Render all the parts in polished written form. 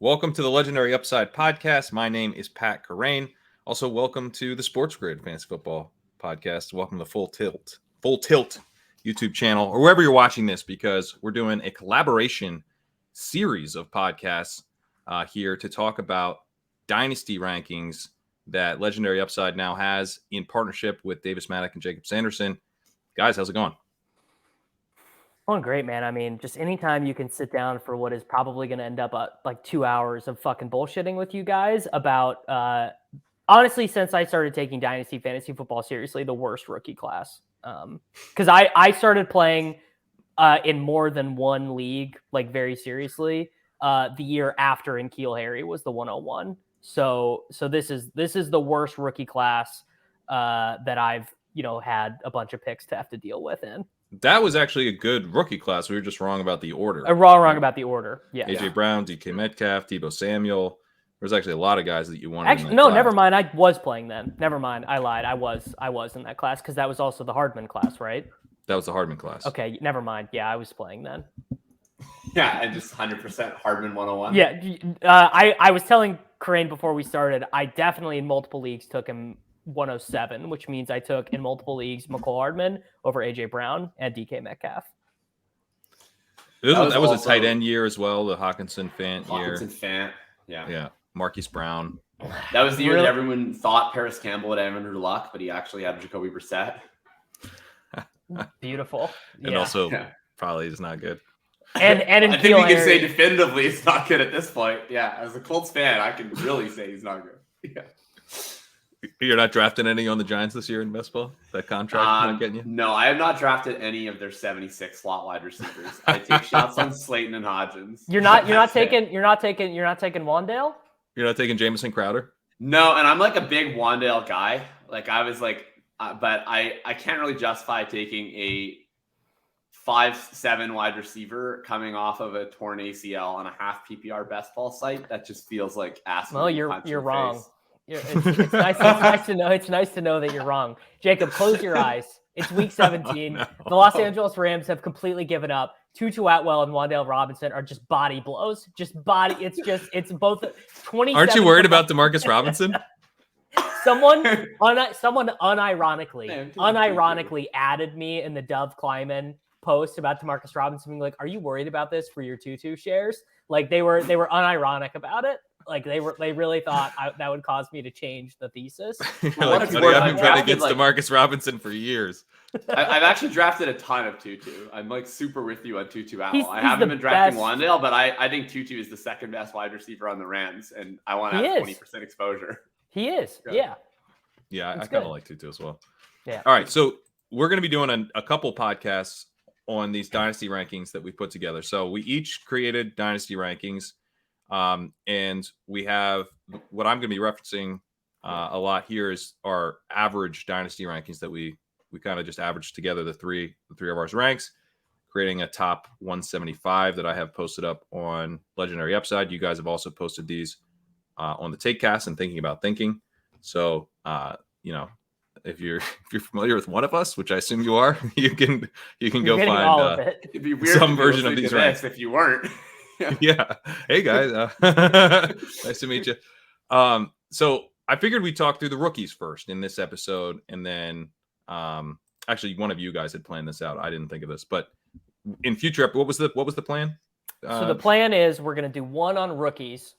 Welcome to the Legendary Upside podcast. My name is Pat Carrain. Also, welcome to the SportsGrid Fantasy Football podcast. Welcome to Full Tilt YouTube channel, or wherever you're watching this, because we're doing a collaboration series of podcasts here to talk about Dynasty rankings that Legendary Upside now has in partnership with Davis Mattek and Jakob Sanderson. Guys, how's it going? Going great, man. I mean, just anytime you can sit down for what is probably going to end up like 2 hours of fucking bullshitting with you guys about, honestly, since I started taking Dynasty Fantasy Football seriously, the worst rookie class. Because I started playing in more than one league, like very seriously, the year after N'Keal Harry was the 101. So this is the worst rookie class that I've had a bunch of picks to have to deal with in. That was actually a good rookie class. We were just wrong about the order. Wrong about the order. Yeah. AJ Brown, DK Metcalf, Deebo Samuel. There's actually a lot of guys that you wanted. Actually, no, never mind. I was playing then. Never mind. I lied. I was in that class because that was also the Hardman class, right? That was the Hardman class. Okay, never mind. Yeah, I was playing then. Yeah, and just 100% Hardman 101. Yeah, I was telling Crane before we started, I definitely in multiple leagues took him 107, which means I took in multiple leagues McCole Hardman over AJ Brown and DK Metcalf. That was a tight end year as well, the Hawkinson Fant year. Yeah. Marquise Brown. That was the year that everyone thought Paris Campbell would have under luck, but he actually had Jacoby Brissett. Beautiful. And also probably is not good. And I think we can say definitively it's not good at this point. Yeah, as a Colts fan, I can really say he's not good. Yeah. You're not drafting any on the Giants this year in best ball? That contract not getting you? No, I have not drafted any of their 76 slot wide receivers. I take shots on Slayton and Hodgins. You're not taking Wandale? You're not taking Jamison Crowder? No, and I'm like a big Wandale guy. Like I was like, but I can't really justify taking a 5'7" wide receiver coming off of a torn ACL on a half PPR best ball site. That just feels like asking. Well, you're wrong. It's nice to know. It's nice to know that you're wrong. Jacob, close your eyes. It's week 17. No. The Los Angeles Rams have completely given up. Tutu Atwell and Wan'Dale Robinson are just body blows. It's both 20. Aren't you worried about DeMarcus Robinson? Someone unironically added me in the Dove Kleiman post about DeMarcus Robinson being like, "Are you worried about this for your Tutu shares?" Like they were unironic about it. Like they really thought that would cause me to change the thesis. I've been betting against DeMarcus Robinson for years. I've actually drafted a ton of Tutu. I'm like super with you on Tutu Atwell. I haven't been drafting Wandale, but I think Tutu is the second best wide receiver on the Rams, and I want to have 20% exposure. He is. Yeah. Yeah, I kind of like Tutu as well. Yeah. All right, so we're going to be doing a couple podcasts on these dynasty rankings that we put together. So we each created dynasty rankings. And we have what I'm going to be referencing a lot here is our average dynasty rankings that we kind of just averaged together the three of ours ranks, creating a top 175 that I have posted up on Legendary Upside. You guys have also posted these on the Taekcast and Thinking About Thinking. So if you're familiar with one of us, which I assume you are, you can go find It'd be weird some version of these ranks if you weren't. Yeah. Hey guys, nice to meet you. So I figured we'd talk through the rookies first in this episode, and then actually one of you guys had planned this out. I didn't think of this, but in future, what was the plan? So the plan is we're going to do one on rookies,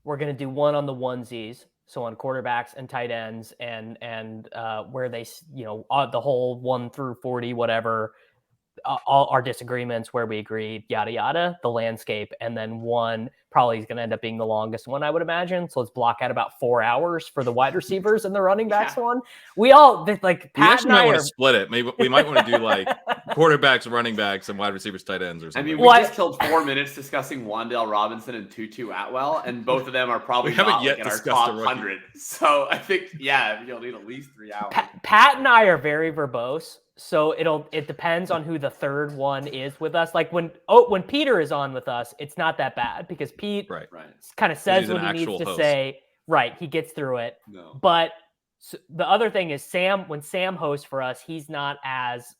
we're going to do one on the onesies, so on quarterbacks and tight ends, and where they the whole 1 through 40 whatever. All our disagreements where we agree, yada, yada, the landscape. And then one probably is going to end up being the longest one, I would imagine. So let's block out about 4 hours for the wide receivers and the running backs one. We all like Pat we actually might want to split it. Maybe we might want to do like quarterbacks, running backs, and wide receivers, tight ends or something. I mean, we just killed 4 minutes discussing Wandale Robinson and Tutu Atwell, and both of them are probably not like in our top 100. So I think, you'll need at least 3 hours. Pat and I are very verbose. So it depends on who the third one is with us. Like when Peter is on with us, it's not that bad because Pete kind of says what he needs to say. Right. He gets through it. No. But the other thing is when Sam hosts for us, he's not as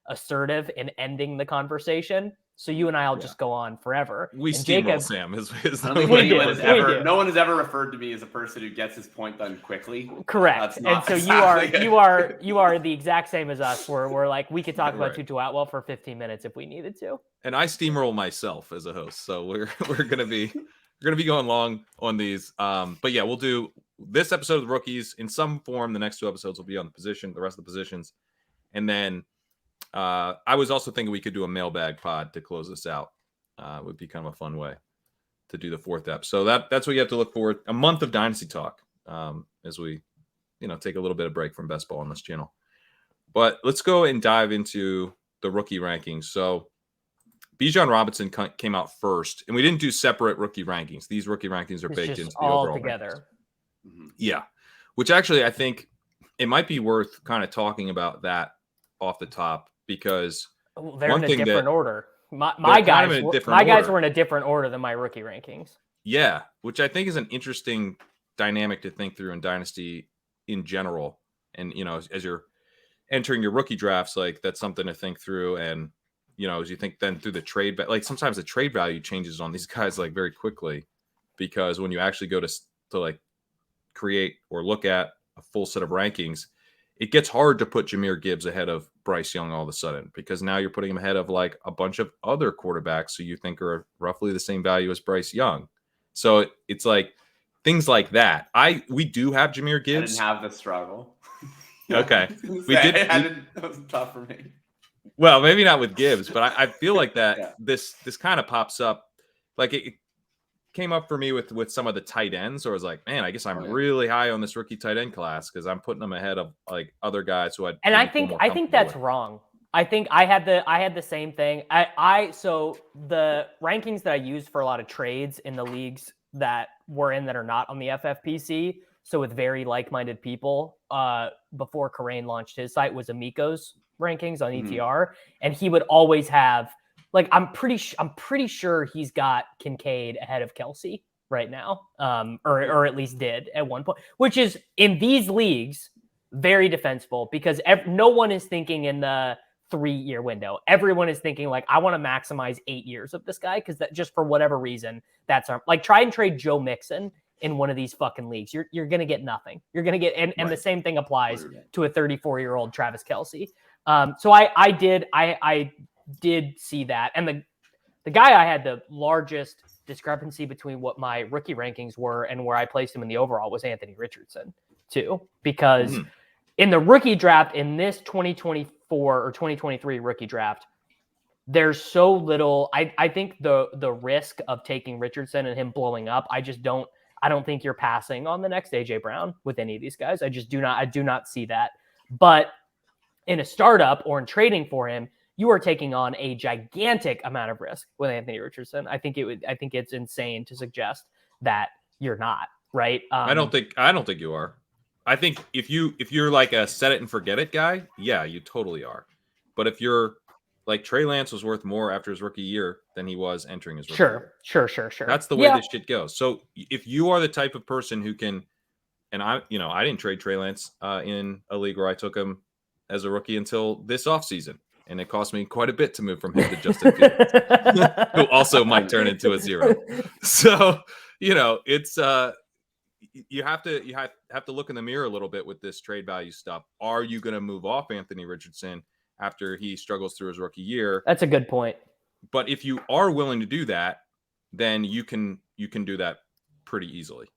assertive in ending the conversation. So you and I will just go on forever. We and steamroll Sam. I don't think no one has ever referred to me as a person who gets his point done quickly. Correct. And so exactly you are the exact same as us. We're like, we could talk about Tutu Atwell for 15 minutes if we needed to. And I steamroll myself as a host, so we're gonna be going long on these. But yeah, we'll do this episode of the rookies in some form. The next 2 episodes will be on the rest of the positions, and then. I was also thinking we could do a mailbag pod to close this out. Would be kind of a fun way to do the 4th ep. So that's what you have to look for. A month of Dynasty talk as we, take a little bit of break from best ball on this channel. But let's go and dive into the rookie rankings. So Bijan Robinson came out first, and we didn't do separate rookie rankings. These rookie rankings are baked into the overall together. Yeah, which actually I think it might be worth kind of talking about that off the top. Because they're in a different order. My guys were in a different order than my rookie rankings. Yeah, which I think is an interesting dynamic to think through in Dynasty in general. And, as you're entering your rookie drafts, like that's something to think through. And, as you think then through the trade, but like sometimes the trade value changes on these guys like very quickly, because when you actually go to like create or look at a full set of rankings, it gets hard to put Jahmyr Gibbs ahead of Bryce Young all of a sudden, because now you're putting him ahead of like a bunch of other quarterbacks who you think are roughly the same value as Bryce Young. So it's like things like that. We do have Jahmyr Gibbs. I didn't have the struggle. Okay. That was tough for me. Well, maybe not with Gibbs, but I feel like that this kind of pops up. Like it came up for me with some of the tight ends, or I was like, man, I guess I'm really high on this rookie tight end class because I'm putting them ahead of like other guys who I think that's wrong. I think I had the same thing. So the rankings that I used for a lot of trades in the leagues that we're in that are not on the FFPC, so with very like-minded people, before Karain launched his site, was Amiko's rankings on ETR, and he would always have. Like I'm pretty sure he's got Kincaid ahead of Kelsey right now, or at least did at one point, which is in these leagues very defensible because no one is thinking in the 3-year window. Everyone is thinking like I want to maximize 8 years of this guy because that just for whatever reason that's like try and trade Joe Mixon in one of these fucking leagues. You're gonna get nothing. You're gonna get and the same thing applies to a 34-year-old Travis Kelsey. So I did see that. And the guy I had the largest discrepancy between what my rookie rankings were and where I placed him in the overall was Anthony Richardson too, because in the rookie draft, in this 2024 or 2023 rookie draft, there's so little. I think the risk of taking Richardson and him blowing up, I don't think you're passing on the next AJ Brown with any of these guys. I do not see that. But in a startup or in trading for him, you are taking on a gigantic amount of risk with Anthony Richardson. I think it's insane to suggest that you're not, right? I don't think you are. I think if you're like a set it and forget it guy, yeah, you totally are. But if you're like Trey Lance was worth more after his rookie year than he was entering his rookie year. Sure. That's the way this shit goes. So if you are the type of person who can, and I didn't trade Trey Lance in a league where I took him as a rookie until this offseason. And it cost me quite a bit to move from him to Justin Fields, who also might turn into a 0. So, it's you have to look in the mirror a little bit with this trade value stuff. Are you going to move off Anthony Richardson after he struggles through his rookie year? That's a good point. But if you are willing to do that, then you can do that pretty easily.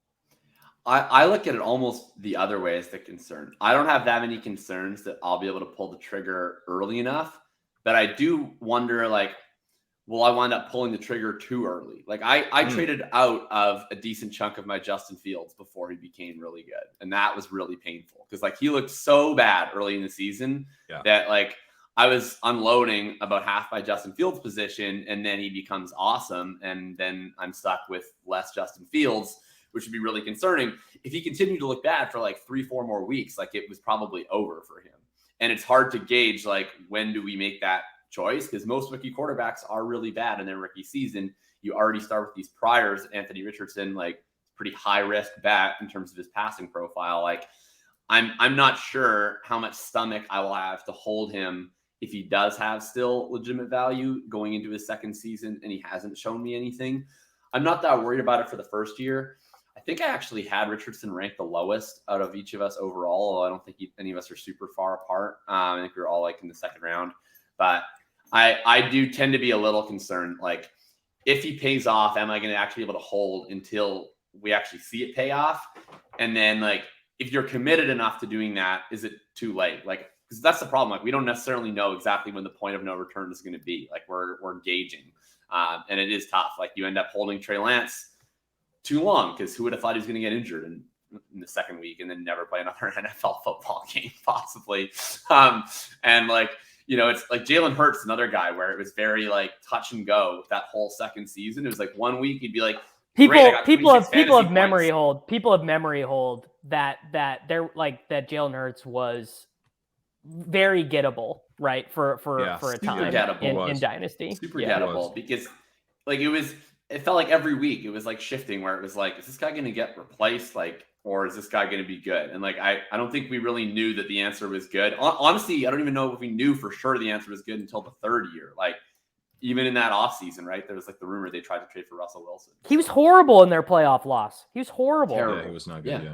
I look at it almost the other way as the concern. I don't have that many concerns that I'll be able to pull the trigger early enough, but I do wonder, like, will I wind up pulling the trigger too early? Like I traded out of a decent chunk of my Justin Fields before he became really good. And that was really painful because like he looked so bad early in the season that like I was unloading about half my Justin Fields position and then he becomes awesome. And then I'm stuck with less Justin Fields, which would be really concerning. If he continued to look bad for like 3-4 more weeks, like it was probably over for him. And it's hard to gauge, like, when do we make that choice? Because most rookie quarterbacks are really bad in their rookie season. You already start with these priors. Anthony Richardson, like, pretty high risk bet in terms of his passing profile. Like, I'm not sure how much stomach I will have to hold him if he does have still legitimate value going into his second season and he hasn't shown me anything, I'm not that worried about it for the first year. I think I actually had Richardson ranked the lowest out of each of us overall, although I don't think any of us are super far apart. I think we're all like in the second round. But I do tend to be a little concerned. Like, if he pays off, am I going to actually be able to hold until we actually see it pay off? And then, like, if you're committed enough to doing that, is it too late? Like, because that's the problem. Like, we don't necessarily know exactly when the point of no return is going to be. Like, we're gauging. And it is tough. Like, you end up holding Trey Lance too long because who would have thought he was going to get injured in the second week and then never play another NFL football game, possibly. And like, it's like Jalen Hurts, another guy where it was very like touch and go that whole second season. It was like 1 week he'd be like, people have memory hold that they're like that Jalen Hurts was very gettable, right? For a time in Dynasty. Super gettable because like it felt like every week it was like shifting where it was like, is this guy going to get replaced? Like, or is this guy going to be good? And like, I don't think we really knew that the answer was good. Honestly, I don't even know if we knew for sure the answer was good until the third year. Like, even in that offseason, right? There was like the rumor they tried to trade for Russell Wilson. He was horrible in their playoff loss. He was horrible. Yeah, he was not good. Yeah.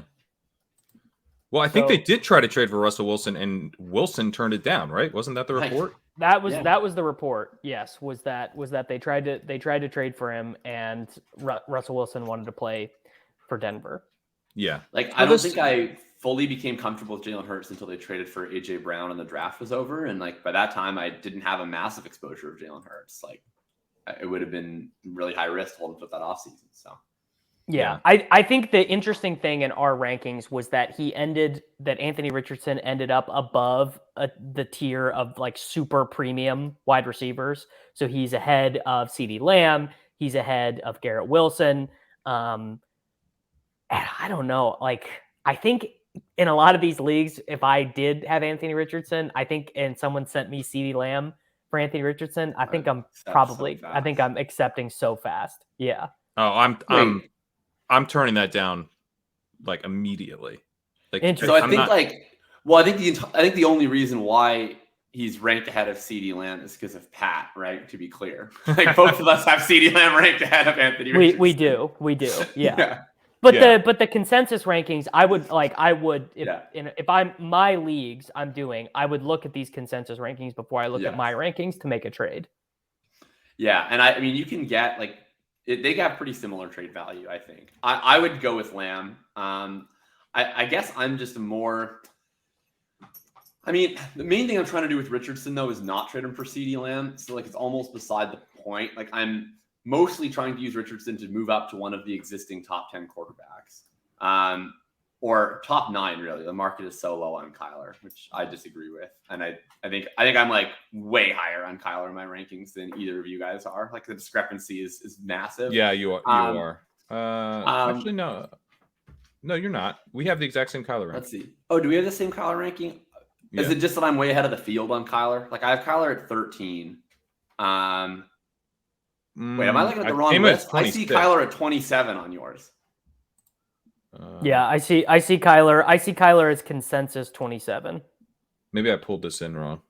Well, I think they did try to trade for Russell Wilson, and Wilson turned it down, right? Wasn't that the report? That was the report. Yes, was that they tried to trade for him, and Russell Wilson wanted to play for Denver. Yeah, like I don't think I fully became comfortable with Jalen Hurts until they traded for AJ Brown and the draft was over, and like by that time I didn't have a massive exposure of Jalen Hurts. Like it would have been really high risk holding with that offseason. So. Yeah. I think the interesting thing in our rankings was that Anthony Richardson ended up above the tier of like super premium wide receivers. So he's ahead of CeeDee Lamb. He's ahead of Garrett Wilson. And I don't know. Like, I think in a lot of these leagues, if I did have Anthony Richardson, and someone sent me CeeDee Lamb for Anthony Richardson, I think I'm accepting so fast. Yeah. Oh, I'm turning that down like immediately. Like, so I think the only reason why he's ranked ahead of CeeDee Lamb is because of Pat, right? To be clear, like both of us have CeeDee Lamb ranked ahead of Anthony Richardson. We do. Yeah. But the consensus rankings, if I'm my leagues I would look at these consensus rankings before I look at my rankings to make a trade. Yeah, and I mean you can get like. They got pretty similar trade value, I think. I would go with Lamb. I guess I'm just more. I mean, the main thing I'm trying to do with Richardson, though, is not trade him for CeeDee Lamb. So, like, it's almost beside the point. Like, I'm mostly trying to use Richardson to move up to one of the existing top 10 quarterbacks. Or top 9, really. The market is so low on Kyler, which I disagree with. And I think I'm like way higher on Kyler in my rankings than either of you guys are. Like the discrepancy is massive. Yeah, you are. Actually, no, you're not. We have the exact same Kyler ranking. Let's see. Oh, do we have the same Kyler ranking? Yeah. Is it just that I'm way ahead of the field on Kyler? Like I have Kyler at 13. Wait, am I looking at the wrong list? I see Kyler at 27 on yours. Yeah, I see Kyler. I see Kyler as consensus 27. Maybe I pulled this in wrong.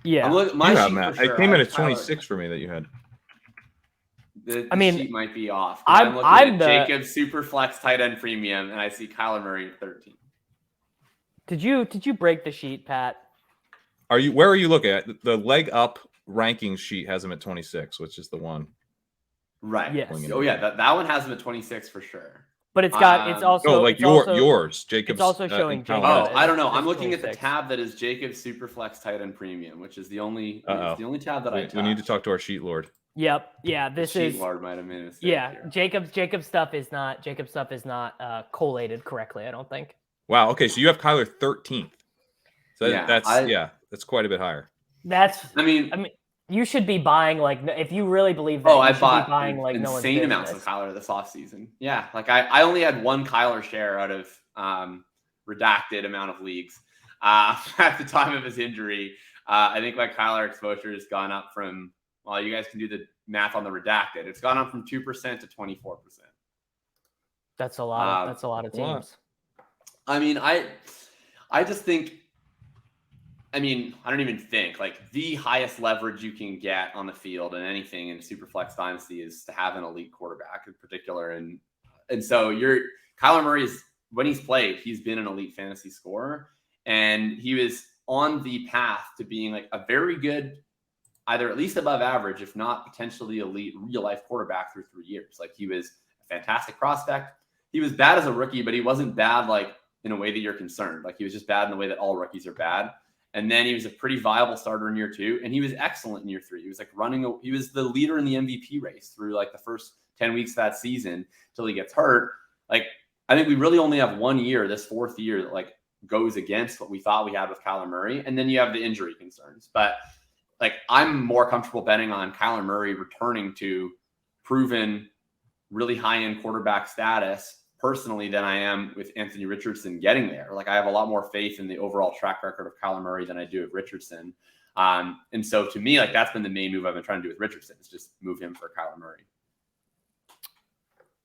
Yeah, I came in at 26 for me that you had. The sheet might be off. I'm looking at Jacob Superflex tight end premium, and I see Kyler Murray at 13. Did you break the sheet, Pat? Where are you looking at? The leg up ranking sheet has him at 26, which is the one. Right. Yes. Oh yeah, that one has him at 26 for sure. But it's also yours, Jacob's. It's also showing Jacob. Oh, I don't know. I'm looking at the tab that is Jacob Superflex tight end premium, which is the only tab that I touch. We need to talk to our sheet lord. Yep. Yeah. Sheet lord might have made a mistake. Yeah. Here. Jacob's stuff is not collated correctly, I don't think. Wow. Okay. So you have Kyler 13th. So that's quite a bit higher. I mean, you should be buying if you really believe that. I bought buying insane amounts of Kyler this offseason. Yeah, like I only had one Kyler share out of redacted amount of leagues at the time of his injury. I think my Kyler exposure has gone up from. Well, you guys can do the math on the redacted. It's gone up from 2% to 24%. That's a lot. That's a lot of teams. I mean, I just think. I mean, I don't even think like the highest leverage you can get on the field and anything in Superflex Dynasty is to have an elite quarterback in particular. And so Kyler Murray is, when he's played, he's been an elite fantasy scorer, and he was on the path to being like a very good, either at least above average, if not potentially elite real life quarterback through 3 years. Like he was a fantastic prospect. He was bad as a rookie, but he wasn't bad like in a way that you're concerned. Like he was just bad in the way that all rookies are bad. And then he was a pretty viable starter in year 2, and he was excellent in year 3. He was like he was the leader in the MVP race through like the first 10 weeks of that season till he gets hurt. Like I think we really only have 1 year, this 4th year, that like goes against what we thought we had with Kyler Murray. And then you have the injury concerns. But like I'm more comfortable betting on Kyler Murray returning to proven really high-end quarterback status personally than I am with Anthony Richardson getting there. Like I have a lot more faith in the overall track record of Kyler Murray than I do of Richardson. And so to me, like that's been the main move I've been trying to do with Richardson, is just move him for Kyler Murray.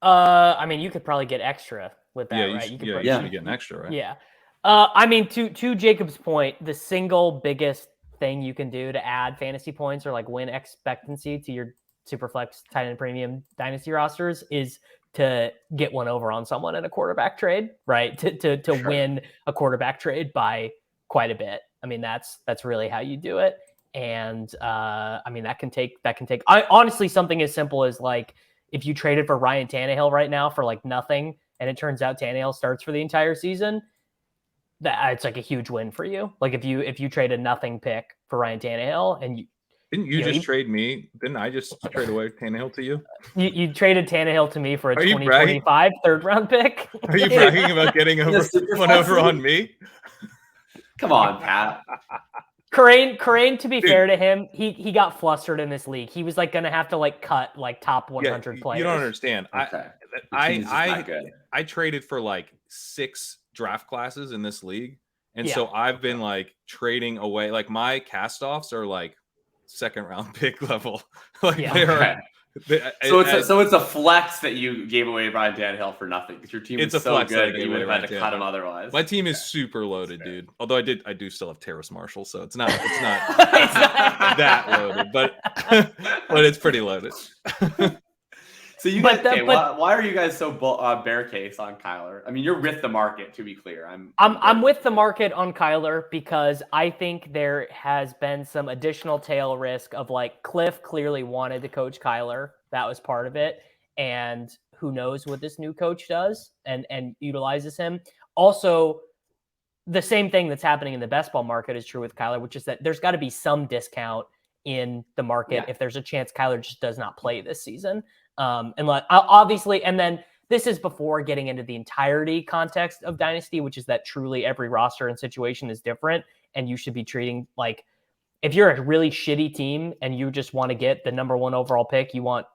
I mean, you could probably get extra with that, right? You should be getting extra, right? Yeah. I mean, to Jacob's point, the single biggest thing you can do to add fantasy points or like win expectancy to your Superflex tight end premium dynasty rosters is to get one over on someone in a quarterback trade, right? To sure. Win a quarterback trade by quite a bit. I mean, that's really how you do it. And I mean, that can take, honestly, something as simple as like, if you traded for Ryan Tannehill right now for like nothing, and it turns out Tannehill starts for the entire season, that it's like a huge win for you. Like if you trade a nothing pick for Ryan Tannehill, and didn't you just trade me? Didn't I just trade away Tannehill to you? You traded Tannehill to me for a 2025 third round pick. Are you bragging about getting one over on me? Come on, Pat. Crane, to be fair to him, he got flustered in this league. He was like going to have to like cut like top 100 players. You don't understand. Okay. I traded for like 6 draft classes in this league. And so I've been like trading away. Like my cast-offs are like second round pick level. Like so it's a flex that you gave away Ryan Tannehill for nothing because your team is so good that you would have had to cut him otherwise. My team is super loaded, dude. Although I do still have Terrace Marshall, so it's not that loaded, but it's pretty loaded. So you guys, why are you guys so bear case on Kyler? I mean, you're with the market, to be clear. I'm with the market on Kyler because I think there has been some additional tail risk of like Cliff clearly wanted to coach Kyler. That was part of it. And who knows what this new coach does and utilizes him. Also, the same thing that's happening in the best ball market is true with Kyler, which is that there's got to be some discount in the market if there's a chance Kyler just does not play this season. And like, obviously, and then this is before getting into the entirety context of Dynasty, which is that truly every roster and situation is different. And you should be treating like, if you're a really shitty team and you just want to get the number 1 overall pick, you want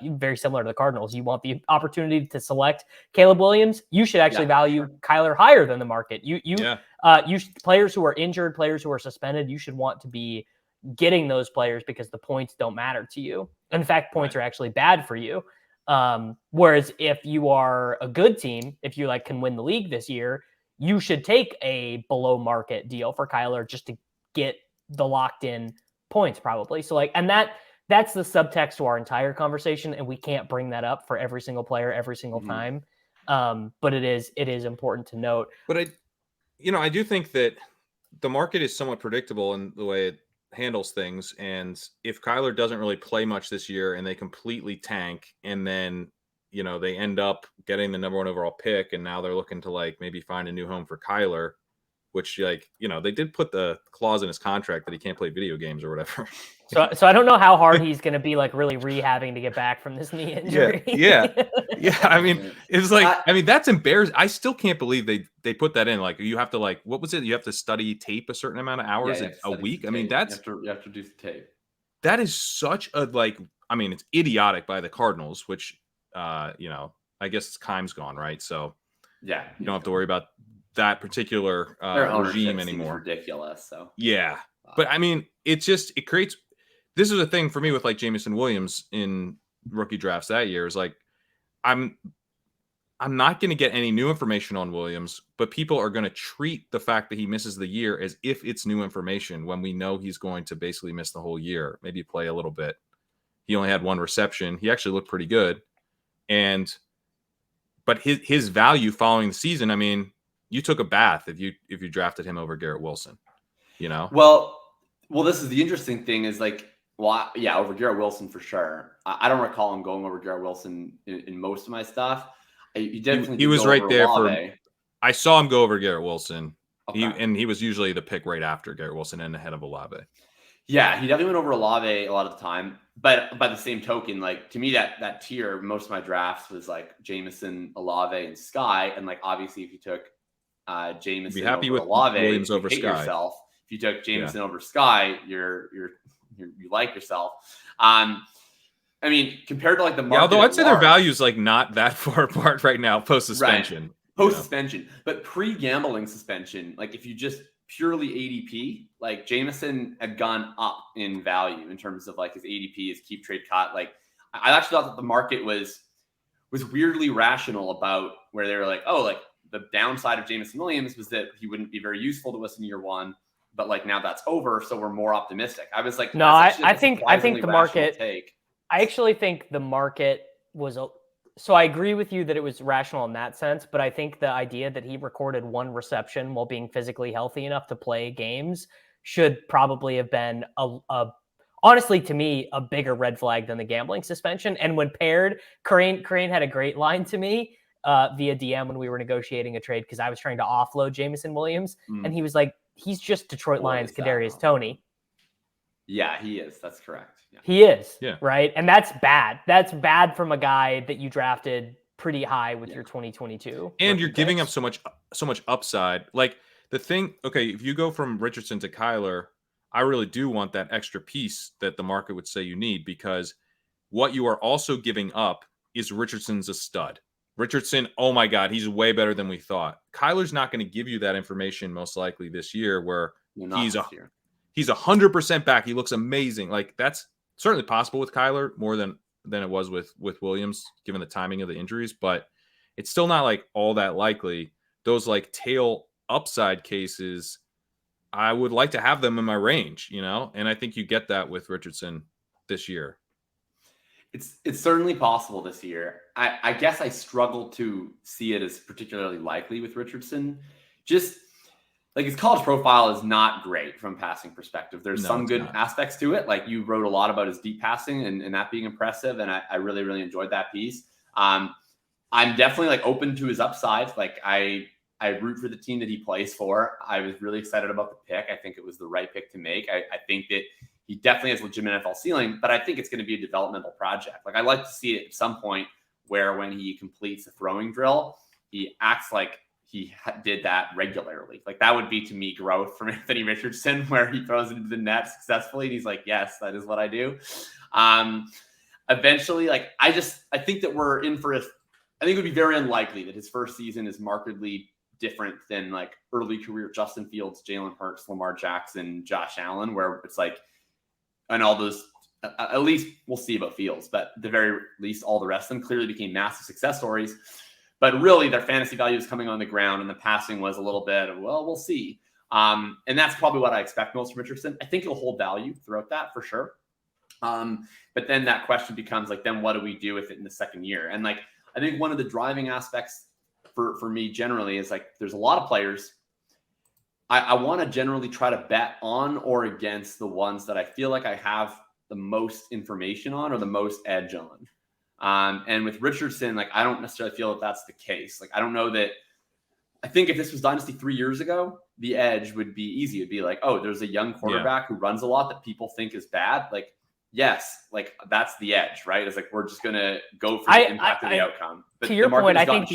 very similar to the Cardinals. You want the opportunity to select Caleb Williams. You should actually value Kyler higher than the market. Players who are injured, players who are suspended, you should want to be getting those players because the points don't matter to you. In fact, points are actually bad for you. Whereas if you are a good team, if you like can win the league this year, you should take a below market deal for Kyler just to get the locked in points probably. So like, and that's the subtext to our entire conversation. And we can't bring that up for every single player every single time. But it is important to note. But I do think that the market is somewhat predictable in the way it handles things. And if Kyler doesn't really play much this year and they completely tank and then, they end up getting the number 1 overall pick and now they're looking to like maybe find a new home for Kyler, which like, they did put the clause in his contract that he can't play video games or whatever. So I don't know how hard he's going to be like really rehabbing to get back from this knee injury. Yeah. I mean, it's like, that's embarrassing. I still can't believe they put that in. Like you have to like, what was it? You have to study tape a certain amount of hours a week. I mean, you have to do the tape. That is such a it's idiotic by the Cardinals, which, I guess Keim's gone, right? So you don't have to worry about that particular regime anymore. Ridiculous. So but I mean, it creates. This is a thing for me with like Jameson Williams in rookie drafts that year is like, I'm not going to get any new information on Williams, but people are going to treat the fact that he misses the year as if it's new information when we know he's going to basically miss the whole year, maybe play a little bit. He only had 1 reception. He actually looked pretty good. But his value following the season, I mean, you took a bath if you drafted him over Garrett Wilson, you know? Well, this is the interesting thing is like, well, yeah, over Garrett Wilson for sure. I don't recall him going over Garrett Wilson in most of my stuff. He was right there Olave. I saw him go over Garrett Wilson. Okay. He was usually the pick right after Garrett Wilson and ahead of Olave. Yeah, he definitely went over Olave a lot of the time. But by the same token, like to me, that tier, most of my drafts was like Jameson, Olave, and Sky. And like obviously, if you took Jameson over Olave, Williams over hate Sky. yourself. If you took Jameson over Sky, you like yourself. I mean, compared to like the market, although I'd say their value is like not that far apart right now post suspension. Right. Post suspension, but pre gambling suspension, like if you just purely ADP, like Jameson had gone up in value in terms of like his ADP, his keep trade cut. Like I actually thought that the market was weirdly rational about where they were like, oh, like the downside of Jameson Williams was that he wouldn't be very useful to us in year 1. But like now that's over, so we're more optimistic. I was like, no, I think the market. Take. I actually think the market was. So I agree with you that it was rational in that sense, but I think the idea that he recorded 1 reception while being physically healthy enough to play games should probably have been honestly to me a bigger red flag than the gambling suspension. And when paired, Crane had a great line to me via DM when we were negotiating a trade because I was trying to offload Jameson Williams, and he was like, "He's just Detroit Lions Kadarius Toney." Yeah, he is. That's correct. Yeah. He is. Yeah. Right. And that's bad. That's bad from a guy that you drafted pretty high with your 2022. And you're giving up so much upside. Like the thing, okay, if you go from Richardson to Kyler, I really do want that extra piece that the market would say you need, because what you are also giving up is Richardson's a stud. Richardson, oh my God, he's way better than we thought. Kyler's not going to give you that information most likely this year where he's 100% back. He looks amazing. Like that's certainly possible with Kyler more than it was with Williams, given the timing of the injuries, but it's still not like all that likely. Those like tail upside cases, I would like to have them in my range, you know? And I think you get that with Richardson this year. It's certainly possible this year. I guess I struggle to see it as particularly likely with Richardson. Just like his college profile is not great from a passing perspective. There's some good aspects to it. Like you wrote a lot about his deep passing and that being impressive. And I really, really enjoyed that piece. I'm definitely like open to his upside. Like I root for the team that he plays for. I was really excited about the pick. I think it was the right pick to make. I think that he definitely has legitimate NFL ceiling, but I think it's going to be a developmental project. Like I'd like to see it at some point where when he completes a throwing drill, he acts like he did that regularly. Like that would be to me growth from Anthony Richardson, where he throws it into the net successfully. And he's like, yes, that is what I do. Eventually, like I think that we're in for I think it would be very unlikely that his first season is markedly different than like early career Justin Fields, Jalen Hurts, Lamar Jackson, Josh Allen, where it's like, and all those, at least we'll see about Fields, but at the very least, all the rest of them clearly became massive success stories. But really, their fantasy value is coming on the ground, and the passing was a little bit of, well, we'll see. And that's probably what I expect most from Richardson. I think he'll hold value throughout that for sure. But then that question becomes like, then what do we do with it in the second year? And like, I think one of the driving aspects for me generally is like, there's a lot of players. I want to generally try to bet on or against the ones that I feel like I have the most information on or the most edge on. And with Richardson, like, I don't necessarily feel that that's the case. Like, I don't know that. I think if this was Dynasty 3 years ago, the edge would be easy. It'd be like, oh, there's a young quarterback who runs a lot that people think is bad. Like, yes, like that's the edge, right? It's like, we're just going to go for the impact of the outcome. But to your point, I think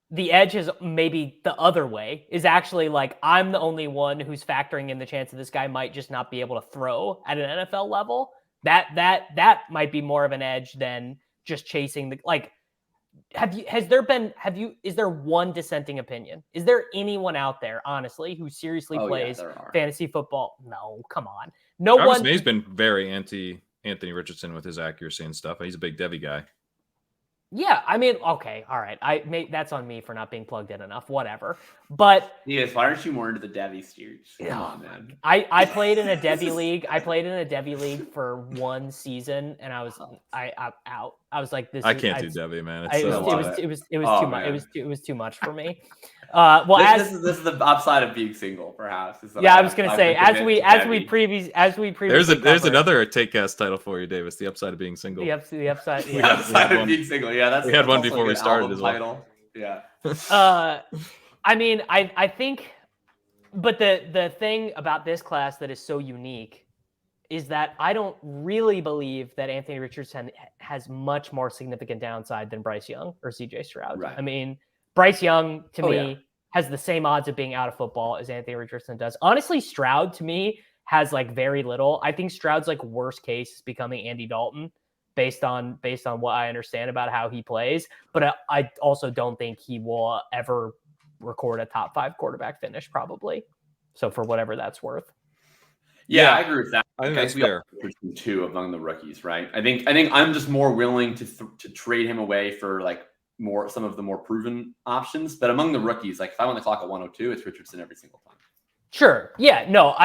the edge is maybe the other way, is actually like, I'm the only one who's factoring in the chance that this guy might just not be able to throw at an NFL level. That might be more of an edge than just chasing the, like, is there one dissenting opinion? Is there anyone out there, honestly, who seriously plays fantasy football? No, come on. Travis May's been very anti Anthony Richardson with his accuracy and stuff. He's a big Devy guy. Yeah, I mean, okay, all right. That's on me for not being plugged in enough. Whatever. But Yes, why aren't you more into the Devi steers? Come on, man. I played in a Devi league. I played in a Devi league for 1 season, and I'm out. I was like, I can't do Devi, man. It was too much. It was too much for me. This is the upside of being single, perhaps. I was gonna say as we previously. There's another Taekcast title for you, Davis. The upside of being single. The upside. The upside of being single. Yeah, we had one before we started as well. Title. Yeah. I mean, I think, but the thing about this class that is so unique is that I don't really believe that Anthony Richardson has much more significant downside than Bryce Young or CJ Stroud. Right. I mean, Bryce Young to me has the same odds of being out of football as Anthony Richardson does. Honestly, Stroud to me has like very little. I think Stroud's like worst case is becoming Andy Dalton based on what I understand about how he plays. But I also don't think he will ever record a top 5 quarterback finish probably. So for whatever that's worth. Yeah, I agree with that. I think that's fair. Two among the rookies, right? I think I'm just more willing to trade him away for like some of the more proven options. But among the rookies, like if I want the clock at 102, it's Richardson every single time. Sure. Yeah. No.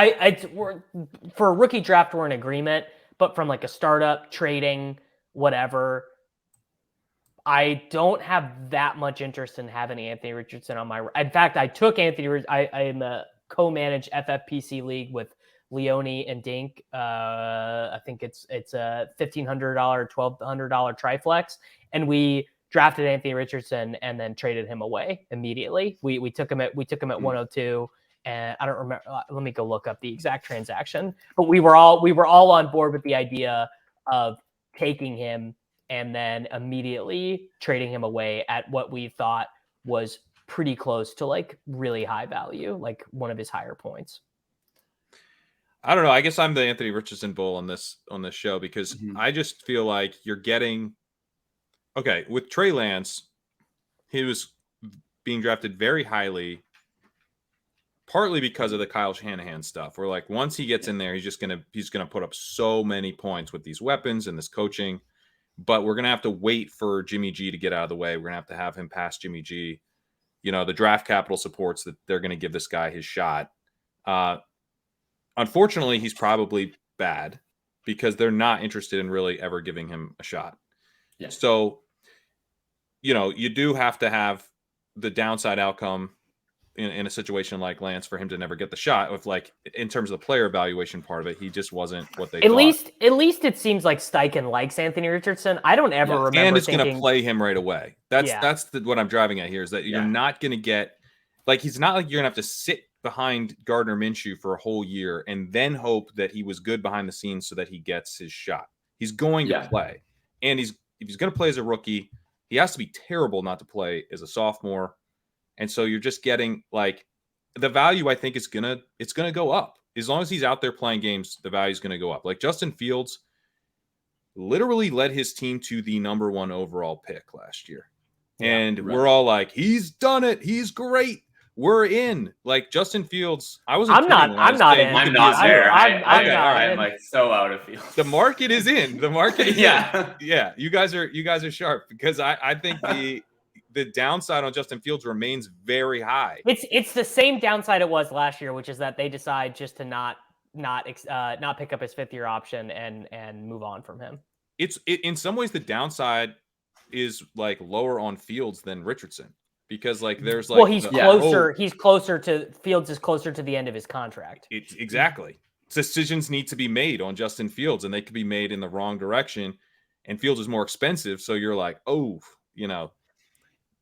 For a rookie draft, we're in agreement. But from like a startup, trading, whatever, I don't have that much interest in having Anthony Richardson on my. In fact, I took Anthony. I am a co-managed FFPC league with Leone and Dink. I think it's a $1,500, $1,200 triflex, and we drafted Anthony Richardson and then traded him away immediately. We took him at 102, and I don't remember. Let me go look up the exact transaction. But we were all on board with the idea of taking him and then immediately trading him away at what we thought was pretty close to like really high value, like one of his higher points. I don't know. I guess I'm the Anthony Richardson bull on this show because I just feel like you're getting with Trey Lance. He was being drafted very highly, partly because of the Kyle Shanahan stuff. Where like once he gets in there, he's gonna put up so many points with these weapons and this coaching. But we're gonna have to wait for Jimmy G to get out of the way. We're gonna have him pass Jimmy G. You know, the draft capital supports that they're gonna give this guy his shot. Unfortunately, he's probably bad because they're not interested in really ever giving him a shot. Yeah. So, you know, you do have to have the downside outcome in a situation like Lance for him to never get the shot. With like in terms of the player evaluation part of it, he just wasn't what they thought. At least it seems like Steichen likes Anthony Richardson. I don't ever remember and it's going to play him right away. That's what I'm driving at here is that you're not going to get like he's not like you're going to have to sit behind Gardner Minshew for a whole year and then hope that he was good behind the scenes so that he gets his shot. He's going to play. And if he's going to play as a rookie, he has to be terrible not to play as a sophomore. And so you're just getting like the value I think it's going to go up. As long as he's out there playing games, the value is going to go up. Like Justin Fields literally led his team to the number 1 overall pick last year. And we're all like, he's done it. He's great. We're in. Like Justin Fields. I'm not in. I'm like so out of Fields. The market is in. The market is in. Yeah. You guys are sharp because I think the downside on Justin Fields remains very high. It's the same downside it was last year, which is that they decide just to not pick up his 5th-year option and move on from him. It's in some ways the downside is like lower on Fields than Richardson. Because like there's like he's closer to Fields is closer to the end of his contract. Exactly. Decisions need to be made on Justin Fields and they could be made in the wrong direction. And Fields is more expensive, so you're like,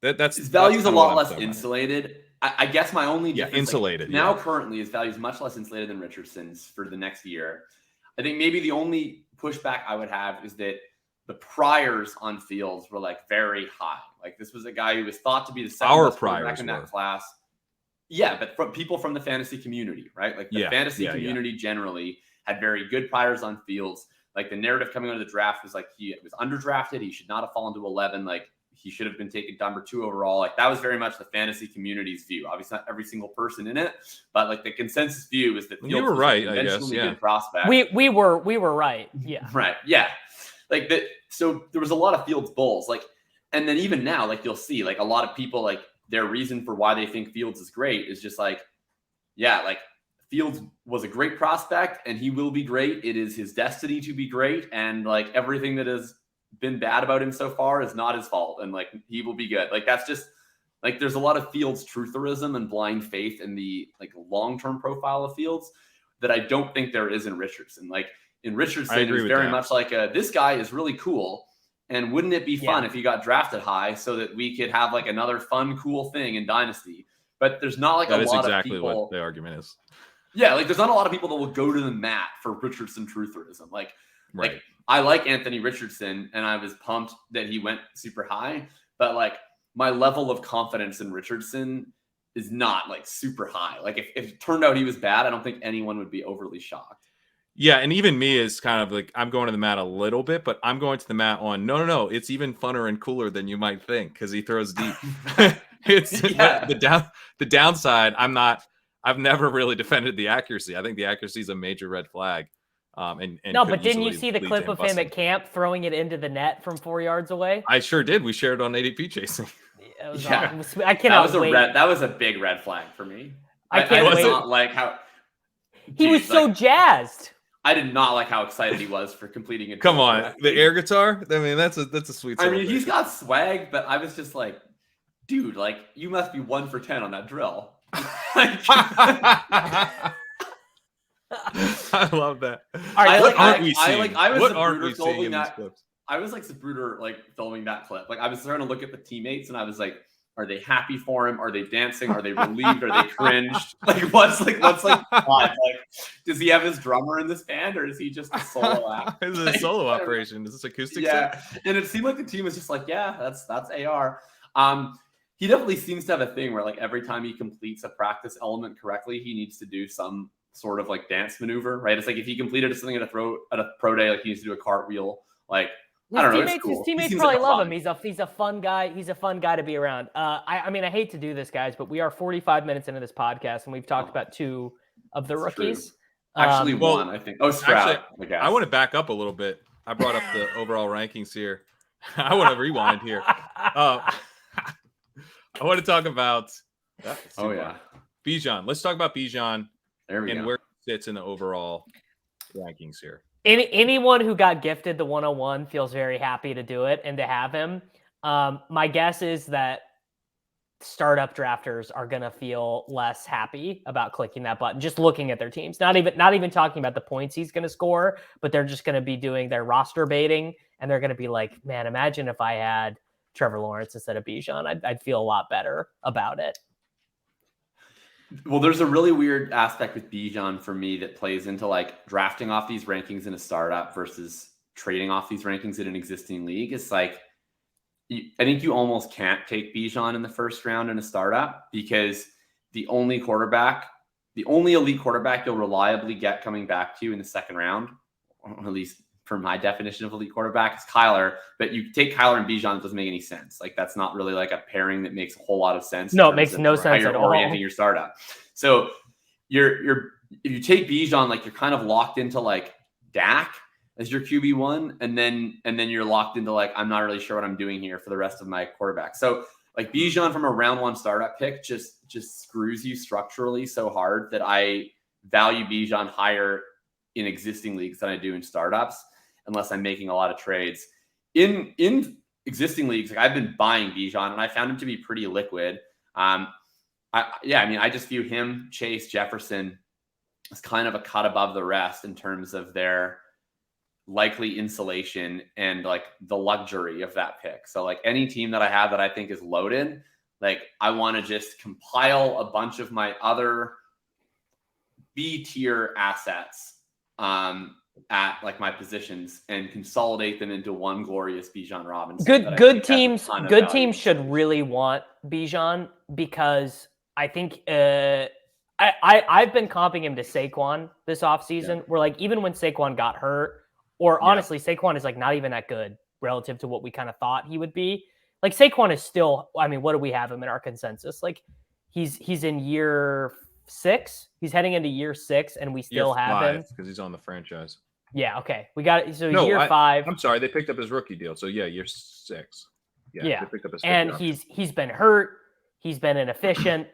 that's his value's a lot less insulated. I guess my only difference insulated now currently his value is much less insulated than Richardson's for the next year. I think maybe the only pushback I would have is that the priors on Fields were like very high. Like this was a guy who was thought to be the second best quarterback in that class. Yeah, but from people from the fantasy community, right? Like the fantasy community generally had very good priors on Fields. Like the narrative coming out of the draft was like he was underdrafted. He should not have fallen to 11. Like he should have been taken number 2 overall. Like that was very much the fantasy community's view. Obviously not every single person in it, but like the consensus view is that Fields you were right, was a conventionally good prospect. We were right. Yeah. Right. Yeah. Like that. So there was a lot of Fields bulls. Like And then even now, like you'll see, like a lot of people, like their reason for why they think Fields is great is just like, yeah, like Fields was a great prospect and he will be great. It is his destiny to be great. And like everything that has been bad about him so far is not his fault. And like, he will be good. Like, that's just like, there's a lot of Fields trutherism and blind faith in the like long-term profile of Fields that I don't think there is in Richardson. Like in Richardson, it was very much like this guy is really cool. And wouldn't it be fun if he got drafted high so that we could have like another fun, cool thing in Dynasty? But there's not like a lot of people. That is exactly what the argument is. Yeah, like there's not a lot of people that will go to the mat for Richardson trutherism. Like I like Anthony Richardson, and I was pumped that he went super high. But like my level of confidence in Richardson is not like super high. Like if it turned out he was bad, I don't think anyone would be overly shocked. Yeah, and even me is kind of like, I'm going to the mat a little bit, but I'm going to the mat on, no, it's even funner and cooler than you might think because he throws deep. It's the downside, I've never really defended the accuracy. I think the accuracy is a major red flag. And no, but didn't you see the clip of him at camp throwing it into the net from 4 yards away? I sure did. We shared it on ADP chasing. I cannot wait. That was a big red flag for me. I can't wait. Not like how he was so jazzed. I did not like how excited he was for completing it. Come on, the air guitar. I mean, that's a sweet. I mean, he's got swag, but I was just like, dude, like you must be 1 for 10 on that drill. I love that. All right, what aren't we seeing? I was what aren't we seeing in these clips? I was like Zapruder, like filming that clip. Like I was trying to look at the teammates, and I was like, are they happy for him? Are they dancing? Are they relieved? Are they cringed? Like what's like does he have his drummer in this band, or is he just a solo act? Is it a solo operation? Is this acoustic? Yeah, and it seemed like the team was just like, yeah, that's AR. He definitely seems to have a thing where like every time he completes a practice element correctly, he needs to do some sort of like dance maneuver, right? It's like if he completed something at a pro day, like he needs to do a cartwheel, like. I don't know. His teammates probably love him. He's a fun guy. He's a fun guy to be around. I mean, I hate to do this, guys, but we are 45 minutes into this podcast, and we've talked about 2 of the rookies. Actually, one, I think. Oh, Stroud. I want to back up a little bit. I brought up the overall rankings here. I want to rewind here. I want to talk about. Bijan. Let's talk about Bijan and where he sits in the overall rankings here. Anyone who got gifted the 101 feels very happy to do it and to have him. My guess is that startup drafters are going to feel less happy about clicking that button, just looking at their teams, not even talking about the points he's going to score, but they're just going to be doing their roster baiting. And they're going to be like, man, imagine if I had Trevor Lawrence instead of Bijan, I'd feel a lot better about it. Well, there's a really weird aspect with Bijan for me that plays into like drafting off these rankings in a startup versus trading off these rankings in an existing league. It's like, I think you almost can't take Bijan in the first round in a startup because the only elite quarterback you'll reliably get coming back to you in the second round, or at least for my definition of elite quarterback, is Kyler. But you take Kyler and Bijan, it doesn't make any sense. Like that's not really like a pairing that makes a whole lot of sense. No, it makes no sense at all. Orienting your startup. So if you take Bijan, like you're kind of locked into like Dak as your QB1, and then you're locked into like, I'm not really sure what I'm doing here for the rest of my quarterback. So like Bijan from a round 1 startup pick just screws you structurally so hard that I value Bijan higher in existing leagues than I do in startups, unless I'm making a lot of trades. In existing leagues, like I've been buying Bijan, and I found him to be pretty liquid. I just view him, Chase, Jefferson as kind of a cut above the rest in terms of their likely insulation and like the luxury of that pick. So like any team that I have that I think is loaded, like I want to just compile a bunch of my other B tier assets at like my positions and consolidate them into one glorious Bijan Robinson. Good teams should really want Bijan because I think I've been comping him to Saquon this offseason, where like even when Saquon got hurt, or honestly, Saquon is like not even that good relative to what we kind of thought he would be. Like Saquon is still, I mean, what do we have him in our consensus? Like he's in year 6. He's heading into year 6, and we still have him because he's on the franchise. Yeah. Okay. We got it. So year 5. I'm sorry. They picked up his rookie deal. So yeah, year 6. Yeah. they picked up a And safety he's been hurt. He's been inefficient.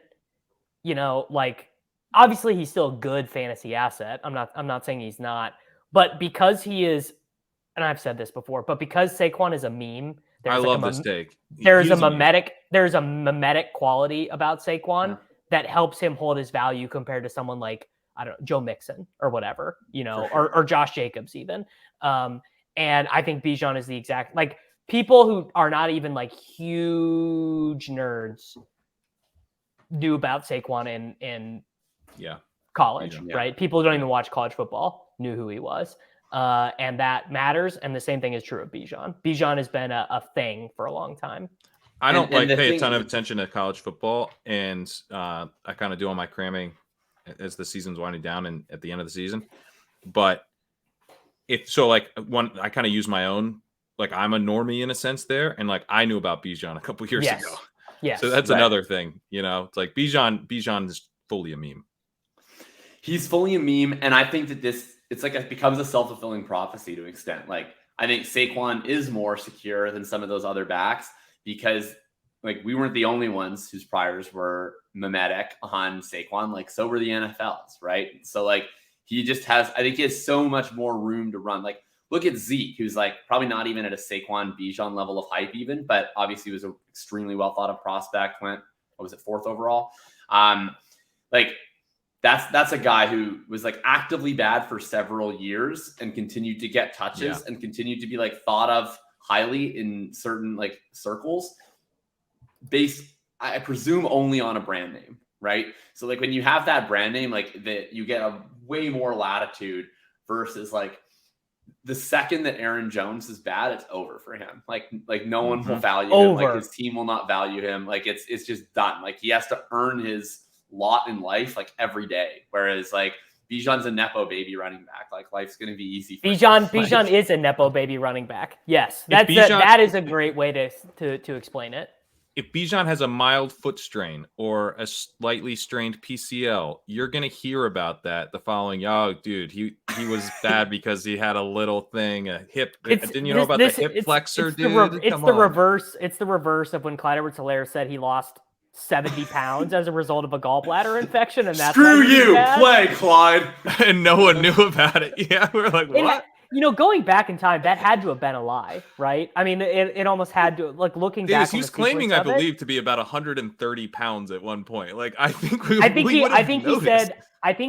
Like obviously he's still a good fantasy asset. I'm not saying he's not, but because he is, and I've said this before, but because Saquon is a meme, I love this take. There's a mimetic quality about Saquon that helps him hold his value compared to someone like, I don't know, Joe Mixon or whatever, or Josh Jacobs even. And I think Bijan is the exact, like, people who are not even like huge nerds knew about Saquon in college, right? People who don't even watch college football knew who he was. And that matters. And the same thing is true of Bijan. Bijan has been a thing for a long time. I don't pay a ton of attention to college football, and I kind of do all my cramming as the season's winding down and at the end of the season. But I kind of use my own, like, I'm a normie in a sense there, and like I knew about Bijan a couple years ago. Yes. So that's another thing, It's like Bijan is fully a meme. He's fully a meme, and I think that it's like it becomes a self-fulfilling prophecy to an extent. Like, I think Saquon is more secure than some of those other backs because, like, we weren't the only ones whose priors were mimetic on Saquon. Like, so were the NFLs, right? So, like, he just has, I think he has so much more room to run. Like, look at Zeke, who's like probably not even at a Saquon Bijan level of hype even, but obviously was an extremely well thought of prospect, went, what was it, 4th overall? Like, that's a guy who was like actively bad for several years and continued to get touches and continued to be like thought of highly in certain like circles based, I presume, only on a brand name, right? So like when you have that brand name, like that, you get a way more latitude versus like the second that Aaron Jones is bad, it's over for him. Like no one will value him. Like his team will not value him. Like it's just done. Like he has to earn his lot in life like every day. Whereas like Bijan's a nepo baby running back. Like life's going to be easy. Bijan is a nepo baby running back. Yes, that is a great way to explain it. If Bijan has a mild foot strain or a slightly strained PCL, you're going to hear about that the following. Oh, dude, he was bad because he had a little thing, a hip. Didn't you know about the hip flexor, dude? It's the reverse. It's the reverse of when Clyde Edwards-Helaire said he lost 70 pounds as a result of a gallbladder infection, and that's screw you, play Clyde, and no one knew about it. Yeah, we're like, what? Going back in time, that had to have been a lie, right? I mean, it almost had to. Like looking back, he was claiming, I believe, to be about 130 pounds at one point. Like, I think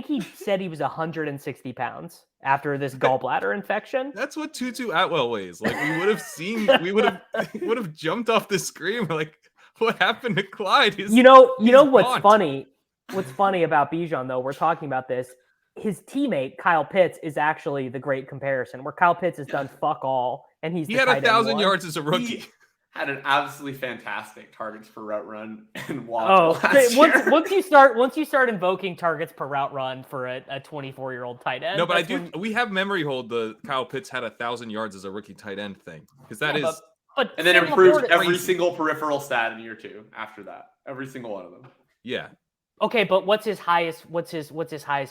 he said he was 160 pounds after this gallbladder infection. That's what Tutu Atwell weighs. Like, we would have jumped off the screen. We're like, what happened to Clyde? What's funny? What's funny about Bijan, though, we're talking about this. His teammate Kyle Pitts is actually the great comparison, where Kyle Pitts has done fuck all, and he had 1,000 yards as a rookie. He had an absolutely fantastic targets per route run and walk. Once you start invoking targets per route run for a 24-year-old tight end. No, but we have memory hold the Kyle Pitts had 1,000 yards as a rookie tight end thing, because that is. And then improved every single peripheral stat in year 2 after that. Every single one of them. Yeah. Okay, but what's his highest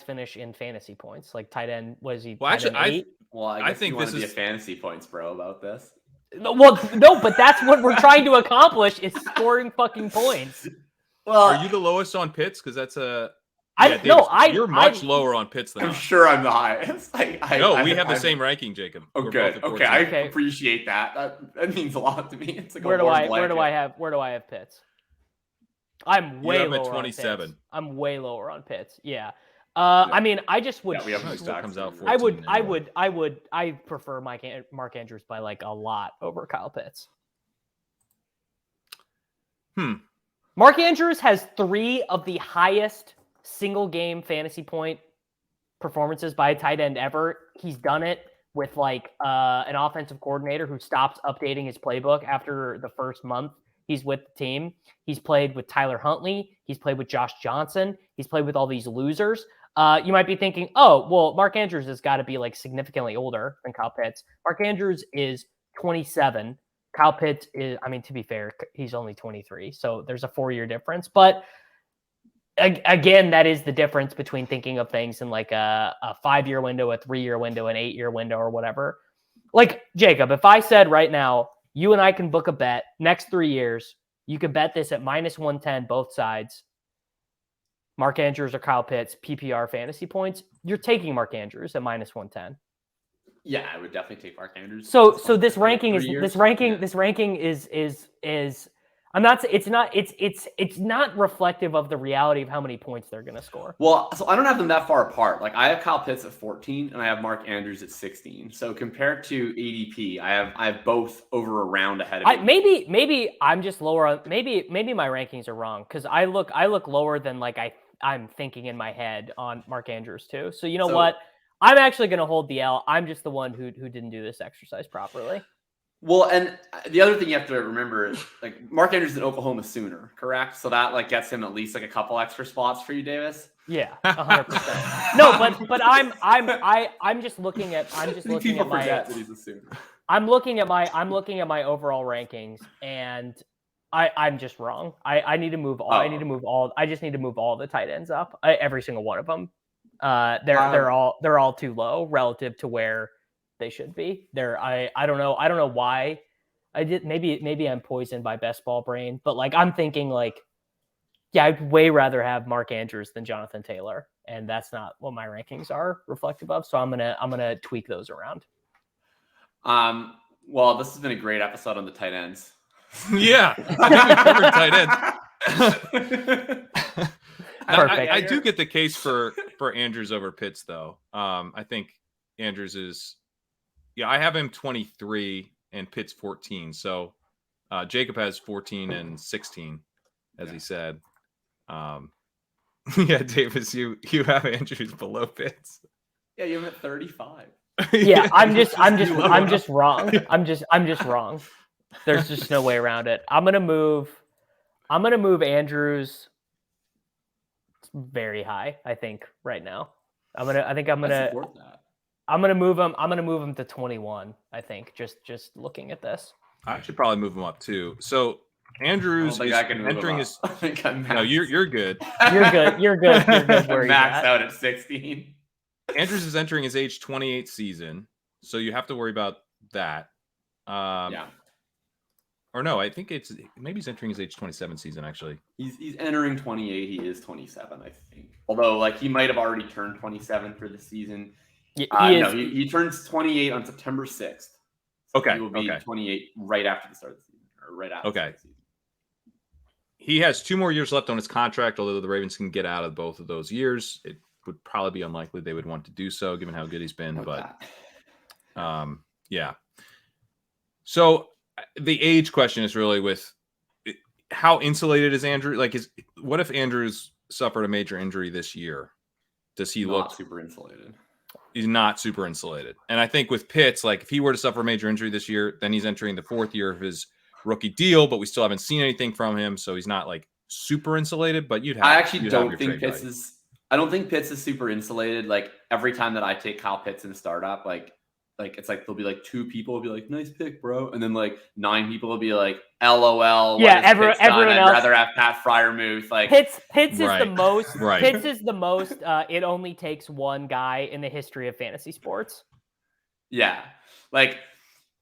finish in fantasy points? Like tight end, was he? Well, actually, 8? I think this is a fantasy points bro about this. Well, no, but that's what we're trying to accomplish is scoring fucking points. Well, are you the lowest on Pitts? Because that's a. You're much lower on Pitts than I'm sure I'm the highest. We have the same ranking, Jacob. Oh, good. Okay, I appreciate that. That means a lot to me. It's like where do I have Pitts? I'm way lower at 27. On Pitts. I'm way lower on Pitts. Yeah. I mean, I just would. We have still comes out. I prefer Mark Andrews by like a lot over Kyle Pitts. Mark Andrews has 3 of the highest single game fantasy point performances by a tight end ever. He's done it with like an offensive coordinator who stops updating his playbook after the first month he's with the team. He's played with Tyler Huntley. He's played with Josh Johnson. He's played with all these losers. You might be thinking, oh, well, Mark Andrews has got to be like significantly older than Kyle Pitts. Mark Andrews is 27. Kyle Pitts is, I mean, to be fair, he's only 23. So there's a 4-year difference. But again, that is the difference between thinking of things in like a 5-year window, a 3-year window, an 8-year window or whatever. Like, Jacob, if I said right now, You and I can book a bet next 3 years. You can bet this at -110, both sides. Mark Andrews or Kyle Pitts, PPR fantasy points. You're taking Mark Andrews at -110. Yeah, I would definitely take Mark Andrews. So this ranking is I'm not. It's not reflective of the reality of how many points they're going to score. Well, so I don't have them that far apart. Like I have Kyle Pitts at 14 and I have Mark Andrews at 16. So compared to ADP, I have both over a round ahead of me. Maybe I'm just lower. Maybe my rankings are wrong because I look lower than like I'm thinking in my head on Mark Andrews too. So you know what? I'm actually going to hold the L. I'm just the one who didn't do this exercise properly. Well, and the other thing you have to remember is like Mark Andrews is an Oklahoma Sooner, correct? So that like gets him at least like a couple extra spots for you, Davis. Yeah, 100%. No, but I'm just looking at that he's a Sooner. I'm looking at my overall rankings, and I'm just wrong. I need to move all. I just need to move all the tight ends up. Every single one of them. They're all too low relative to where they should be. I don't know why I did. Maybe I'm poisoned by best ball brain, but like I'm thinking like, yeah, I'd way rather have Mark Andrews than Jonathan Taylor, and that's not what my rankings are reflective of. So I'm gonna tweak those around. Well, this has been a great episode on the tight ends. Yeah, I think we covered tight ends. Perfect. I do get the case for Andrews over Pitts, though. I think Andrews is, I have him 23 and Pitts 14. So Jacob has 14 and 16, as he said. Yeah, Davis, you have Andrews below Pitts. Yeah, you have him at 35. Yeah, I'm just wrong. I'm just wrong. There's just no way around it. I'm gonna move Andrews very high, I think, right now. I'm gonna move him to 21, I think, just looking at this. I should probably move him up too. So Andrews is entering his no, you're good. You're good. You're good where you're maxed out at 16. Andrews is entering his age 28 season, so you have to worry about that. Yeah. Or no, I think maybe he's entering his age 27 season, actually. He's entering 28. He is 27, I think. Although, like, he might have already turned 27 for the season. Yeah, he turns 28 on September 6th. So okay. He will be 28 right after the start of the season, or right after the season. He has 2 more years left on his contract, although the Ravens can get out of both of those years. It would probably be unlikely they would want to do so, given how good he's been. Yeah. So the age question is really with how insulated is Andrew? Like, what if Andrews suffered a major injury this year? Does he look super insulated? He's not super insulated. And I think with Pitts, like if he were to suffer a major injury this year, then he's entering the 4th year of his rookie deal, but we still haven't seen anything from him. So he's not like super insulated, but I don't think Pitts is super insulated. Like every time that I take Kyle Pitts in a startup, like it's like there'll be like 2 people will be like, nice pick, bro. And then like 9 people will be like, LOL. Yeah, everyone else. I'd rather have Pat Fryermuth. Like Pitts is the most. Right. Pitts is the most. It only takes one guy in the history of fantasy sports. Yeah, like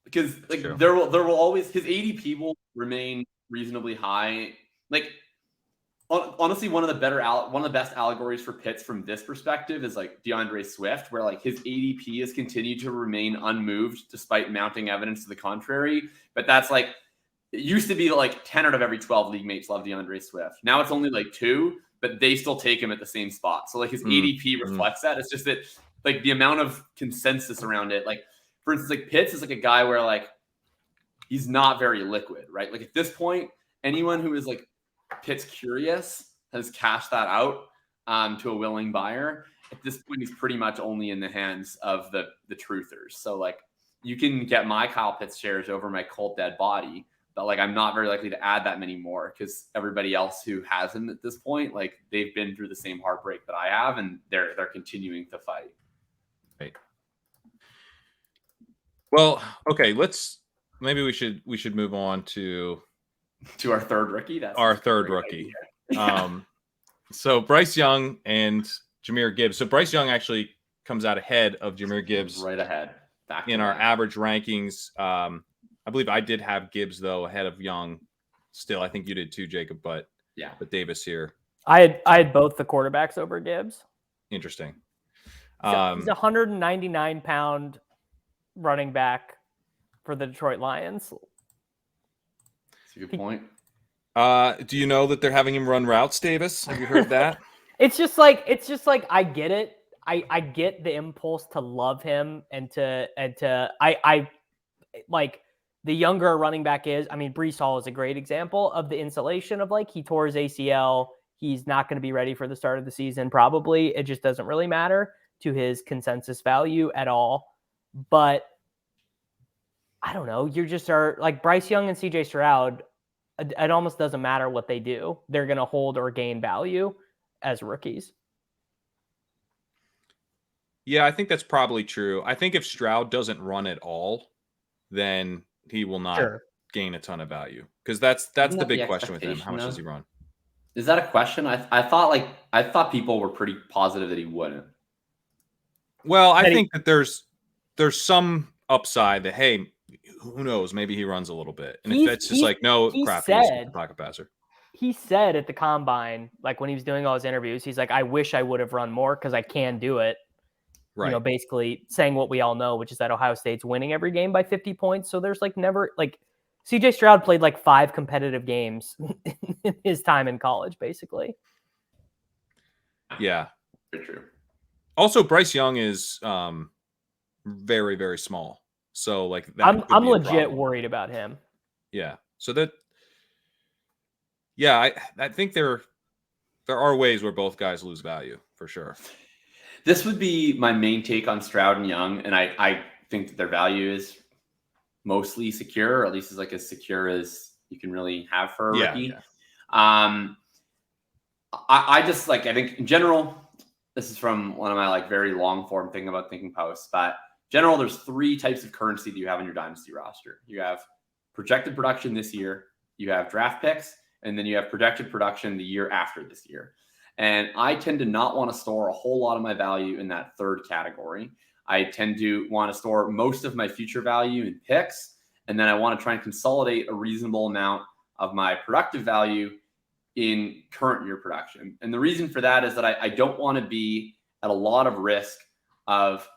because like there will always his ADP will remain reasonably high. Like honestly, one of the best allegories for Pitts from this perspective is like DeAndre Swift, where like his ADP has continued to remain unmoved despite mounting evidence to the contrary. But that's like, it used to be like 10 out of every 12 league mates love DeAndre Swift. Now it's only like 2, but they still take him at the same spot. So like his ADP reflects that. It's just that like the amount of consensus around it. Like for instance, like Pitts is like a guy where like he's not very liquid, right? Like at this point, anyone who is like Pitts curious has cashed that out to a willing buyer. At this point, he's pretty much only in the hands of the truthers. So like you can get my Kyle Pitts shares over my cold dead body, but like I'm not very likely to add that many more because everybody else who has him at this point, like they've been through the same heartbreak that I have, and they're continuing to fight. Right. Well, okay, maybe we should move on to our third rookie. That's our third rookie. So Bryce Young and Jahmyr Gibbs. So Bryce Young actually comes out ahead of Jahmyr Gibbs. Right ahead. In our average rankings. I believe I did have Gibbs though ahead of Young. Still, I think you did too, Jacob. But Davis here. I had both the quarterbacks over Gibbs. Interesting. He's a 199-pound running back for the Detroit Lions. That's a good point. Do you know that they're having him run routes, Davis? Have you heard that? It's just like I get it. I get the impulse to love him and to I like the younger a running back is. I mean, Breece Hall is a great example of the insulation of like he tore his ACL. He's not going to be ready for the start of the season. Probably it just doesn't really matter to his consensus value at all. But I don't know. You just are like Bryce Young and CJ Stroud. It almost doesn't matter what they do. They're going to hold or gain value as rookies. Yeah, I think that's probably true. I think if Stroud doesn't run at all, then he will not gain a ton of value because that's the big question with him. How much does he run? Is that a question? I thought people were pretty positive that he wouldn't. Well, I think that there's some upside that, hey, who knows? Maybe he runs a little bit. And if it's just like, no, crap, he's a pocket passer. He said at the combine, like when he was doing all his interviews, he's like, I wish I would have run more because I can do it. Right. You know, basically saying what we all know, which is that Ohio State's winning every game by 50 points. So there's like never like CJ Stroud played like 5 competitive games in his time in college, basically. Yeah. Very true. Also, Bryce Young is very, very small. So like that I'm legit worried about him. Yeah. So that I think there are ways where both guys lose value for sure. This would be my main take on Stroud and Young, and I think that their value is mostly secure, or at least is like as secure as you can really have for a rookie. Yeah. I just like, I think in general, this is from one of my like very long form thing about thinking posts, but in general, there's 3 types of currency that you have on your dynasty roster. You have projected production this year, you have draft picks, and then you have projected production the year after this year. And I tend to not want to store a whole lot of my value in that third category. I tend to want to store most of my future value in picks. And then I want to try and consolidate a reasonable amount of my productive value in current year production. And the reason for that is that I don't want to be at a lot of risk of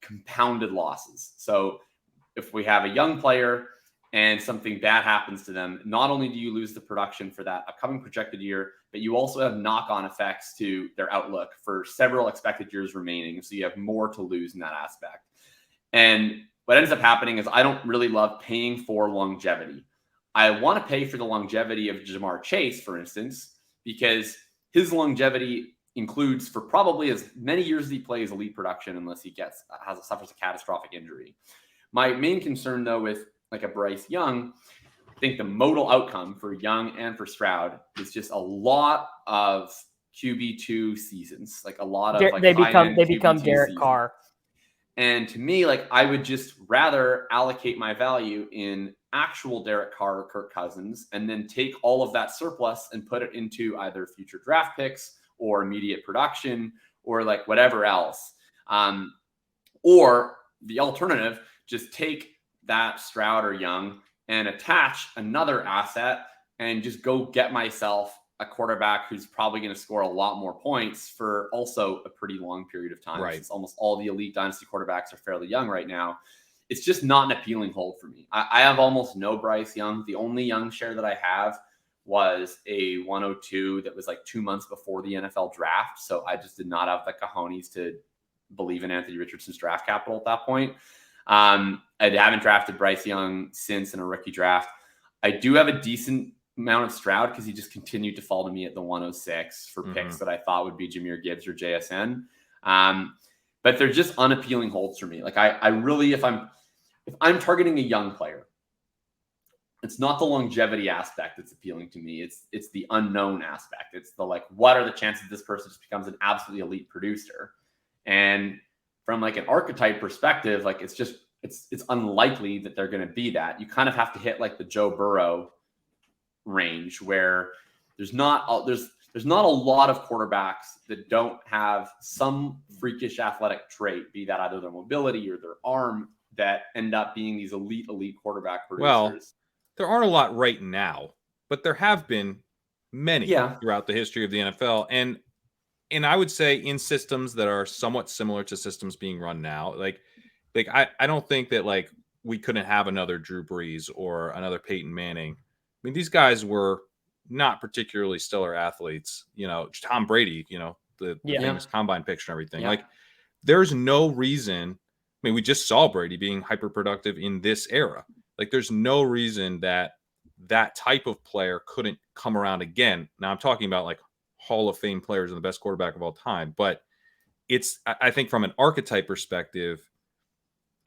compounded losses. So if we have a young player and something bad happens to them, not only do you lose the production for that upcoming projected year, but you also have knock-on effects to their outlook for several expected years remaining. So you have more to lose in that aspect. And what ends up happening is I don't really love paying for longevity. I want to pay for the longevity of Ja'Marr Chase, for instance, because his longevity includes for probably as many years as he plays elite production, unless he suffers a catastrophic injury. My main concern, though, with like a Bryce Young, I think the modal outcome for Young and for Stroud is just a lot of QB2 seasons, like a lot of like they become Derek Carr. And to me, like I would just rather allocate my value in actual Derek Carr or Kirk Cousins, and then take all of that surplus and put it into either future draft picks or immediate production or like whatever else. Or the alternative, just take that Stroud or Young and attach another asset and just go get myself a quarterback who's probably going to score a lot more points for also a pretty long period of time. Right. Since almost all the elite dynasty quarterbacks are fairly young right now. It's just not an appealing hold for me. I have almost no Bryce Young. The only Young share that I have was a 102 that was like 2 months before the NFL draft. So I just did not have the cojones to believe in Anthony Richardson's draft capital at that point. I haven't drafted Bryce Young since in a rookie draft. I do have a decent amount of Stroud because he just continued to fall to me at the 106 for picks that I thought would be Jahmyr Gibbs or JSN. But they're just unappealing holds for me. Like I really, if I'm targeting a young player, it's not the longevity aspect that's appealing to me. It's the unknown aspect. It's the like, what are the chances this person just becomes an absolutely elite producer? And from like an archetype perspective, like it's unlikely that they're going to be that. You kind of have to hit like the Joe Burrow range where there's not a lot of quarterbacks that don't have some freakish athletic trait, be that either their mobility or their arm that end up being these elite quarterback producers. Well, there aren't a lot right now, but there have been many throughout the history of the NFL. And I would say in systems that are somewhat similar to systems being run now, like I don't think that like we couldn't have another Drew Brees or another Peyton Manning. I mean, these guys were not particularly stellar athletes. You know, Tom Brady, you know, the famous combine picture and everything. Like, there's no reason. I mean, we just saw Brady being hyper productive in this era. Like, there's no reason that type of player couldn't come around again. Now, I'm talking about like Hall of Fame players and the best quarterback of all time, but I think from an archetype perspective,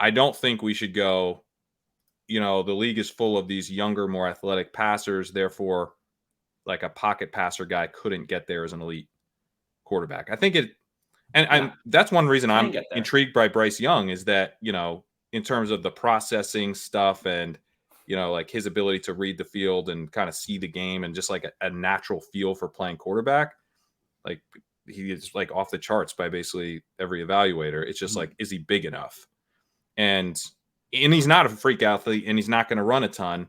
I don't think we should go, you know, the league is full of these younger, more athletic passers. Therefore, like a pocket passer guy couldn't get there as an elite quarterback. I think that's one reason I'm intrigued by Bryce Young is that, you know, in terms of the processing stuff and, you know, like his ability to read the field and kind of see the game and just like a natural feel for playing quarterback, like he is like off the charts by basically every evaluator. It's just like, is he big enough? And he's not a freak athlete and he's not going to run a ton,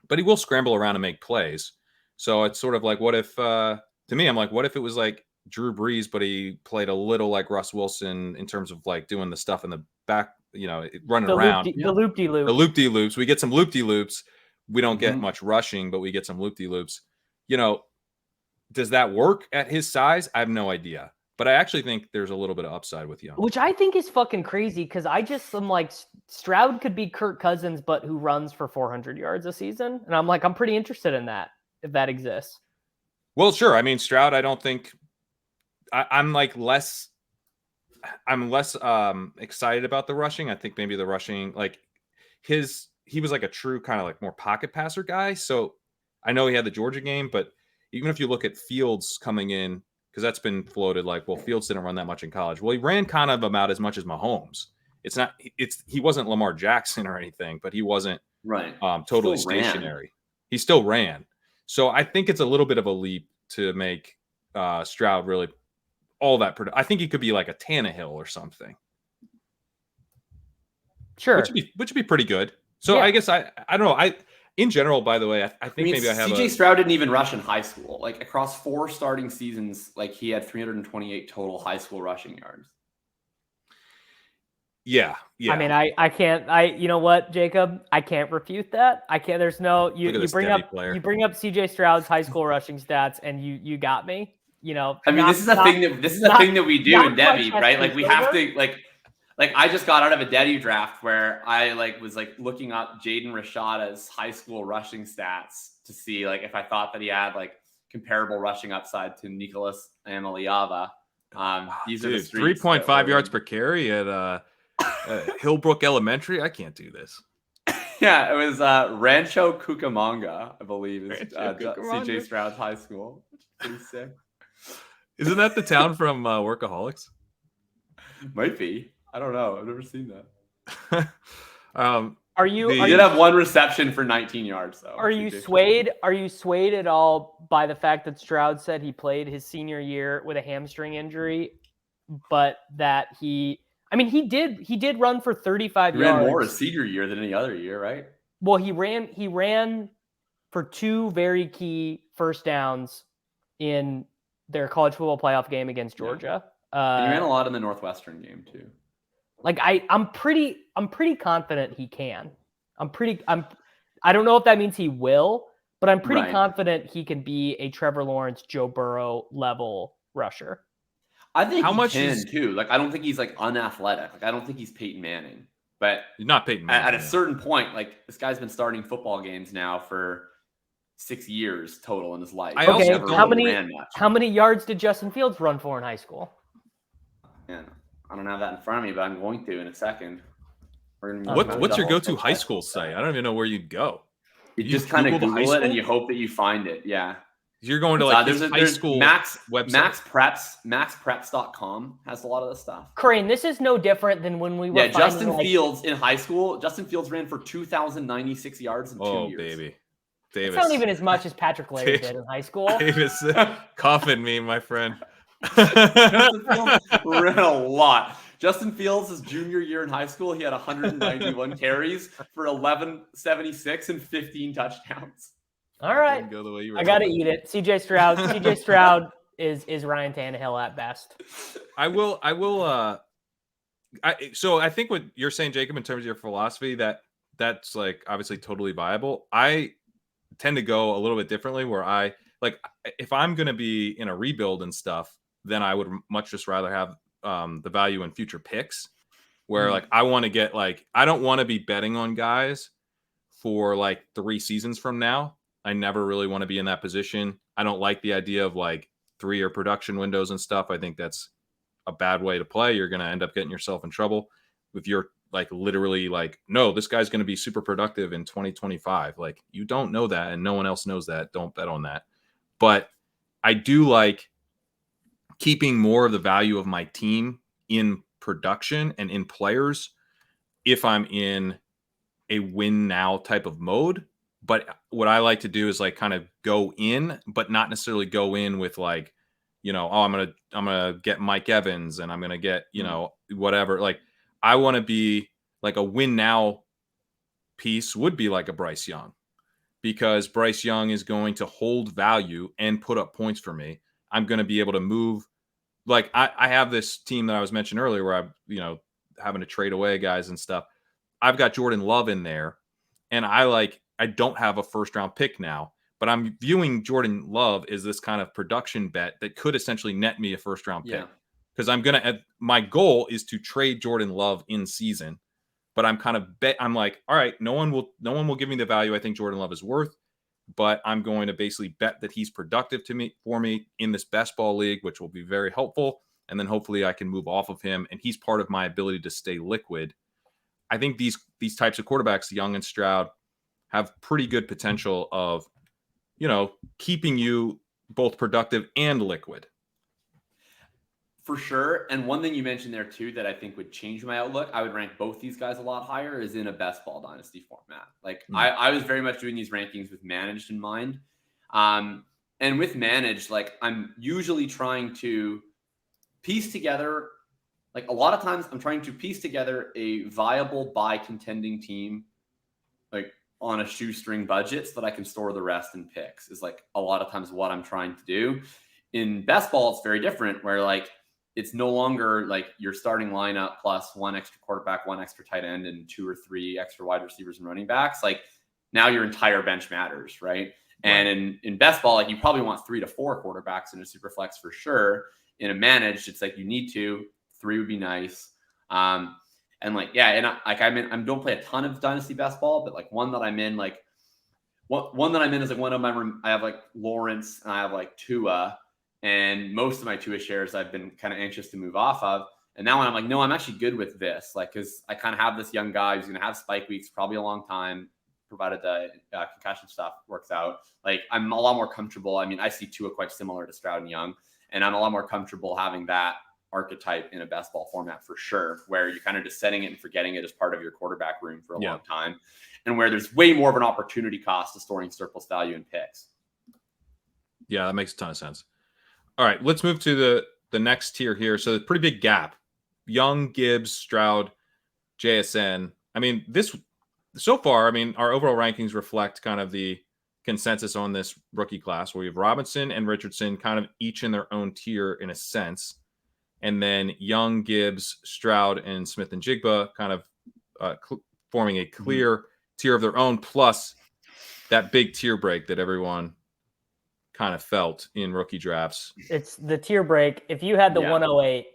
but he will scramble around and make plays. So it's sort of like, what if, to me, I'm like, what if it was like Drew Brees, but he played a little like Russ Wilson in terms of like doing the stuff in the back, you know, running around. The loop-de-loop. The loop-de-loops. We get some loop-de-loops. We don't get much rushing, but we get some loop-de-loops. You know, does that work at his size? I have no idea. But I actually think there's a little bit of upside with Young. Which I think is fucking crazy because I just am like, Stroud could be Kirk Cousins, but who runs for 400 yards a season. And I'm like, I'm pretty interested in that, if that exists. Well, sure. I mean, Stroud, I don't think I'm less excited about the rushing. I think maybe the rushing, like he was like a true kind of like more pocket passer guy. So I know he had the Georgia game, but even if you look at Fields coming in, because that's been floated like, well, Fields didn't run that much in college. Well, he ran kind of about as much as Mahomes. He wasn't Lamar Jackson or anything, but he wasn't totally stationary. He still ran. So I think it's a little bit of a leap to make Stroud really all that. I think he could be like a Tannehill or something. Sure. Which would be pretty good. So I guess I don't know. In general, by the way, I think maybe I have CJ Stroud didn't even rush in high school. Like across 4 starting seasons, like he had 328 total high school rushing yards. Yeah. I mean, I can't, you know what, Jacob? I can't refute that. I can't, there's no, you bring up CJ Stroud's high school rushing stats and you got me, you know. I mean, this is a thing that we do in Debbie, right? Like we have to like I just got out of a Debbie draft where I was looking up Jaden Rashada's high school rushing stats to see like if I thought that he had like comparable rushing upside to Nicholas Amaliava. These are the 3.5 yards per carry at Hillbrook Elementary. I can't do this. Yeah, it was Rancho Cucamonga, I believe, is CJ Stroud's high school. Pretty sick. Isn't that the town from Workaholics? Might be. I don't know. I've never seen that. You did have one reception for 19 yards though. Are you swayed at all by the fact that Stroud said he played his senior year with a hamstring injury, but that he did run for 35 yards. He ran more his senior year than any other year, right? Well, he ran for 2 very key first downs in their college football playoff game against Georgia. And he ran a lot in the Northwestern game too. Like I'm pretty confident he can. I don't know if that means he will, but I'm pretty confident he can be a Trevor Lawrence, Joe Burrow level rusher. I think he can too. Like I don't think he's like unathletic. Like I don't think he's Peyton Manning. But he's not Peyton Manning. At a certain point, like this guy's been starting football games now for 6 years total in his life. How many yards did Justin Fields run for in high school? Yeah. I don't have that in front of me, but I'm going to in a second. What's your go-to high school site? I don't even know where you'd go. You just kind of Google it and you hope that you find it. Yeah. You're going to like high school website. MaxPreps.com has a lot of this stuff. Crane, this is no different than when we were Justin Fields in high school. Justin Fields ran for 2,096 yards in 2 years. Oh, baby. Davis. That's not even as much as Patrick Larry did in high school. Davis, coffin me, my friend. Justin Fields ran a lot. Justin Fields' his junior year in high school, he had 191 carries for 1176 and 15 touchdowns. All right. Go the way you were I got to hoping. eat it. CJ Stroud is Ryan Tannehill at best. I will. So I think what you're saying, Jacob, in terms of your philosophy, that's like obviously totally viable. I tend to go a little bit differently, where I like, if I'm going to be in a rebuild and stuff, then I would much just rather have the value in future picks, where like I want to get like, I don't want to be betting on guys for like 3 seasons from now. I never really want to be in that position. I don't like the idea of like 3-year production windows and stuff. I think that's a bad way to play. You're going to end up getting yourself in trouble if you're like literally like, no, this guy's going to be super productive in 2025. Like, you don't know that, and no one else knows that. Don't bet on that. But I do like keeping more of the value of my team in production and in players if I'm in a win now type of mode. But what I like to do is like kind of go in, but not necessarily go in with like, I'm gonna get Mike Evans and I'm gonna get, whatever. Like, I want to be like a win now piece would be like a Bryce Young, because Bryce Young is going to hold value and put up points for me. I'm going to be able to move. Like I have this team that I was mentioning earlier where I'm, having to trade away guys and stuff. I've got Jordan Love in there, and I don't have a first round pick now, but I'm viewing Jordan Love as this kind of production bet that could essentially net me a first round pick. Because my goal is to trade Jordan Love in season, but I'm like, all right, no one will give me the value I think Jordan Love is worth, but I'm going to basically bet that he's productive for me in this best ball league, which will be very helpful. And then hopefully I can move off of him, and he's part of my ability to stay liquid. I think these types of quarterbacks, Young and Stroud, have pretty good potential of, keeping you both productive and liquid. For sure. And one thing you mentioned there too that I think would change my outlook, I would rank both these guys a lot higher, is in a best ball dynasty format. Like I was very much doing these rankings with managed in mind. And with managed, like I'm usually trying to piece together, like a lot of times I'm trying to piece together a viable buy contending team, like on a shoestring budget, so that I can store the rest in picks, is like a lot of times what I'm trying to do. In best ball, it's very different, where like it's no longer like your starting lineup plus 1 extra quarterback, 1 extra tight end, and 2 or 3 extra wide receivers and running backs. Like now your entire bench matters, right? And in best ball, like you probably want 3 to 4 quarterbacks in a super flex for sure. In a managed, it's like you need 2, 3 would be nice. And like, yeah, and I don't play a ton of dynasty best ball, but like one that I'm in, like one that I'm in is like one of my, I have like Lawrence and I have like Tua, and most of my Tua shares I've been kind of anxious to move off of. And now I'm like, no, I'm actually good with this. Like, cause I kind of have this young guy who's going to have spike weeks, probably a long time, provided the concussion stuff works out. Like I'm a lot more comfortable. I mean, I see Tua quite similar to Stroud and Young, and I'm a lot more comfortable having that archetype in a best ball format for sure, where you're kind of just setting it and forgetting it as part of your quarterback room for a long time, and where there's way more of an opportunity cost to storing surplus value in picks. Yeah, that makes a ton of sense. All right, let's move to the next tier here. So it's a pretty big gap. Young, Gibbs, Stroud, JSN. I mean, so far, I mean, our overall rankings reflect kind of the consensus on this rookie class, where we have Robinson and Richardson kind of each in their own tier in a sense. And then Young, Gibbs, Stroud, and Smith and Jigba kind of forming a clear tier of their own, plus that big tier break that everyone kind of felt in rookie drafts. It's the tier break. If you had the 108,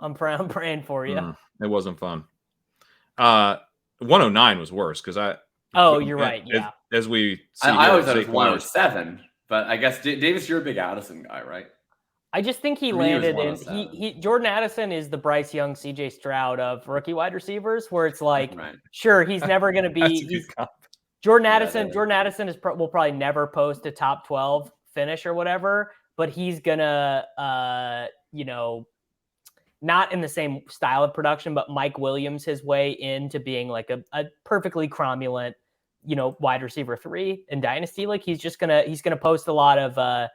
I'm praying for you. It wasn't fun. 109 was worse because you're right. Yeah. As we see, I always thought it was 107, but I guess Davis, you're a big Addison guy, right? I just think he landed in Jordan Addison is the Bryce Young, CJ Stroud of rookie wide receivers, where it's like, sure, he's never going to be Jordan Addison. Jordan Addison will probably never post a top 12 finish or whatever, but he's gonna, not in the same style of production, but Mike Williams his way into being like a perfectly cromulent, wide receiver 3 in Dynasty. Like he's gonna post a lot of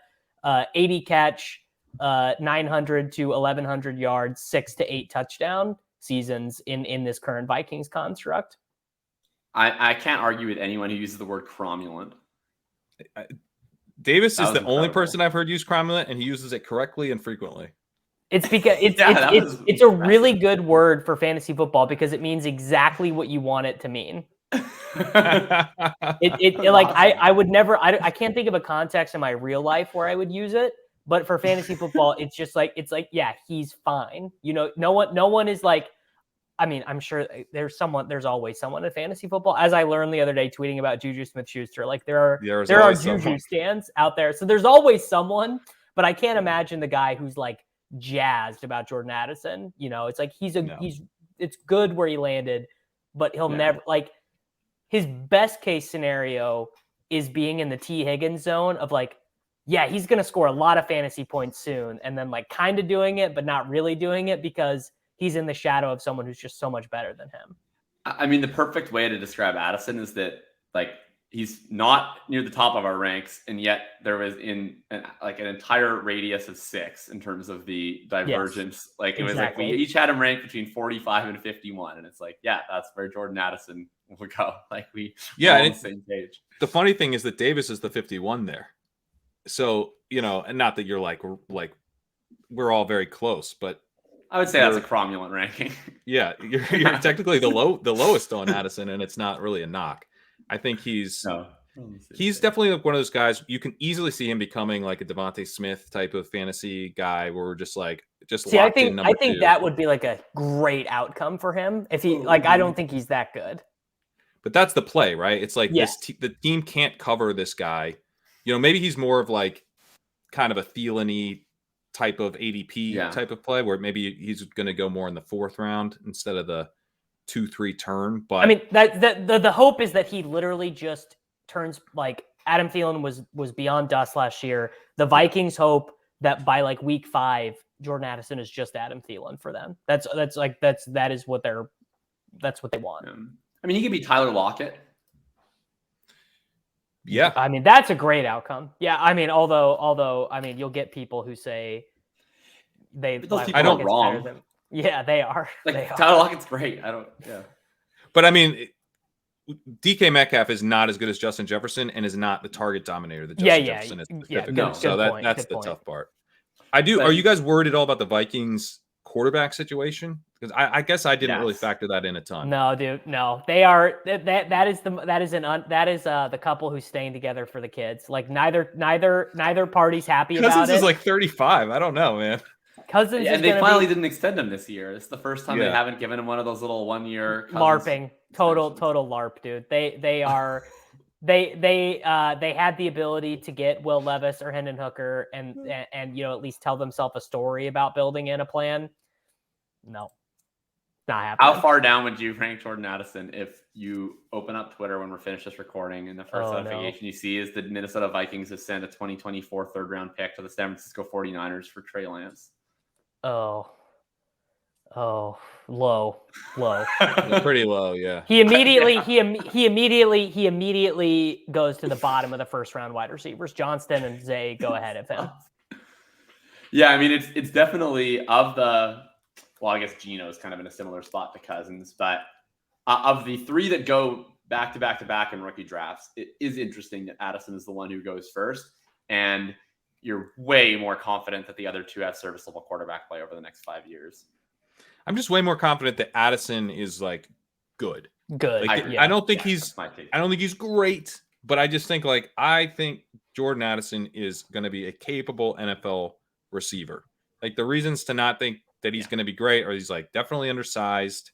80 catch, 900 to 1100 yards, 6 to 8 touchdown seasons in this current Vikings construct. I can't argue with anyone who uses the word cromulent. Davis That is was the only incredible. person I've heard use cromulent, and he uses it correctly and frequently. It's because it's a really good word for fantasy football because it means exactly what you want it to mean. I would never, I can't think of a context in my real life where I would use it, but for fantasy football, it's yeah, he's fine. No one is like, I mean, I'm sure there's always someone in fantasy football. As I learned the other day, tweeting about Juju Smith-Schuster, like there are Juju stands out there. So there's always someone, but I can't imagine the guy who's like jazzed about Jordan Addison. It's like it's good where he landed, but he'll never like his best case scenario is being in the T Higgins zone of like, yeah, he's going to score a lot of fantasy points soon. And then like kind of doing it, but not really doing it because he's in the shadow of someone who's just so much better than him. I mean, the perfect way to describe Addison is that like he's not near the top of our ranks, and yet there was an entire radius of 6 in terms of the divergence. Yes, it was like we each had him ranked between 45 and 51, and it's like, yeah, that's where Jordan Addison will go. Like we on the same page. The funny thing is that Davis is the 51 there, so and not that you're like we're all very close, but I would say that's a cromulent ranking. Yeah, you're technically the lowest on Addison, and it's not really a knock. I think he's definitely like one of those guys. You can easily see him becoming like a Devontae Smith type of fantasy guy, where we're just locked in. I think that would be like a great outcome for him if he I don't think he's that good. But that's the play, right? It's like the team can't cover this guy. Maybe he's more of like kind of a Thielen-y type of ADP type of play, where maybe he's going to go more in the 4th round instead of the 2-3 turn. But I mean, the hope is that he literally just turns like Adam Thielen was beyond dust last year. The Vikings hope that by like week 5, Jordan Addison is just Adam Thielen for them. That's what they want. I mean, he could be Tyler Lockett. Yeah. I mean, that's a great outcome. Yeah. I mean, although I mean, you'll get people who say those people are wrong. Yeah, they are. Tyler Lockett's great. But I mean, DK Metcalf is not as good as Justin Jefferson and is not the target dominator that Justin Jefferson is. That's the tough part. Are you guys worried at all about the Vikings quarterback situation? Because I guess I didn't really factor that in a ton. No, dude, no. They are that is the couple who's staying together for the kids. Like neither party's happy about it. Cousins is like 35. I don't know, man. Cousins and they finally didn't extend him this year. It's the first time they haven't given him one of those little 1-year LARPing. Total LARP, dude. They are they had the ability to get Will Levis or Hendon Hooker and at least tell themselves a story about building in a plan. No. Not happening. How far down would you rank Jordan Addison if you open up Twitter when we're finished this recording and the first notification you see is the Minnesota Vikings have sent a 2024 3rd-round pick to the San Francisco 49ers for Trey Lance? Oh, low. Pretty low, yeah. He immediately goes to the bottom of the 1st-round wide receivers. Johnston and Zay go ahead of him. Yeah, I mean it's definitely of the. Well, I guess Gino's kind of in a similar spot to Cousins, but of the 3 that go back to back in rookie drafts, it is interesting that Addison is the one who goes first, and you're way more confident that the other 2 have serviceable quarterback play over the next 5 years. I'm just way more confident that Addison is like good. Good. I don't think he's great, but I just think I think Jordan Addison is going to be a capable NFL receiver. Like the reasons to not think that he's going to be great, or he's like definitely undersized.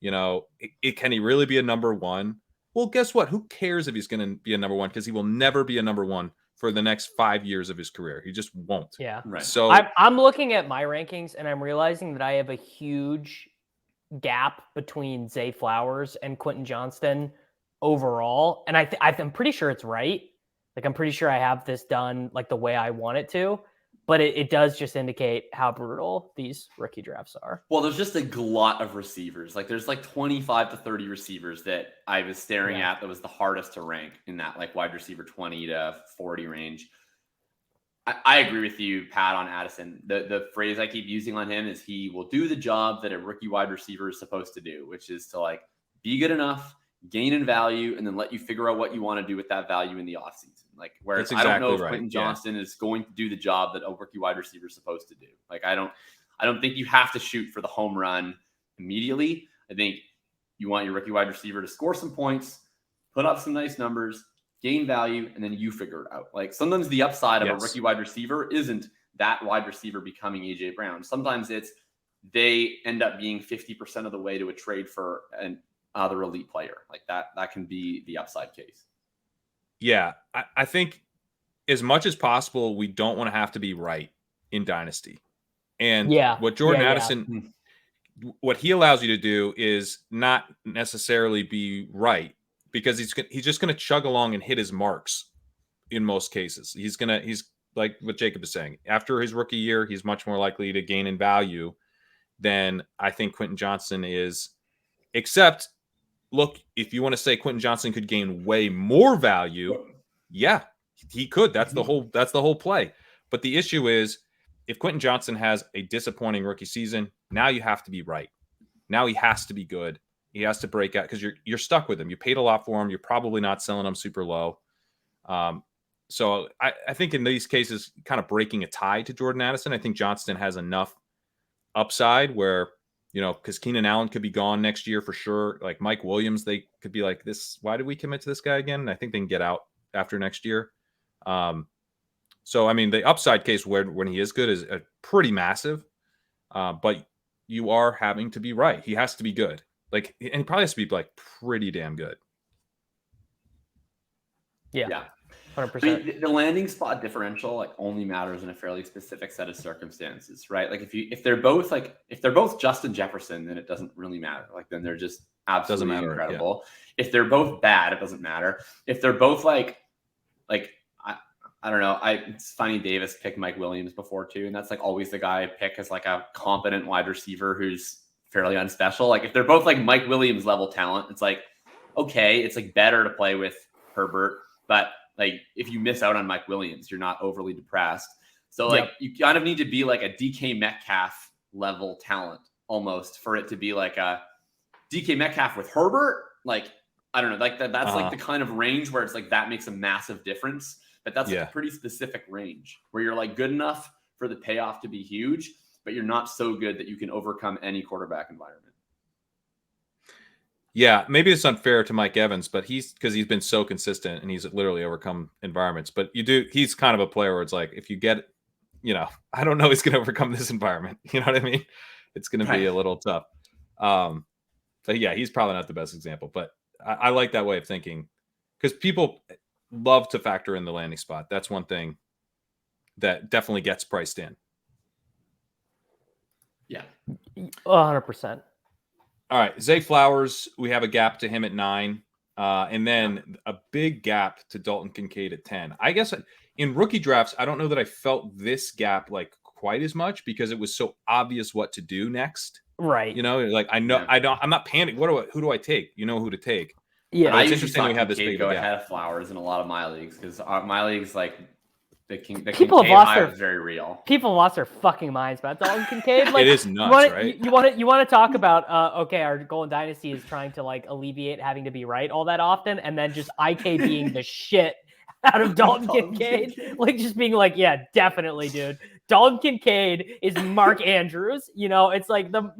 Can he really be a number 1? Well, guess what? Who cares if he's going to be a number 1? Because he will never be a number 1 for the next 5 years of his career. He just won't. Yeah. Right. So I'm looking at my rankings and I'm realizing that I have a huge gap between Zay Flowers and Quintin Johnston overall. And I'm pretty sure it's right. Like, I'm pretty sure I have this done like the way I want it to. But it does just indicate how brutal these rookie drafts are. Well, there's just a glut of receivers. Like there's like 25 to 30 receivers that I was staring at that was the hardest to rank in that like wide receiver 20 to 40 range. I agree with you, Pat, on Addison. The phrase I keep using on him is he will do the job that a rookie wide receiver is supposed to do, which is to like be good enough, gain in value, and then let you figure out what you want to do with that value in the offseason. Like, whereas I don't know if Quintin Johnston is going to do the job that a rookie wide receiver is supposed to do. Like, I don't think you have to shoot for the home run immediately. I think you want your rookie wide receiver to score some points, put up some nice numbers, gain value, and then you figure it out. Like, sometimes the upside of a rookie wide receiver isn't that wide receiver becoming AJ Brown. Sometimes it's they end up being 50% of the way to a trade for an other elite player. Like that can be the upside case. Yeah. I think as much as possible, we don't want to have to be right in Dynasty. And what Jordan Addison, what he allows you to do is not necessarily be right, because he's just going to chug along and hit his marks in most cases. He's like what Jacob is saying. After his rookie year, he's much more likely to gain in value than I think Quintin Johnston is. Except, look, if you want to say Quintin Johnston could gain way more value, yeah, he could. That's the whole play. But the issue is, if Quintin Johnston has a disappointing rookie season, now you have to be right. Now he has to be good. He has to break out, because you're stuck with him. You paid a lot for him. You're probably not selling him super low. So I think in these cases, kind of breaking a tie to Jordan Addison, I think Johnston has enough upside where, because Keenan Allen could be gone next year for sure. Like Mike Williams, they could be like, why did we commit to this guy again? And I think they can get out after next year. So, I mean, the upside case when he is good is pretty massive, but you are having to be right. He has to be good. And he probably has to be like pretty damn good. Yeah. 100%. I mean, the landing spot differential only matters in a fairly specific set of circumstances, right? Like if they're both Justin Jefferson, then it doesn't really matter. Like, then they're just absolutely incredible. Yeah. If they're both bad, it doesn't matter. If they're both like I don't know. It's funny, Davis picked Mike Williams before too, and that's like always the guy I pick as like a competent wide receiver who's fairly unspecial. Like if they're both like Mike Williams level talent, it's like, okay, it's like better to play with Herbert, but like if you miss out on Mike Williams, you're not overly depressed. So like you kind of need to be like a DK Metcalf level talent almost for it to be like a DK Metcalf with Herbert. Like, I don't know, like that's like the kind of range where it's like that makes a massive difference. But that's like a pretty specific range where you're like good enough for the payoff to be huge, but you're not so good that you can overcome any quarterback environment. Yeah, maybe it's unfair to Mike Evans, but because he's been so consistent and he's literally overcome environments. But he's kind of a player where it's like, if you get, I don't know, he's going to overcome this environment. You know what I mean? It's going to be a little tough. But yeah, he's probably not the best example, but I like that way of thinking, because people love to factor in the landing spot. That's one thing that definitely gets priced in. Yeah. 100%. All right. Zay Flowers, we have a gap to him at 9. And then a big gap to Dalton Kincaid at 10. I guess in rookie drafts, I don't know that I felt this gap like quite as much, because it was so obvious what to do next. Right. Like I'm not panicking. Who do I take? You know who to take. Yeah, it's interesting we have this big go gap. ahead of Flowers in a lot of my leagues, because my leagues, like the people Kincaid have lost high is very real. People have lost their fucking minds about Dalton Kincaid. Like, it is nuts, right? You want to talk about our goal in Dynasty is trying to like alleviate having to be right all that often, and then just IK being the shit out of Dalton Kincaid, like just being like, yeah, definitely, dude. Dalton Kincaid is Mark Andrews. It's like the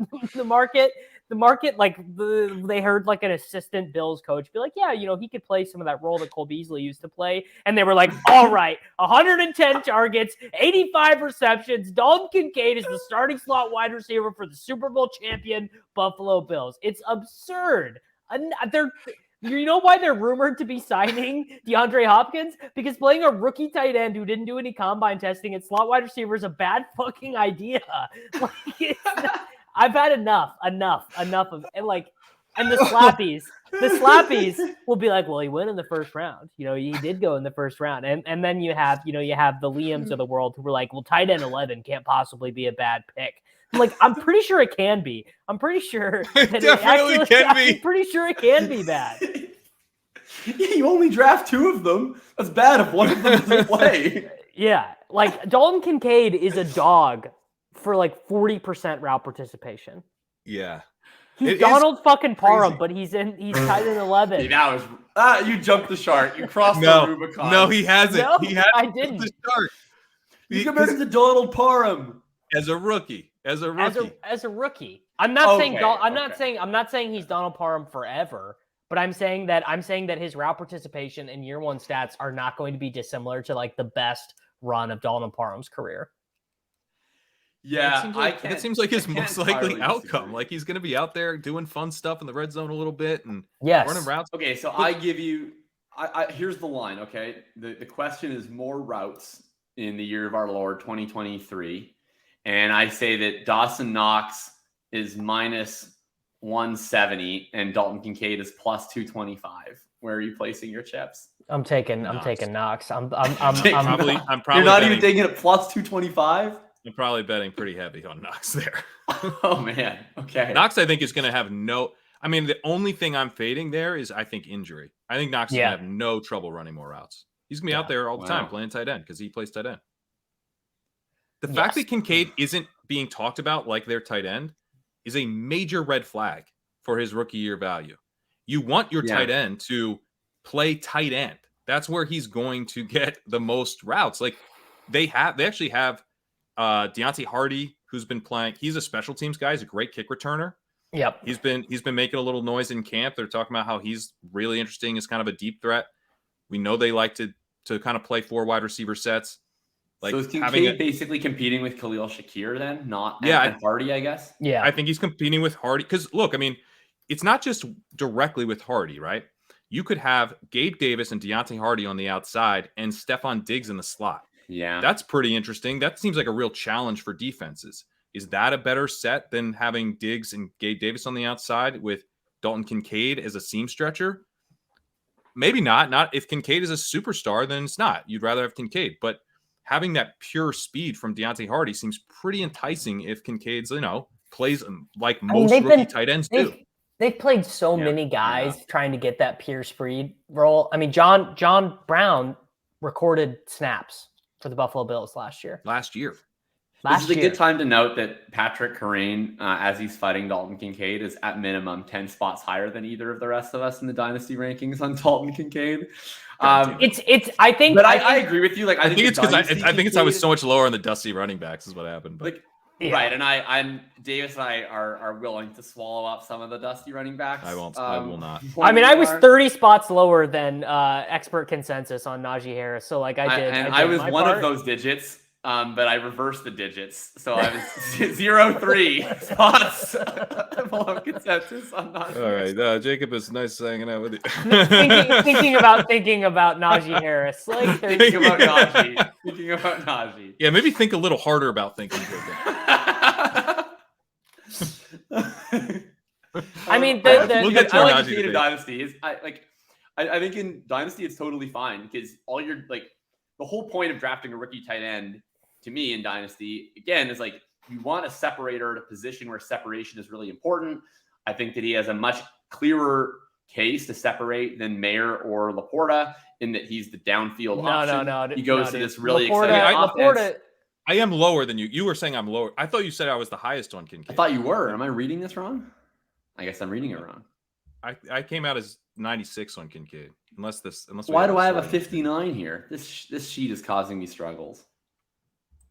market. The market, like they heard like an assistant Bills coach be like, yeah, he could play some of that role that Cole Beasley used to play. And they were like, all right, 110 targets, 85 receptions. Dalton Kincaid is the starting slot wide receiver for the Super Bowl champion Buffalo Bills. It's absurd. You know why they're rumored to be signing DeAndre Hopkins? Because playing a rookie tight end who didn't do any combine testing at slot wide receiver is a bad fucking idea. Like, I've had enough of it. And the slappies will be like, well, he went in the first round. He did go in the first round. And then you have the Liams of the world who were like, well, tight end 11 can't possibly be a bad pick. Like, I'm pretty sure it can be. I'm pretty sure it definitely can be. I'm pretty sure it can be bad. You only draft 2 of them. That's bad if one of them doesn't play. Yeah, like Dalton Kincaid is a dog for like 40% route participation. Yeah. He's Donald fucking Parham, but he's tight in 11. Dude, that was you jumped the shark. You crossed the Rubicon. No, he hasn't. No, he hasn't. I didn't. The shark. You compared him to Donald Parham as a rookie. As a rookie. I'm not saying he's Donald Parham forever, but I'm saying that his route participation and year one stats are not going to be dissimilar to like the best run of Donald Parham's career. Yeah, it seems like his most likely outcome. Like he's going to be out there doing fun stuff in the red zone a little bit and running routes. Okay, so I give you. Here's the line. Okay, the question is more routes in the year of our Lord 2023, and I say that Dawson Knox is minus 170 and Dalton Kincaid is plus 225. Where are you placing your chips? I'm taking Knox. I'm probably. You're not even taking it plus 225. I'm probably betting pretty heavy on Knox there. Oh, man. Okay. Knox, I think, is going to have the only thing I'm fading there is, I think, injury. I think Knox is going to have no trouble running more routes. He's going to be out there all the time playing tight end because he plays tight end. The fact that Kincaid isn't being talked about like their tight end is a major red flag for his rookie year value. You want your tight end to play tight end. That's where he's going to get the most routes. Like they actually have Deontay Hardy, who's been playing. He's a special teams guy. He's a great kick returner. Yep. He's been making a little noise in camp. They're talking about how he's really interesting as kind of a deep threat. We know they like to kind of play 4 wide receiver sets. Like, so is Kincaid basically competing with Khalil Shakir then, not Hardy, I guess? Yeah. I think he's competing with Hardy because, look, I mean, it's not just directly with Hardy, right? You could have Gabe Davis and Deontay Hardy on the outside and Stephon Diggs in the slot. Yeah. That's pretty interesting. That seems like a real challenge for defenses. Is that a better set than having Diggs and Gabe Davis on the outside with Dalton Kincaid as a seam stretcher? Maybe not. Not if Kincaid is a superstar, then it's not. You'd rather have Kincaid. But having that pure speed from Deontay Hardy seems pretty enticing if Kincaid's, plays like most rookie tight ends do. They've played so many guys trying to get that pure speed role. I mean, John Brown recorded snaps for the Buffalo Bills last year. This is a good time to note that Patrick Kerrane, as he's fighting Dalton Kincaid, is at minimum 10 spots higher than either of the rest of us in the Dynasty rankings on Dalton Kincaid. I agree with you. Like, I think it's because I was so much lower on the Dusty running backs is what happened. But. Right, and I'm Davis and I are willing to swallow up some of the Dusty running backs. I will not. I mean, I was 30 spots lower than expert consensus on Najee Harris, so like I was one of those digits, but I reversed the digits, so I was 0.3 spots below consensus on Najee. All right, Jacob, it's nice hanging out with you. thinking about Najee Harris, like thinking about Najee. Yeah, maybe think a little harder about thinking. I mean, we'll get to I like Dynasty is I think in Dynasty it's totally fine because the whole point of drafting a rookie tight end to me in Dynasty again is like you want a separator at a position where separation is really important. I think that he has a much clearer case to separate than Mayer or Laporta in that he's the downfield option. No. He goes to this really exciting offense. I am lower than you. You were saying I'm lower. I thought you said I was the highest on Kincaid. I thought you were. Am I reading this wrong? I guess I'm reading it wrong. I came out as 96 on Kincaid. Unless why do I have a 59 here? This sheet is causing me struggles.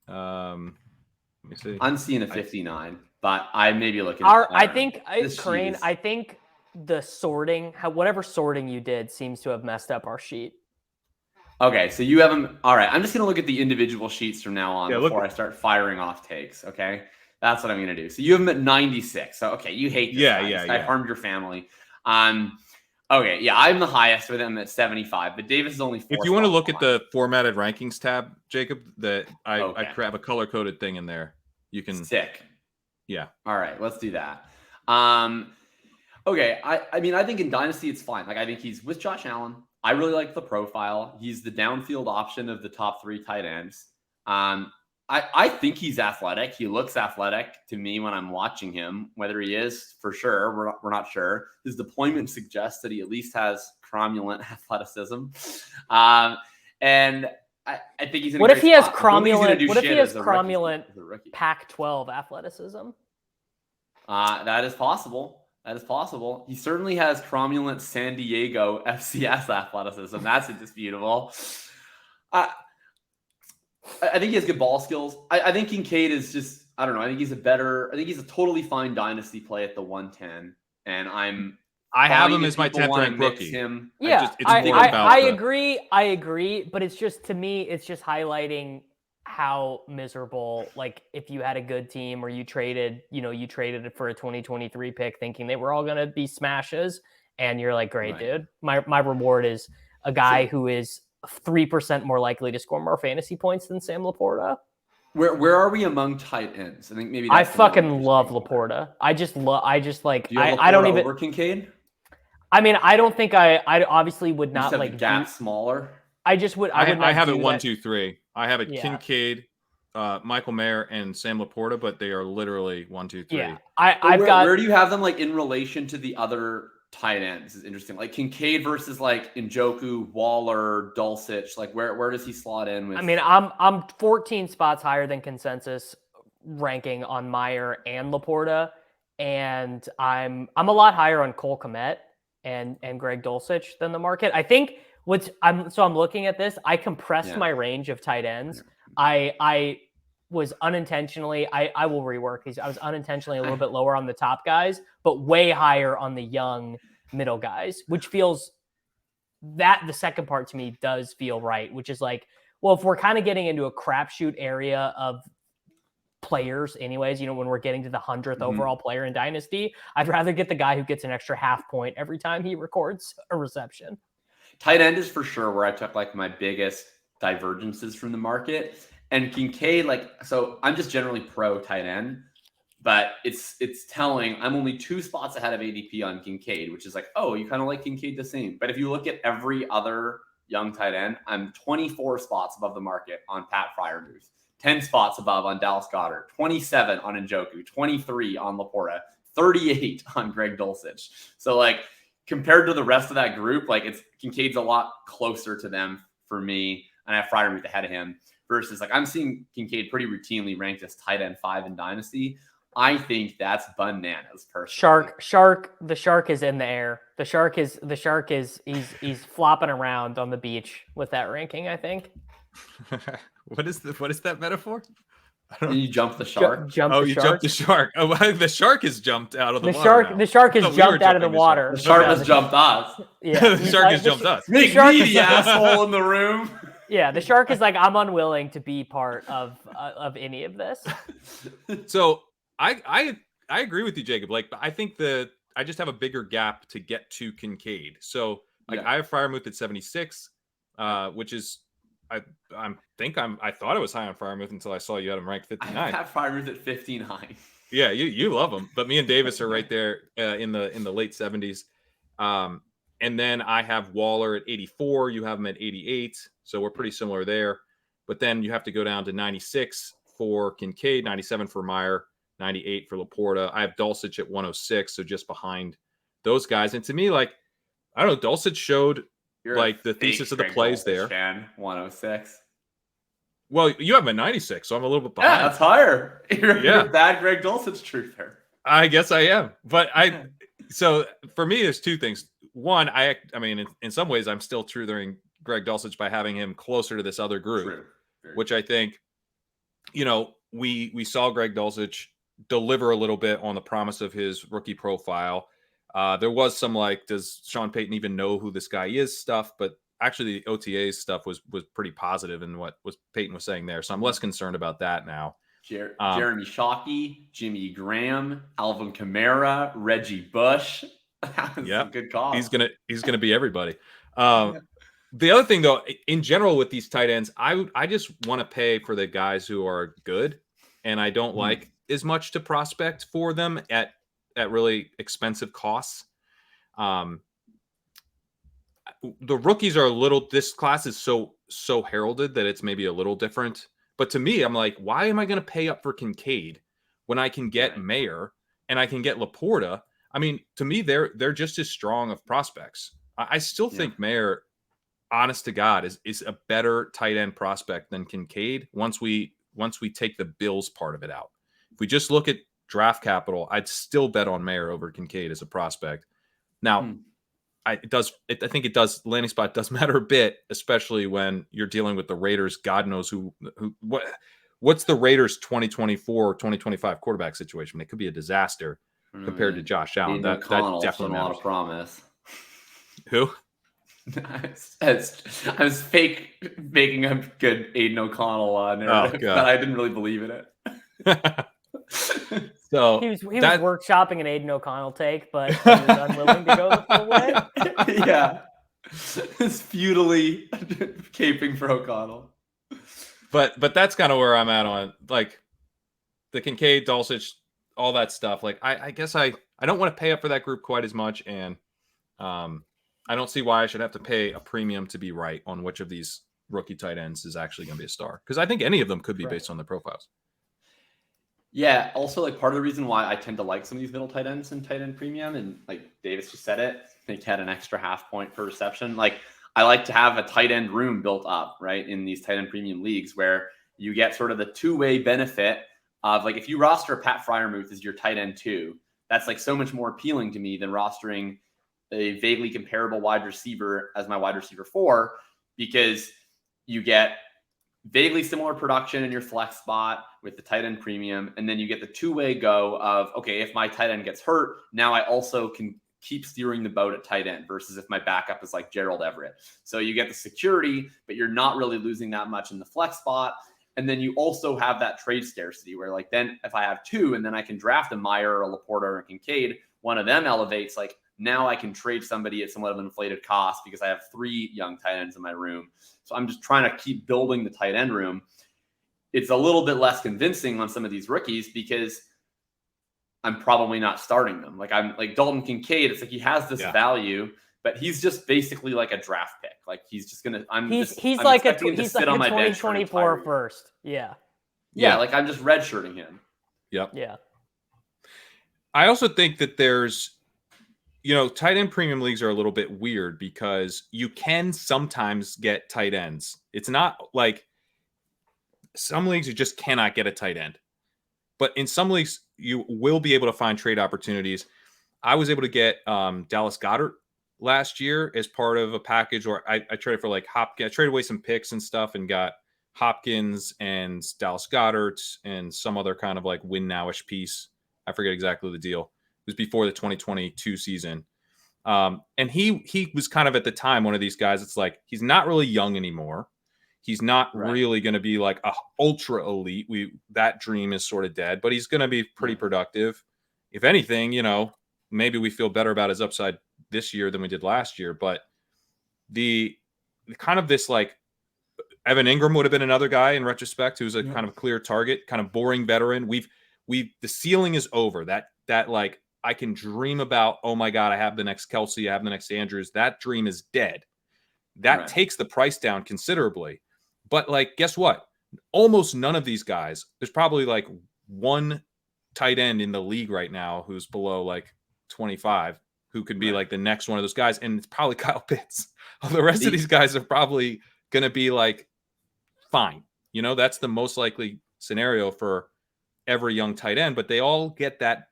Let me see. I'm seeing a 59, but I may be looking. I think the sorting, whatever sorting you did, seems to have messed up our sheet. Okay, so you have them. All right, I'm just going to look at the individual sheets from now on before I start firing off takes, okay? That's what I'm going to do. So you have them at 96. So, okay, you hate this. Yeah. I harmed your family. Okay, yeah, I'm the highest with them at 75, but Davis is only 4. If you want to look at the formatted rankings tab, Jacob, that I have a color-coded thing in there. You can... Sick. Yeah. All right, let's do that. Okay, I mean, I think in Dynasty it's fine. Like, I think he's with Josh Allen. I really like the profile. He's the downfield option of the top 3 tight ends. I think he's athletic. He looks athletic to me when I'm watching him. Whether he is, for sure, we're not sure. His deployment suggests that he at least has cromulent athleticism. And I think he's in What a if great he has spot. I don't think he's gonna cromulent? do What if shit he has as a rookie- cromulent as a rookie. Pac-12 athleticism? That is possible. That is possible. He certainly has cromulent San Diego FCS athleticism. That's indisputable. I think he has good ball skills. I think Kincaid is just, I don't know. I think he's a totally fine dynasty play at the 110. And I have fine him if as my people 10th wanna ranked mix rookie. him. Yeah, it's more about I the- agree. I agree. But it's just, to me, it's just highlighting how miserable, like, if you had a good team or you traded it for a 2023 pick thinking they were all going to be smashes, and you're like, great, Right. dude. My reward is a guy who is 3% more likely to score more fantasy points than Sam Laporta. Where are we among tight ends? I think maybe I that's the more fucking love interesting part. Laporta. I just like, Do you have I don't Laporta even, over Kincaid? I mean, I don't think I obviously would You not just have like the gap do, smaller. I just would, I would not I have do it that. 1, 2, 3. I have it Yeah. Kincaid, Michael Mayer, and Sam Laporta, but they are literally 1, 2, 3. Yeah. But where do you have them like in relation to the other tight ends? This is interesting. Like Kincaid versus like Njoku, Waller, Dulcich. Like where does he slot in with? I mean, I'm 14 spots higher than consensus ranking on Meyer and Laporta, and I'm a lot higher on Cole Kmet and Greg Dulcich than the market. I think I'm looking at this. I compressed my range of tight ends. I was unintentionally, I will rework these. I was unintentionally a little bit lower on the top guys, but way higher on the young middle guys, which feels that the second part to me does feel right, which is like, well, if we're kind of getting into a crapshoot area of players anyways, when we're getting to the 100th overall player in Dynasty, I'd rather get the guy who gets an extra half point every time he records a reception. Tight end is for sure where I took like my biggest divergences from the market. And Kincaid, so I'm just generally pro tight end, but it's telling I'm only 2 spots ahead of ADP on Kincaid, which is like, oh, you kind of like Kincaid the same. But if you look at every other young tight end, I'm 24 spots above the market on Pat Freiermuth, 10 spots above on Dallas Goedert, 27 on Njoku, 23 on Laporta, 38 on Greg Dulcich. So like compared to the rest of that group, like Kincaid's a lot closer to them for me, and I have Freiermuth ahead of him. Versus like I'm seeing Kincaid pretty routinely ranked as tight end 5 in Dynasty. I think that's bananas personally. The shark is in the air. The shark is he's flopping around on the beach with that ranking, I think. What is that metaphor? You jump the shark. You jumped the shark. Oh, the shark has jumped out of the water. The shark has jumped out of the water. The shark has jumped us. Yeah, the shark has jumped us. Make me the asshole in the room. Yeah, the shark is like, I'm unwilling to be part of any of this. So I agree with you, Jacob. Like, I think I just have a bigger gap to get to Kincaid. So like I have Freiermuth at 76, which is I thought it was high on Freiermuth until I saw you had him ranked 59. I have Freiermuth at 59. Yeah, you love him, but me and Davis are right there in the late 70s. And then I have Waller at 84. You have him at 88. So we're pretty similar there. But then you have to go down to 96 for Kincaid, 97 for Meyer, 98 for Laporta. I have Dulcich at 106, so just behind those guys. And to me, like, I don't know, Dulcich showed like the thesis of the plays there. Fan 106. Well, you have him at 96, so I'm a little bit behind. Yeah, that's higher. You're a bad Greg Dulcich truther. I guess I am. But so for me, there's 2 things. One, I mean, in some ways, I'm still truthering Greg Dulcich by having him closer to this other group, which I think, we saw Greg Dulcich deliver a little bit on the promise of his rookie profile. There was some like, does Sean Payton even know who this guy is stuff, but actually the OTA stuff was pretty positive in what Payton was saying there. So I'm less concerned about that now. Jeremy Shockey, Jimmy Graham, Alvin Kamara, Reggie Bush. Yeah, good call. He's gonna be everybody. The other thing, though, in general with these tight ends, I just want to pay for the guys who are good, and I don't like as much to prospect for them at really expensive costs. The rookies are a little. This class is so heralded that it's maybe a little different. But to me, I'm like, why am I going to pay up for Kincaid when I can get Mayer and I can get Laporta? I mean, to me, they're just as strong of prospects. I still think Mayer honest to God, is a better tight end prospect than Kincaid once we take the Bills part of it out. If we just look at draft capital, I'd still bet on Mayer over Kincaid as a prospect. Now, I think it does. Landing spot does matter a bit, especially when you're dealing with the Raiders. God knows what's the Raiders 2024 or 2025 quarterback situation. It could be a disaster compared to Josh Allen. That definitely matters. Not a promise. Who? I was making a good Aiden O'Connell narrative, but I didn't really believe in it. So he was workshopping an Aiden O'Connell take, but he was unwilling to go the full way. Yeah, it's futilely caping for O'Connell. But that's kind of where I'm at on like the Kincaid, Dulcich, all that stuff. Like I guess I don't want to pay up for that group quite as much, and I don't see why I should have to pay a premium to be right on which of these rookie tight ends is actually going to be a star. Because I think any of them could be based on their profiles. Yeah. Also, like part of the reason why I tend to like some of these middle tight ends and tight end premium, and like Davis just said it, I think had an extra half point per reception. Like I like to have a tight end room built up, right, in these tight end premium leagues where you get sort of the two-way benefit of like if you roster Pat Freiermuth as your tight end 2, that's like so much more appealing to me than rostering a vaguely comparable wide receiver as my wide receiver 4, because you get vaguely similar production in your flex spot with the tight end premium. And then you get the two-way go of, okay, if my tight end gets hurt, now I also can keep steering the boat at tight end versus if my backup is like Gerald Everett. So you get the security, but you're not really losing that much in the flex spot. And then you also have that trade scarcity where like, then if I have 2 and then I can draft a Meyer or a Laporta or a Kincaid, one of them elevates, like now I can trade somebody at somewhat of an inflated cost because I have 3 young tight ends in my room. So I'm just trying to keep building the tight end room. It's a little bit less convincing on some of these rookies because I'm probably not starting them. Like I'm like Dalton Kincaid. It's like he has this value, but he's just basically like a draft pick. Like he's just gonna. He's like a 2024 first. Yeah. Like I'm just redshirting him. Yep. Yeah. I also think that there's, tight end premium leagues are a little bit weird because you can sometimes get tight ends. It's not like some leagues you just cannot get a tight end. But in some leagues, you will be able to find trade opportunities. I was able to get Dallas Goedert last year as part of a package, or I traded for like Hopkins. I traded away some picks and stuff and got Hopkins and Dallas Goedert and some other kind of like win nowish piece. I forget exactly the deal. It was before the 2022 season. And he was kind of at the time one of these guys. It's like he's not really young anymore. He's not really going to be like a ultra elite. That dream is sort of dead, but he's going to be pretty productive. If anything, maybe we feel better about his upside this year than we did last year. But the kind of this like Evan Ingram would have been another guy in retrospect who's a kind of clear target, kind of boring veteran. The ceiling is over. That like I can dream about. Oh my God, I have the next Kelsey. I have the next Andrews. That dream is dead. That takes the price down considerably. But like, guess what? Almost none of these guys, there's probably like one tight end in the league right now who's below like 25, who could be like the next one of those guys. And it's probably Kyle Pitts. The rest of these guys are probably going to be like, fine. That's the most likely scenario for every young tight end, but they all get that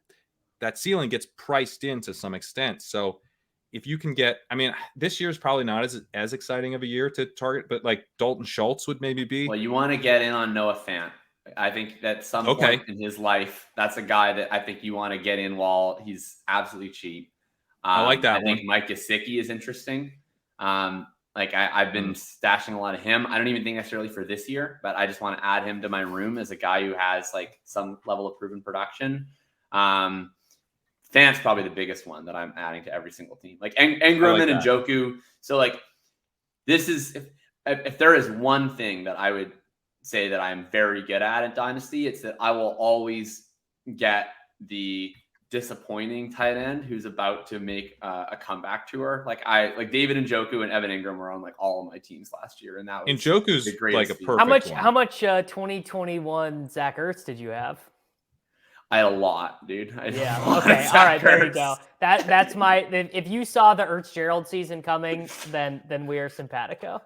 ceiling gets priced in to some extent. So if you can get, this year is probably not as exciting of a year to target, but like Dalton Schultz would maybe be. Well, you want to get in on Noah Fant. I think that some point in his life, that's a guy that I think you want to get in while he's absolutely cheap. I like that. I think Mike Gesicki is interesting. I've been stashing a lot of him. I don't even think necessarily for this year, but I just want to add him to my room as a guy who has like some level of proven production. Fant's probably the biggest one that I'm adding to every single team. Like Ingram and Njoku. So like this is if there is one thing that I would say that I'm very good at Dynasty, it's that I will always get the disappointing tight end who's about to make a comeback tour. Like David Njoku and Evan Ingram were on like all of my teams last year, and that was Njoku's like a perfect How much? one. How much 2021 Zach Ertz did you have? I had a lot, dude. Yeah. Okay. All right. There you go. That's my. If you saw the Ertz season coming, then we are simpatico.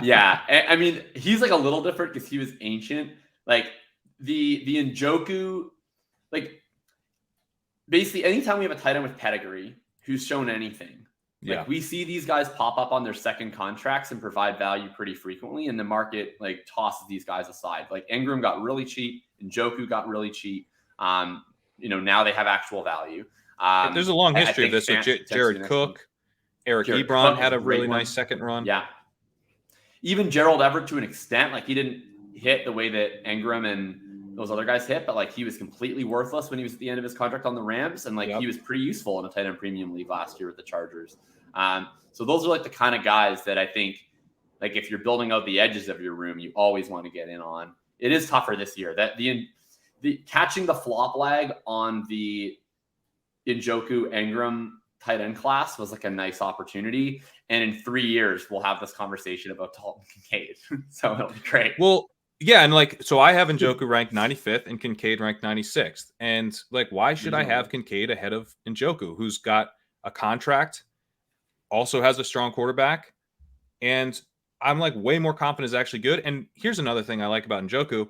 Yeah. I mean, he's like a little different because he was ancient. Like the Njoku, like basically anytime we have a tight end with pedigree who's shown anything, like we see these guys pop up on their second contracts and provide value pretty frequently, and the market like tosses these guys aside. Like Ingram got really cheap, Njoku got really cheap. Now they have actual value. There's a long history of this with Jared Cook. Eric Ebron had a really nice second run. Yeah. Even Gerald Everett to an extent, like he didn't hit the way that Ingram and those other guys hit, but like he was completely worthless when he was at the end of his contract on the Rams. And like he was pretty useful in a tight end premium league last year with the Chargers. So those are like the kind of guys that I think, like if you're building out the edges of your room, you always want to get in on. It is tougher this year. That the catching the flop lag on the Njoku Ingram tight end class was like a nice opportunity. And in 3 years, we'll have this conversation about Dalton Kincaid. So it'll be great. Well, yeah. And like, so I have Njoku ranked 95th and Kincaid ranked 96th. And like, why should I have Kincaid ahead of Njoku, who's got a contract, also has a strong quarterback? And I'm like way more confident is actually good. And here's another thing I like about Njoku.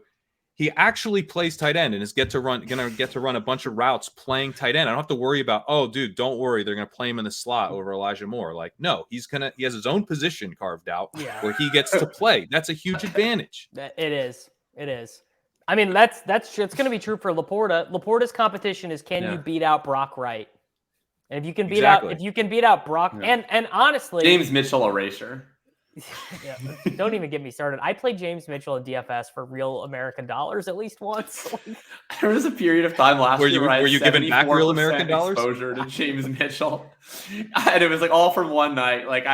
He actually plays tight end and is going to get to run a bunch of routes playing tight end. I don't have to worry about, oh, dude, don't worry, they're going to play him in the slot over Elijah Moore. Like, no, he has his own position carved out where he gets to play. That's a huge advantage. It is. I mean, it's going to be true for Laporta. Laporta's competition is you beat out Brock Wright? And if you can beat out Brock, and honestly, James Mitchell erasure. Yeah, don't even get me started. I played James Mitchell in DFS for real American dollars at least once. There was a period of time last year where you giving back real American dollars exposure to James Mitchell, and it was like all from one night. Like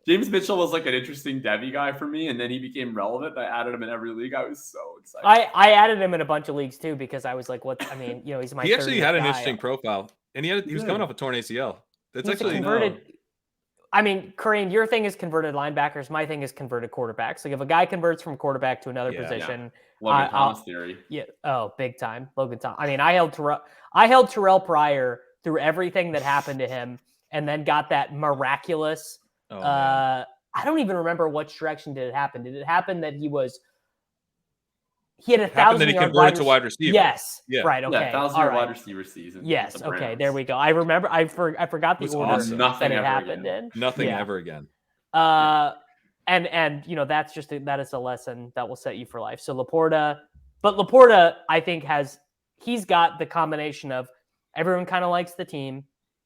James Mitchell was like an interesting Devy guy for me, and then he became relevant. I added him in every league. I was so excited. I added him in a bunch of leagues too because I was like, he's my. He actually had an interesting profile, and he was coming off a torn ACL. That's actually converted. I mean, Kareem, your thing is converted linebackers. My thing is converted quarterbacks. Like if a guy converts from quarterback to another position, Logan Thomas theory. Yeah. Oh, big time, Logan Thomas. I mean, I held Terrell Pryor through everything that happened to him, and then got that miraculous. I don't even remember which direction did it happen. Did it happen that he had 1,000 yard converted to wide receiver? Yes. Yeah. Right. Okay. Yeah, 1,000-yard wide receiver season. Yes. Okay. There we go. I remember. I forgot the order awesome. that it happened in. Nothing ever again. And that is a lesson that will set you for life. So Laporta, I think he's got the combination of everyone kind of likes the team.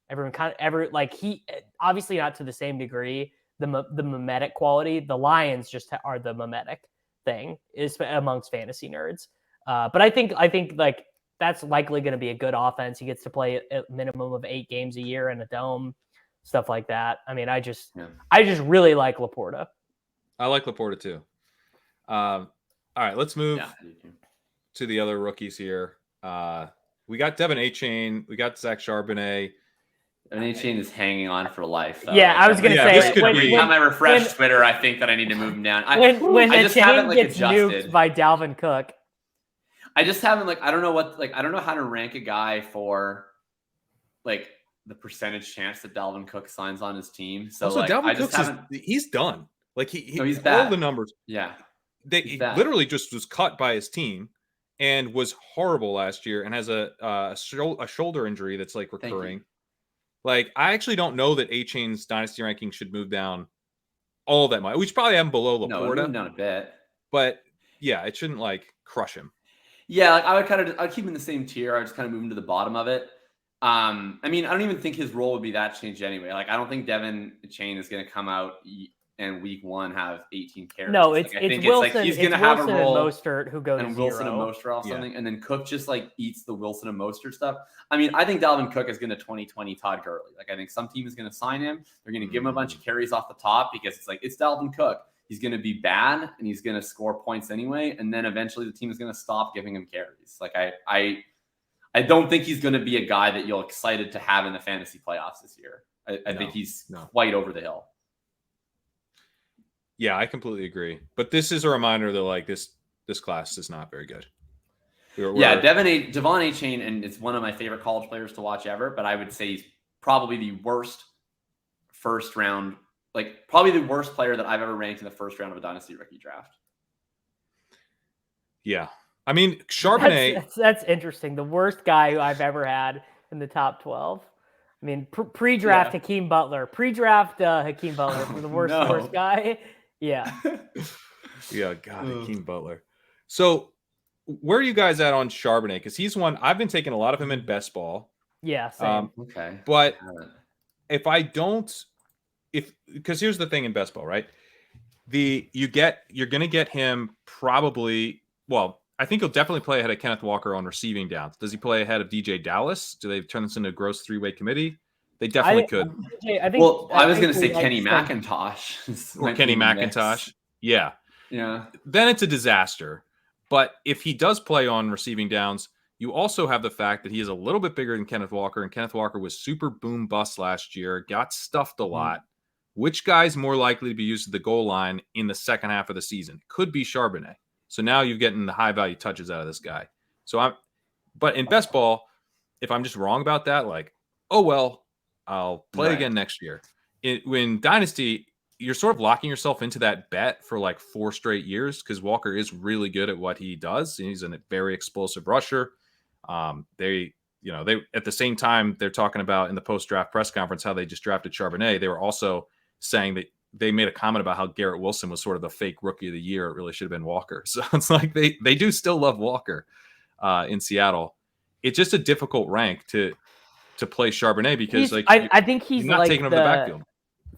He obviously not to the same degree, the mimetic quality. The Lions just are the mimetic thing is amongst fantasy nerds. But I think like that's likely going to be a good offense. He gets to play a minimum of 8 games a year in a dome, stuff like that. I mean, I just really like Laporta. I like Laporta too. All right, let's move to the other rookies here. We got Devon Achanes. We got Zach Charbonnet. Devon Achanes is hanging on for life. Though. Yeah, I was going to say. Every time I refresh Twitter, I think that I need to move him down. When Achanes gets nuked by Dalvin Cook. I just haven't I don't know how to rank a guy for like the percentage chance that Dalvin Cook signs on his team. So also, Dalvin Cook he's done. Like he's bad. All the numbers. Yeah. He literally just was cut by his team and was horrible last year and has a shoulder injury that's like recurring. Like, I actually don't know that Achanes dynasty ranking should move down all that much. We should probably have him below Laporta. No, move down a bit. But yeah, it shouldn't like crush him. Yeah, like I'd keep him in the same tier. I just kind of move him to the bottom of it. I mean, I don't even think his role would be that changed anyway. Like, I don't think Devon Achanes is going to come out and week 1 have 18 carries. No, it's Wilson. He's going to have a role. And Mostert who goes and Wilson and Mostert off something, and then Cook just like eats the Wilson and Mostert stuff. I mean, I think Dalvin Cook is going to 2020 Todd Gurley. Like, I think some team is going to sign him. They're going to give him a bunch of carries off the top because it's Dalvin Cook. He's going to be bad and he's going to score points anyway, and then eventually the team is going to stop giving him carries. Like I don't think he's going to be a guy that you're excited to have in the fantasy playoffs this year. I think he's quite over the hill. Yeah, I completely agree. But this is a reminder that like this class is not very good. Yeah, Devon Achanes, and it's one of my favorite college players to watch ever, but I would say he's probably the worst first round, like probably the worst player that I've ever ranked in the first round of a Dynasty rookie draft. Yeah. I mean, Charbonnet. That's interesting. The worst guy who I've ever had in the top 12. I mean, pre-draft Hakeem Butler. Pre-draft Hakeem Butler for the worst guy. Yeah. Yeah, God, Hakeem Butler. So where are you guys at on Charbonnet? Because he's one I've been taking a lot of him in best ball. Yeah, same. Okay. But because here's the thing in best ball, right? You're gonna get him probably. Well, I think he'll definitely play ahead of Kenneth Walker on receiving downs. Does he play ahead of DJ Dallas? Do they turn this into a gross three-way committee? They definitely could. I was going to say Kenny McIntosh. Or Kenny McIntosh. Yeah. Yeah. Then it's a disaster. But if he does play on receiving downs, you also have the fact that he is a little bit bigger than Kenneth Walker, and Kenneth Walker was super boom bust last year, got stuffed a lot. Which guy's more likely to be used at the goal line in the second half of the season? Could be Charbonnet. So now you're getting the high value touches out of this guy. But in best ball, if I'm just wrong about that, like, oh, well, I'll play again next year. When Dynasty, you're sort of locking yourself into that bet for like 4 straight years because Walker is really good at what he does. And he's a very explosive rusher. They at the same time they're talking about in the post-draft press conference how they just drafted Charbonnet. They were also saying that they made a comment about how Garrett Wilson was sort of the fake rookie of the year. It really should have been Walker. So it's like they do still love Walker in Seattle. It's just a difficult rank to play Charbonnet because I think he's not like taking over the backfield.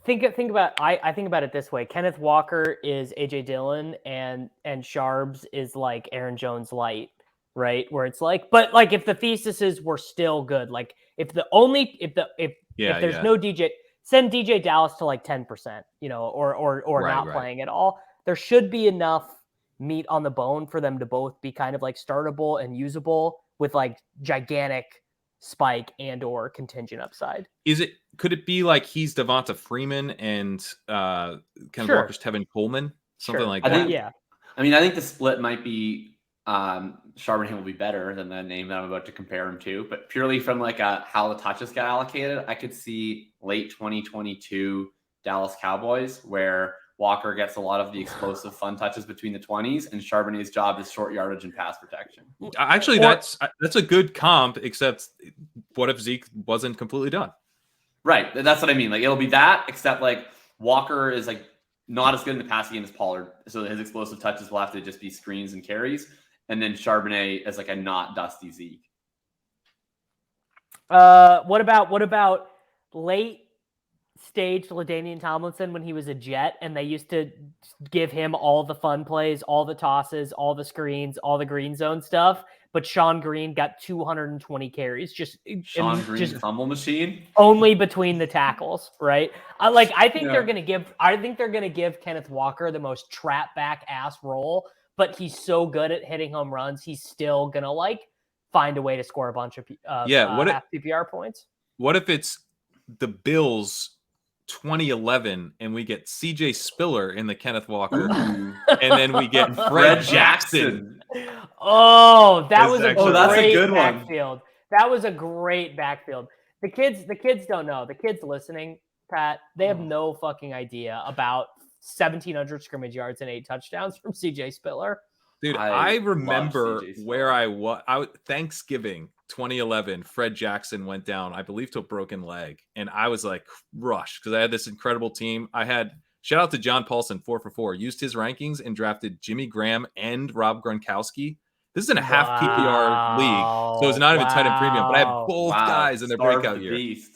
Think about I think about it this way. Kenneth Walker is AJ Dillon and Sharbs is like Aaron Jones light, right? Where it's like, but like if the theses were still good, like if there's no DJ. Send DJ Dallas to like 10%, or not playing at all. There should be enough meat on the bone for them to both be kind of like startable and usable with like gigantic spike and or contingent upside. Could it be like he's Devonta Freeman and Kenneth Walker's Tevin Coleman? Something like that? I think the split might be Charbonnet will be better than the name that I'm about to compare him to, but purely from like how the touches got allocated, I could see late 2022 Dallas Cowboys where Walker gets a lot of the explosive fun touches between the 20s and Charbonnet's job is short yardage and pass protection. Actually, that's a good comp, except what if Zeke wasn't completely done? Right. That's what I mean. Like it'll be that, except like Walker is like not as good in the passing game as Pollard. So his explosive touches will have to just be screens and carries. And then Charbonnet as like a not dusty Zeke. What about late stage LaDainian Tomlinson when he was a Jet and they used to give him all the fun plays, all the tosses, all the screens, all the green zone stuff. But Sean Green got 220 carries. Sean Green's fumble machine only between the tackles, right? I think they're gonna give Kenneth Walker the most trap back ass role. But he's so good at hitting home runs, he's still gonna find a way to score a bunch of half PPR points. What if it's the Bills 2011 and we get CJ Spiller in the Kenneth Walker, and then we get Fred Jackson? Oh, that's a good backfield. One. That was a great backfield. The kids don't know. The kids listening, Pat, they have no fucking idea about 1,700 scrimmage yards and 8 touchdowns from CJ Spiller. Dude, I remember where I was. Thanksgiving 2011, Fred Jackson went down, I believe, to a broken leg. And I was like, rush, because I had this incredible team. Shout out to John Paulson, 4 for 4, used his rankings and drafted Jimmy Graham and Rob Gronkowski. This is in a half PPR league, so it's not even tight end premium, but I have both guys in their breakout year. Beast.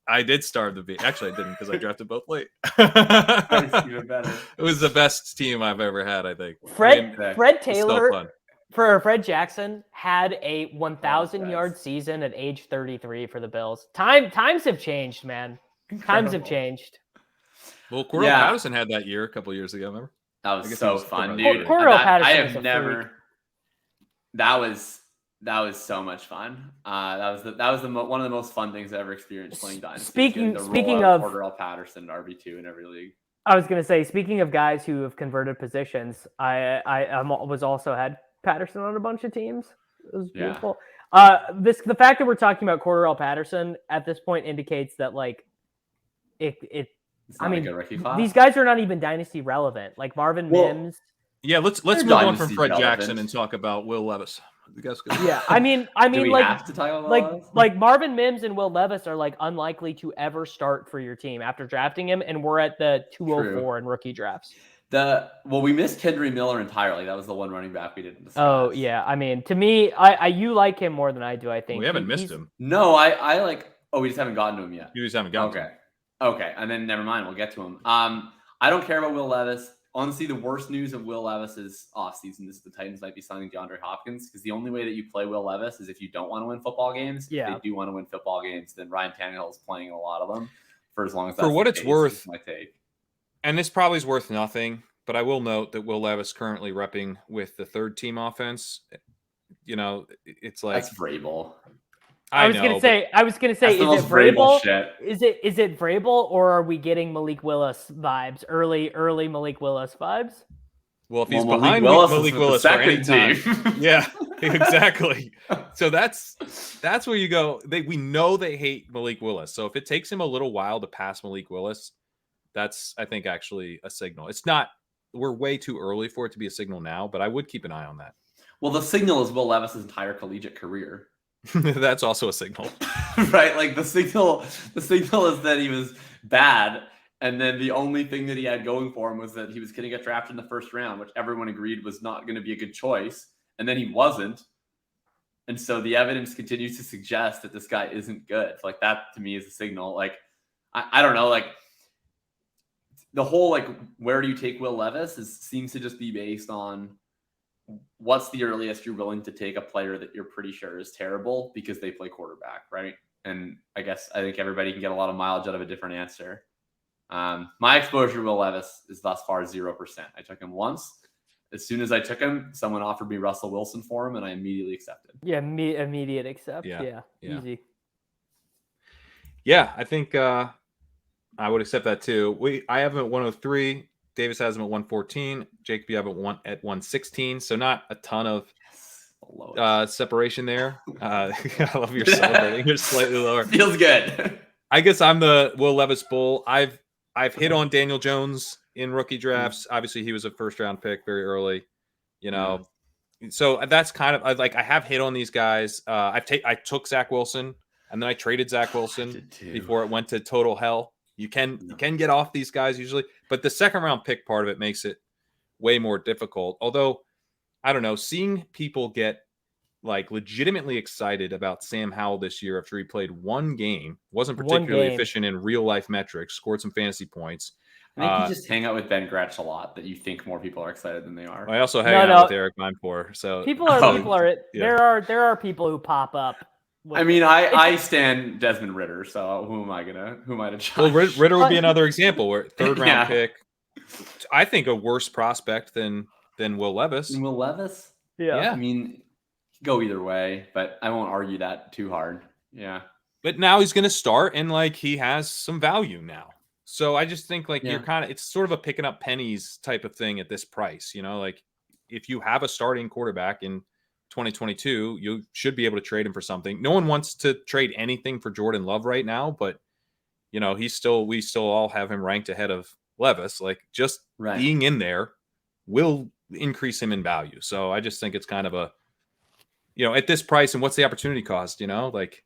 I did starve the beat. Actually, I didn't because I drafted both late. Even better. It was the best team I've ever had, I think. Fred Taylor for Fred Jackson had a 1,000-yard season at age 33 for the Bills. Times have changed, man. Times have changed. Well, Cordell Patterson had that year a couple years ago, remember? That was so fun, dude. Cordell Patterson I have never. That was so much fun. That was one of the most fun things I ever experienced playing Dynasty. Speaking of Cordell Patterson, RB2 in every league. I was going to say, speaking of guys who have converted positions, I was also had Patterson on a bunch of teams. It was Yeah. beautiful. The fact that we're talking about Cordarrelle Patterson at this point indicates that like It's not a good rookie class. these guys are not even dynasty relevant. Like Marvin Mims. Yeah, let's They're move on from dynasty Fred relevant. Jackson and talk about Will Levis. You guys go. Yeah, I mean, Do we like, have to talk about Levis? like Marvin Mims and Will Levis are like unlikely to ever start for your team after drafting him, and we're at the 204 in rookie drafts. We missed Kendry Miller entirely. That was the one running back we didn't discuss. Oh yeah, I mean, to me, you like him more than I do. I think We haven't missed him. No, I like. Oh, we just haven't gotten to him yet. You just haven't gotten to him. Okay, and then never mind. We'll get to him. I don't care about Will Levis. Honestly, the worst news of Will Levis is offseason. This is the Titans might be signing DeAndre Hopkins because the only way that you play Will Levis is if you don't want to win football games. Yeah. If they do want to win football games, then Ryan Tannehill is playing a lot of them for as long as For what it's worth, my take. And this probably is worth nothing, but I will note that Will Levis currently repping with the third team offense. You know, it's like That's Vrabel. I was gonna say, is it Vrabel? Is it Vrabel, or are we getting Malik Willis vibes? Early Malik Willis vibes? Well, if he's behind Malik Willis for any time, yeah, exactly. So that's where you go. We know they hate Malik Willis. So if it takes him a little while to pass Malik Willis, that's I think actually a signal. It's not. We're way too early for it to be a signal now, but I would keep an eye on that. Well, the signal is Will Levis's entire collegiate career. That's also a signal, right? Like the signal is that he was bad, and then the only thing that he had going for him was that he was going to get drafted in the first round, which everyone agreed was not going to be a good choice, and then he wasn't, and so the evidence continues to suggest that this guy isn't good. Like that to me is a signal. Like I don't know, like the whole like where do you take Will Levis seems to just be based on what's the earliest you're willing to take a player that you're pretty sure is terrible because they play quarterback, right? And I think everybody can get a lot of mileage out of a different answer. My exposure to Will Levis is thus far 0%. I took him once. As soon as I took him, someone offered me Russell Wilson for him, and I immediately accepted. Yeah, immediate accept. Yeah. Easy. Yeah, I think I would accept that too. I have him at 103. Davis has him at 114. Jacob, you have it at 116. So not a ton of separation there. I love your celebrating. You're slightly lower. Feels good. I guess I'm the Will Levis bull. I've hit on Daniel Jones in rookie drafts. Obviously, he was a first round pick very early. You know, so that's kind of like I have hit on these guys. I took Zach Wilson, and then I traded Zach Wilson before it went to total hell. You can get off these guys usually, but the second round pick part of it makes it way more difficult. Although, I don't know, seeing people get like legitimately excited about Sam Howell this year after he played one game, wasn't particularly efficient in real life metrics, scored some fantasy points. I think you just hang out with Ben Gretsch a lot that you think more people are excited than they are. I also hang out with Eric Minepour. So people are there are people who pop up. I mean, I stand Desmond Ridder, so who am I to judge? Well, Ridder would be another example where third round pick. I think a worse prospect than Will Levis. Will Levis? Yeah. I mean, go either way, but I won't argue that too hard. Yeah. But now he's going to start, and like he has some value now. So I just think like you're it's sort of a picking up pennies type of thing at this price. You know, like if you have a starting quarterback in 2022, you should be able to trade him for something. No one wants to trade anything for Jordan Love right now, but you know, we still all have him ranked ahead of Levis. Like just being in there will increase him in value. So I just think it's kind of a, you know, at this price and what's the opportunity cost, you know, like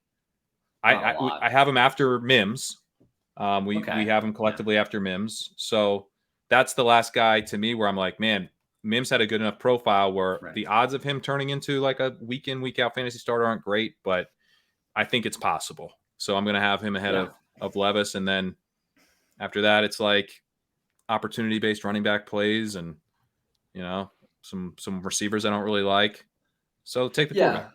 I have him after Mims. We have him collectively after Mims. So that's the last guy to me where I'm like, man, Mims had a good enough profile where the odds of him turning into like a week in, week out fantasy starter aren't great, but I think it's possible. So I'm going to have him ahead of Levis. And then after that, it's like opportunity-based running back plays and, you know, some receivers I don't really like. So take the quarterback.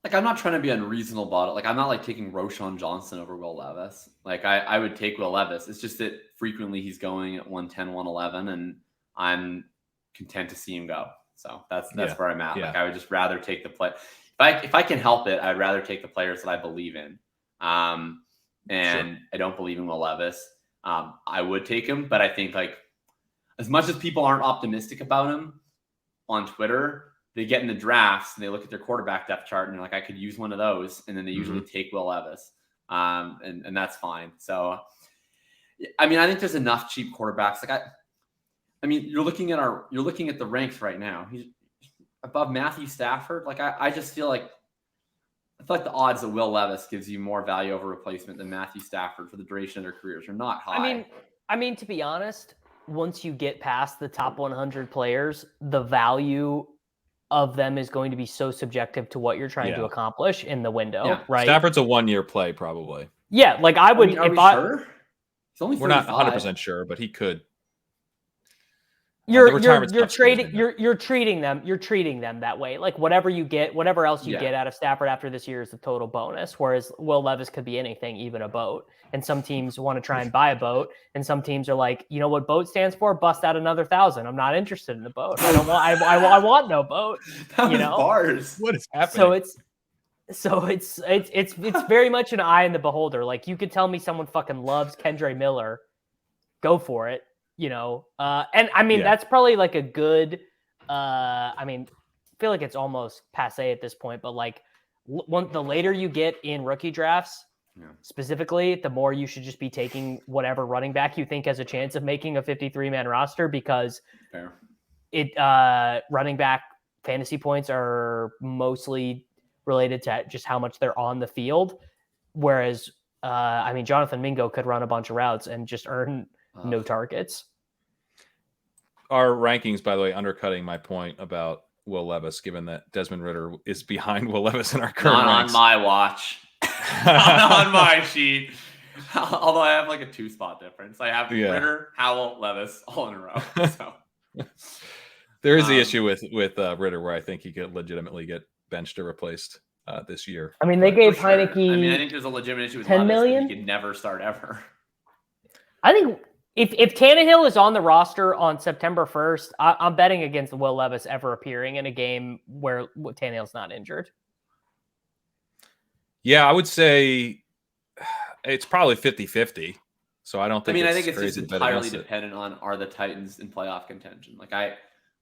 Like, I'm not trying to be unreasonable about it. Like, I'm not like taking Roshan Johnson over Will Levis. Like, I would take Will Levis. It's just that frequently he's going at 110, 111, and I'm content to see him go. So that's where I'm at. Like, I would just rather take the play. If I can help it, I'd rather take the players that I believe in. And I don't believe in Will Levis. I would take him, but I think like as much as people aren't optimistic about him on Twitter, they get in the drafts and they look at their quarterback depth chart and they're like, I could use one of those. And then they usually take Will Levis. And that's fine. So, I mean, I think there's enough cheap quarterbacks. Like I mean, you're looking at the ranks right now. He's above Matthew Stafford. Like I just feel like the odds that Will Levis gives you more value over replacement than Matthew Stafford for the duration of their careers are not high. I mean, to be honest, once you get past the top 100 players, the value of them is going to be so subjective to what you're trying to accomplish in the window, right? Stafford's a 1-year play, probably. Yeah, like I would. Are we sure? He's only 35. We're not 100% sure, but he could. You're treating them that way. Like whatever else you get out of Stafford after this year is the total bonus. Whereas Will Levis could be anything, even a boat. And some teams want to try and buy a boat, and some teams are like, you know what boat stands for? Bust out another 1,000. I'm not interested in a boat. I don't want. I want no boat. You know, bars. What is happening? So it's very much an eye in the beholder. Like you could tell me someone fucking loves Kendre Miller, go for it. You know, and I mean, that's probably like a good, I mean, I feel like it's almost passe at this point, but like the later you get in rookie drafts, specifically, the more you should just be taking whatever running back you think has a chance of making a 53-man roster, because running back fantasy points are mostly related to just how much they're on the field. Whereas, I mean, Jonathan Mingo could run a bunch of routes and just earn no targets. Our rankings, by the way, undercutting my point about Will Levis, given that Desmond Ridder is behind Will Levis in our current ranks. On my watch. Not on my sheet. Although I have like a 2-spot difference. I have Ridder, Howell, Levis all in a row. So there is the issue with Ridder where I think he could legitimately get benched or replaced this year. I mean, they gave Heineke. I mean, I think there's a legitimate issue with 10 Levis million. He could never start ever. I think if Tannehill is on the roster on September 1st, I'm betting against Will Levis ever appearing in a game where Tannehill's not injured. Yeah, I would say it's probably 50-50. So I don't think. I think it's just entirely dependent on are the Titans in playoff contention. Like I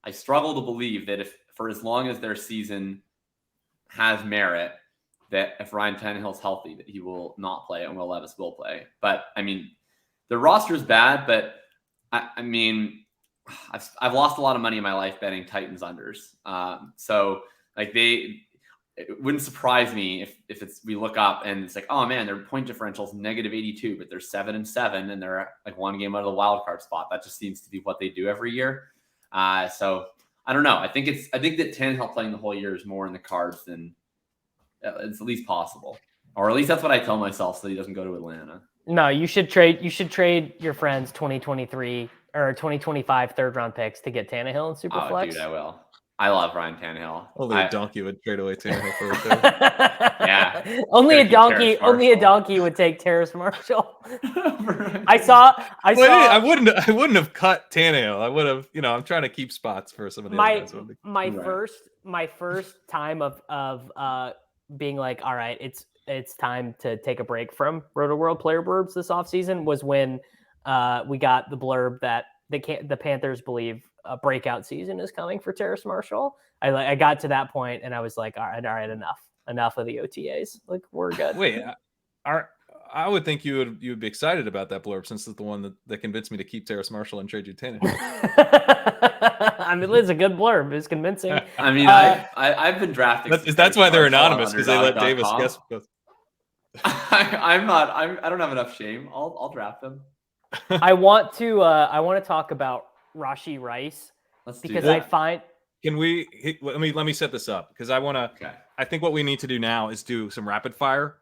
struggle to believe that if for as long as their season has merit, that if Ryan Tannehill's healthy, that he will not play and Will Levis will play. But I mean, the roster is bad, but I mean, I've lost a lot of money in my life betting Titans unders. So like it wouldn't surprise me if we look up and it's like, oh man, their point differential is -82, but they're 7-7 and they're like one game out of the wild card spot. That just seems to be what they do every year. So I don't know. I think that Tannehill playing the whole year is more in the cards than it's at least possible, or at least that's what I tell myself, so he doesn't go to Atlanta. No, you should trade your friends 2023 or 2025 third-round picks to get Tannehill and superflex. Oh, dude, I will. I love Ryan Tannehill. Only a donkey would trade away Tannehill for a third. Yeah, only a donkey would take Terrace Marshall. I wouldn't have cut Tannehill. I would have. I'm trying to keep spots for some of the other guys. My first time of being like, all right, it's time to take a break from Roto World player blurbs this offseason was when we got the blurb that the Panthers believe a breakout season is coming for Terrace Marshall. I got to that point and I was like, all right, enough of the OTAs. Like, we're good. Wait, I would think you would be excited about that blurb since it's the one that convinced me to keep Terrace Marshall and trade you Tannehill. I mean, it's a good blurb. It's convincing. I mean, I've been drafting. That's why they're anonymous, because they let Davis guess. I don't have enough shame. I'll draft them. I want to talk about Rashee Rice because I find. Can we let me set this up because I want to. Okay. I think what we need to do now is do some rapid fire.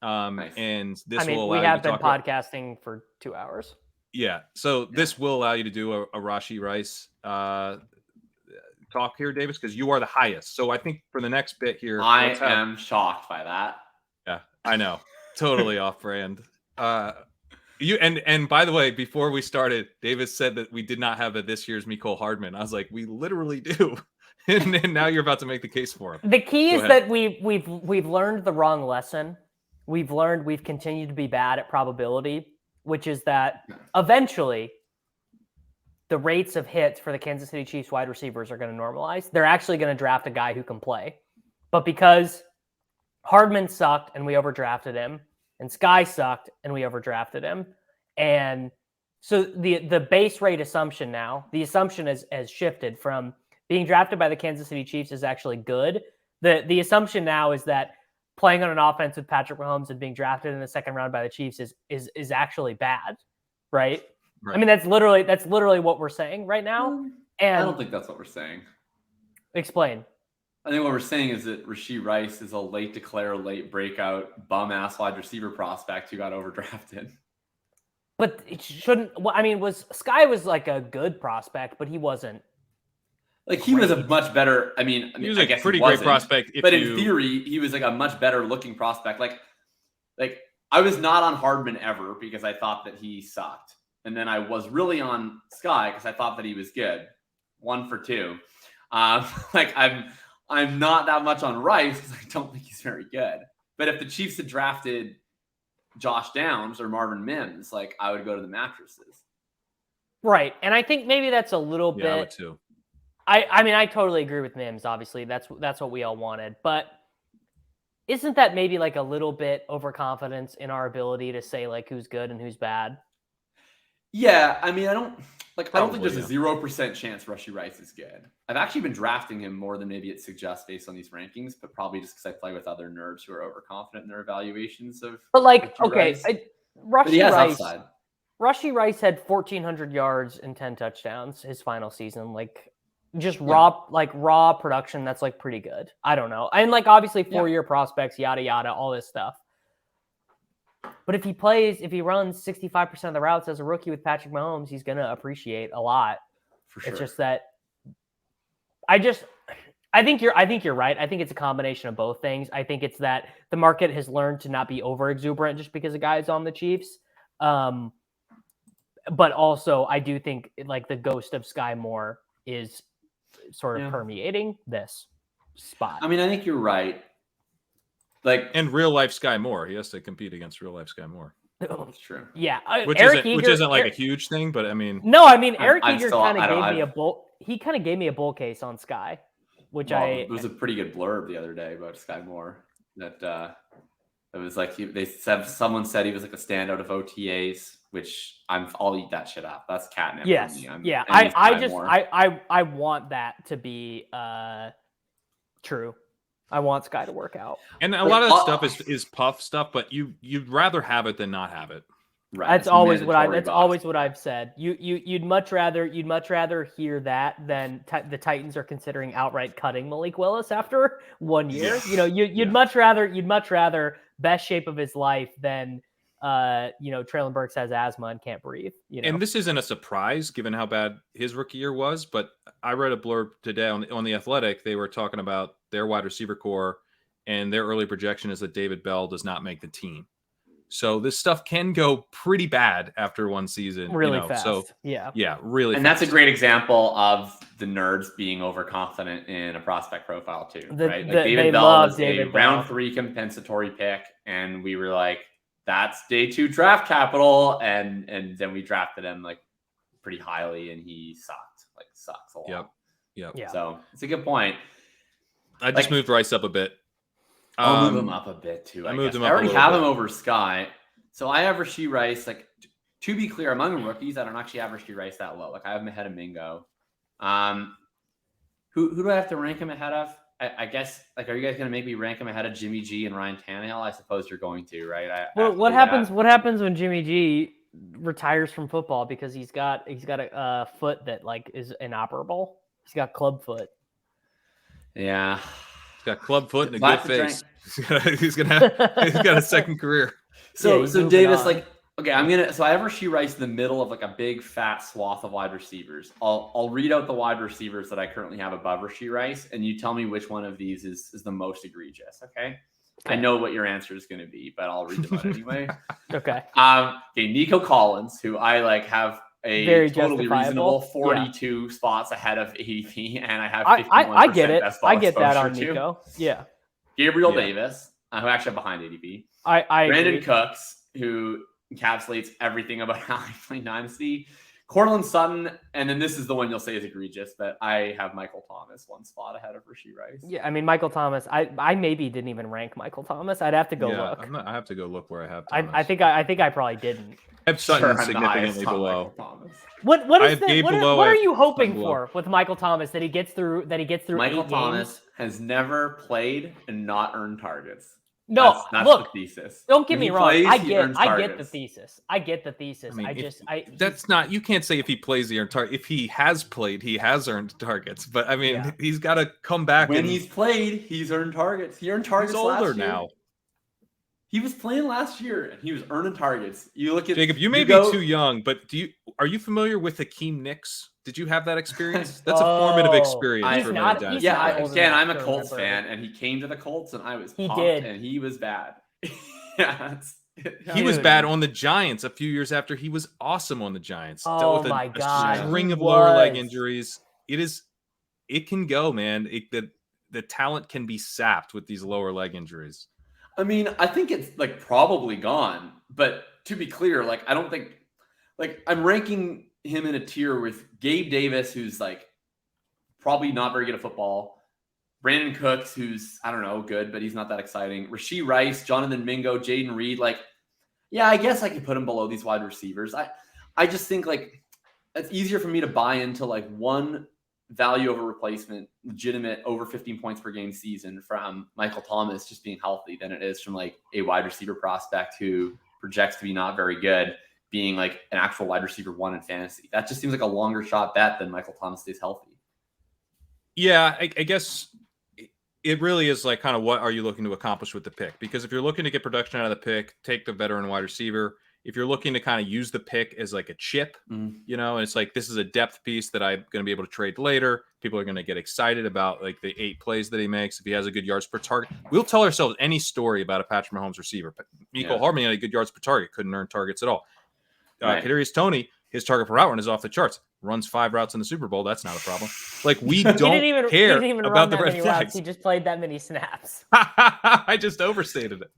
Nice. And this will allow we have you to been podcasting for 2 hours. Yeah. So this will allow you to do a Rashee Rice talk here, Davis, because you are the highest. So I think for the next bit here, I am shocked by that. Yeah, I know. Totally off brand. And by the way, before we started, Davis said that we did not have a this year's Mecole Hardman. I was like, we literally do. and now you're about to make the case for him. The key is that we've learned the wrong lesson. We've continued to be bad at probability, which is that eventually the rates of hits for the Kansas City Chiefs wide receivers are going to normalize. They're actually going to draft a guy who can play. But because Hardman sucked and we overdrafted him, and Sky sucked and we overdrafted him, and so the base rate assumption now, the assumption has shifted from being drafted by the Kansas City Chiefs is actually good. The assumption now is that playing on an offense with Patrick Mahomes and being drafted in the second round by the Chiefs is actually bad, right? I mean, that's literally what we're saying right now. And I don't think that's what we're saying. Explain. I think what we're saying is that Rashee Rice is a late declare, late breakout, bum-ass wide receiver prospect who got overdrafted. But it shouldn't. Well, I mean, Sky was like a good prospect, but he wasn't. Like he was a much better. I mean, he was I a guess pretty he great wasn't, prospect. But in theory, he was like a much better looking prospect. Like I was not on Hardman ever because I thought that he sucked, and then I was really on Sky because I thought that he was good. 1 for 2. Like I'm not that much on Rice because I don't think he's very good. But if the Chiefs had drafted Josh Downs or Marvin Mims, like I would go to the mattresses. Right. And I think maybe that's a little bit. I would too. I mean, I totally agree with Mims. Obviously, that's what we all wanted. But isn't that maybe like a little bit overconfidence in our ability to say like who's good and who's bad? Yeah, I mean, I don't think there's a 0% chance Rashee Rice is good. I've actually been drafting him more than maybe it suggests based on these rankings, but probably just because I play with other nerds who are overconfident in their evaluations of. But like, Rashee okay, Rashee Rice had 1,400 yards and 10 touchdowns his final season. Like, just raw production. That's like pretty good. I don't know, and like obviously 4-year prospects, yada yada, all this stuff. But if he runs 65% of the routes as a rookie with Patrick Mahomes, he's going to appreciate a lot. For sure. It's just that I think you're right. I think it's a combination of both things. I think it's that the market has learned to not be over exuberant just because a guy is on the Chiefs. But also I do think like the ghost of Sky Moore is sort of permeating this spot. I mean, I think you're right. Like, and real life Sky Moore, he has to compete against real life Sky Moore. That's true. Yeah, which isn't like a huge thing, but I mean, no, I mean Eric Eager kind of gave me a bull. He kind of gave me a bull case on Sky, it was a pretty good blurb the other day about Sky Moore. That it was like someone said he was like a standout of OTAs, which I'll eat that shit up. That's catnip. Yes, for me. I want that to be true. I want Sky to work out. And a lot of that stuff is puff stuff, but you'd rather have it than not have it. Right. That's always what I've said. You'd much rather hear that than the Titans are considering outright cutting Malik Willis after 1 year. Yeah. You know, you'd much rather best shape of his life than Traylon Burks has asthma and can't breathe. And this isn't a surprise given how bad his rookie year was, but I read a blurb today on The Athletic. They were talking about their wide receiver core, and their early projection is that David Bell does not make the team. So this stuff can go pretty bad after one season. Really fast. So yeah, really and fast. That's a great example of the nerds being overconfident in a prospect profile too, right? Like David Bell was a round 3 compensatory pick, and we were like, that's day 2 draft capital, and then we drafted him like pretty highly, and he sucks a lot. Yep. Yeah. So it's a good point. I just moved Rice up a bit. I'll move him up a bit too. I moved him up. I already have him over Sky, so I have Rashee Rice. Like, to be clear, among rookies, I don't actually have Rashee Rice that low. Like, I have him ahead of Mingo. Who do I have to rank him ahead of? I guess, like, are you guys going to make me rank him ahead of Jimmy G and Ryan Tannehill? I suppose you're going to, right? What happens when Jimmy G retires from football because he's got a foot that like is inoperable? He's got club foot. Yeah. He's got club foot and a good face. He's got a second career. So Davis, like, okay, so I have Rashee Rice in the middle of like a big fat swath of wide receivers. I'll read out the wide receivers that I currently have above Rashee Rice, and you tell me which one of these is the most egregious. Okay. I know what your answer is going to be, but I'll read them out anyway. Okay. Nico Collins, who I like have a very totally reasonable 42 spots ahead of ADP, and I have 51% I get it. best ball I get that on exposure Nico. Yeah. Gabriel Davis, who actually have behind ADP. I Brandon agree. Cooks, who encapsulates everything about how I play Dynasty. Cortland Sutton, and then this is the one you'll say is egregious, but I have Michael Thomas one spot ahead of Rashee Rice. Yeah, I mean, Michael Thomas, I maybe didn't even rank Michael Thomas. I'd have to go look. I have to go look where I have Thomas. I think I probably didn't. I have Sutton significantly below. What are you hoping for with Michael Thomas that he gets through Michael 8 Thomas games? has never played and not earned targets. No, that's look, the thesis. Don't get me wrong. I get targets. the thesis. I get the thesis. I mean, that's not. You can't say if he plays the earned target. If he has played, he has earned targets. But I mean, he's got to come back. When he's played, he's earned targets. He earned targets. He's older last year. now. He was playing last year and he was earning targets. You look at Jacob. You may be too young, but are you familiar with Hakeem Nicks? Did you have that experience? That's a formative experience for many guys. I'm a Colts fan, and he came to the Colts, and I was pumped, and he was bad. He was bad on the Giants a few years after he was awesome on the Giants. Oh my God. A string of lower leg injuries. It can go, man. The talent can be sapped with these lower leg injuries. I mean, I think it's like probably gone, but to be clear, like I don't think I'm ranking him in a tier with Gabe Davis, who's like probably not very good at football. Brandon Cooks, who's, I don't know, good, but he's not that exciting. Rashee Rice, Jonathan Mingo, Jaden Reed. Like, yeah, I guess I could put him below these wide receivers. I just think like it's easier for me to buy into like one value over replacement, legitimate over 15 points per game season from Michael Thomas just being healthy than it is from like a wide receiver prospect who projects to be not very good being like an actual wide receiver 1 in fantasy. That just seems like a longer shot bet than Michael Thomas stays healthy. Yeah, I guess it really is like kind of what are you looking to accomplish with the pick? Because if you're looking to get production out of the pick, take the veteran wide receiver. If you're looking to kind of use the pick as like a chip, and it's like, this is a depth piece that I'm going to be able to trade later. People are going to get excited about like the 8 plays that he makes. If he has a good yards per target, we'll tell ourselves any story about a Patrick Mahomes receiver. Mecole Hardman had a good yards per target, couldn't earn targets at all. Kadarius Toney, his target per route run is off the charts. Runs 5 routes in the Super Bowl. That's not a problem. Like we don't care about the red flags. He just played that many snaps. I just overstated it.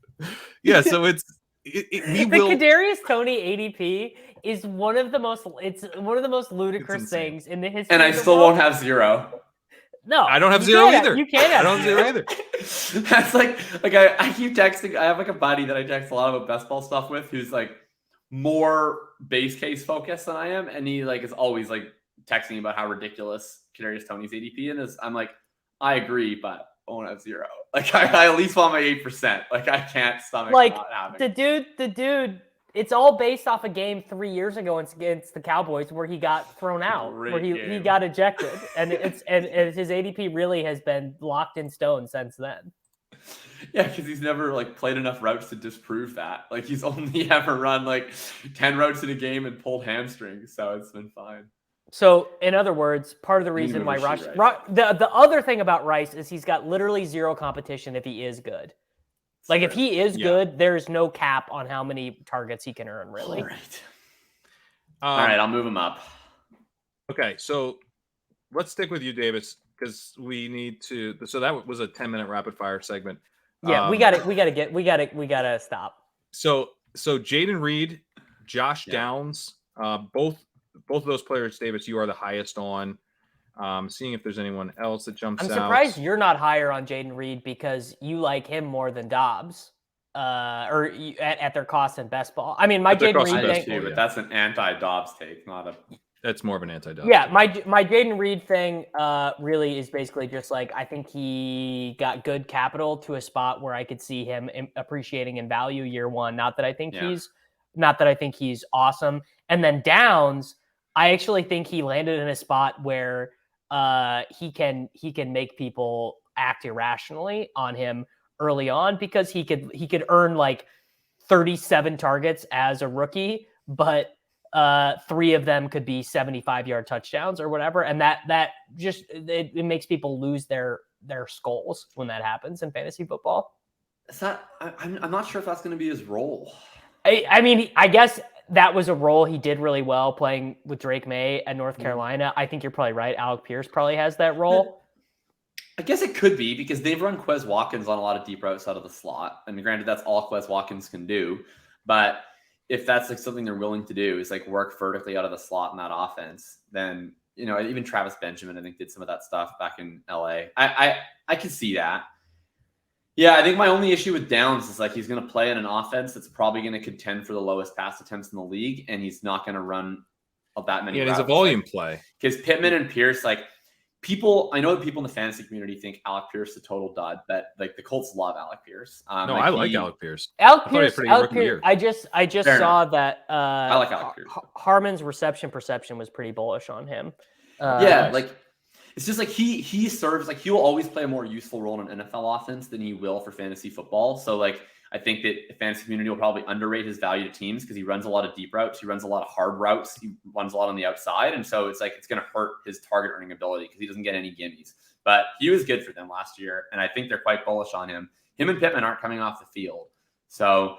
Yeah, so the Kadarius Toney ADP is one of the most ludicrous things in the history. And I still won't have 0. No, I don't have 0 either. You can't. I don't have 0 either. That's like I keep texting. I have like a buddy that I text a lot about best ball stuff with, who's like more base case focused than I am, and he like is always like texting about how ridiculous Kadarius Toney's ADP is. I'm like, I agree, but I won't have 0. Like I at least want my 8%. Like I can't stomach like not having the dude. It's all based off a game 3 years ago against the Cowboys where he got thrown out, where he got ejected, and his ADP really has been locked in stone since then. Yeah, because he's never like played enough routes to disprove that. Like he's only ever run like 10 routes in a game and pulled hamstrings, so it's been fine. So, in other words, part of the reason why the other thing about Rice is he's got literally 0 competition if he is good. Like if he is good, there's no cap on how many targets he can earn, really. All right, I'll move him up. Okay, so let's stick with you, Davis, because we need to. So that was a 10-minute rapid fire segment. Yeah, we gotta stop. So Jaden Reed, Josh Downs, both of those players, Davis, you are the highest on. Seeing if there's anyone else that jumps out. I'm surprised you're not higher on Jaden Reed because you like him more than Dobbs, or at their cost in best ball. I mean, my Jaden Reed thing, but that's an anti-Dobbs take, not a. That's more of an anti-Dobbs. Yeah, my Jaden Reed thing really is basically just like I think he got good capital to a spot where I could see him appreciating in value year 1. Not that I think he's awesome. And then Downs, I actually think he landed in a spot where he can make people act irrationally on him early on because he could earn like 37 targets as a rookie, but 3 of them could be 75-yard touchdowns or whatever. And that just, it makes people lose their skulls when that happens in fantasy football. I'm not sure if that's going to be his role. I mean, I guess that was a role he did really well playing with Drake May at North Carolina. I think you're probably right. Alec Pierce probably has that role. I guess it could be because they've run Quez Watkins on a lot of deep routes out of the slot. And granted, that's all Quez Watkins can do. But if that's like something they're willing to do is like work vertically out of the slot in that offense, then, you know, even Travis Benjamin, I think, did some of that stuff back in LA. I can see that. Yeah, I think my only issue with Downs is like he's going to play in an offense that's probably going to contend for the lowest pass attempts in the league, and he's not going to run that many. Yeah, routes. he's a volume play. Because Pittman and Pierce, like I know that people in the fantasy community think Alec Pierce is a total dud, but like the Colts love Alec Pierce. No, I like Alec Pierce. Alec Pierce. I just Fair saw enough. that. I like Alec Pierce. Harmon's reception perception was pretty bullish on him. Yeah, like it's just like he serves like he will always play a more useful role in an NFL offense than he will for fantasy football. So like I think that the fantasy community will probably underrate his value to teams because he runs a lot of deep routes, he runs a lot of hard routes, he runs a lot on the outside, and so it's like it's going to hurt his target earning ability because he doesn't get any gimmies. But he was good for them last year, and I think they're quite bullish on him. Him and Pittman aren't coming off the field, so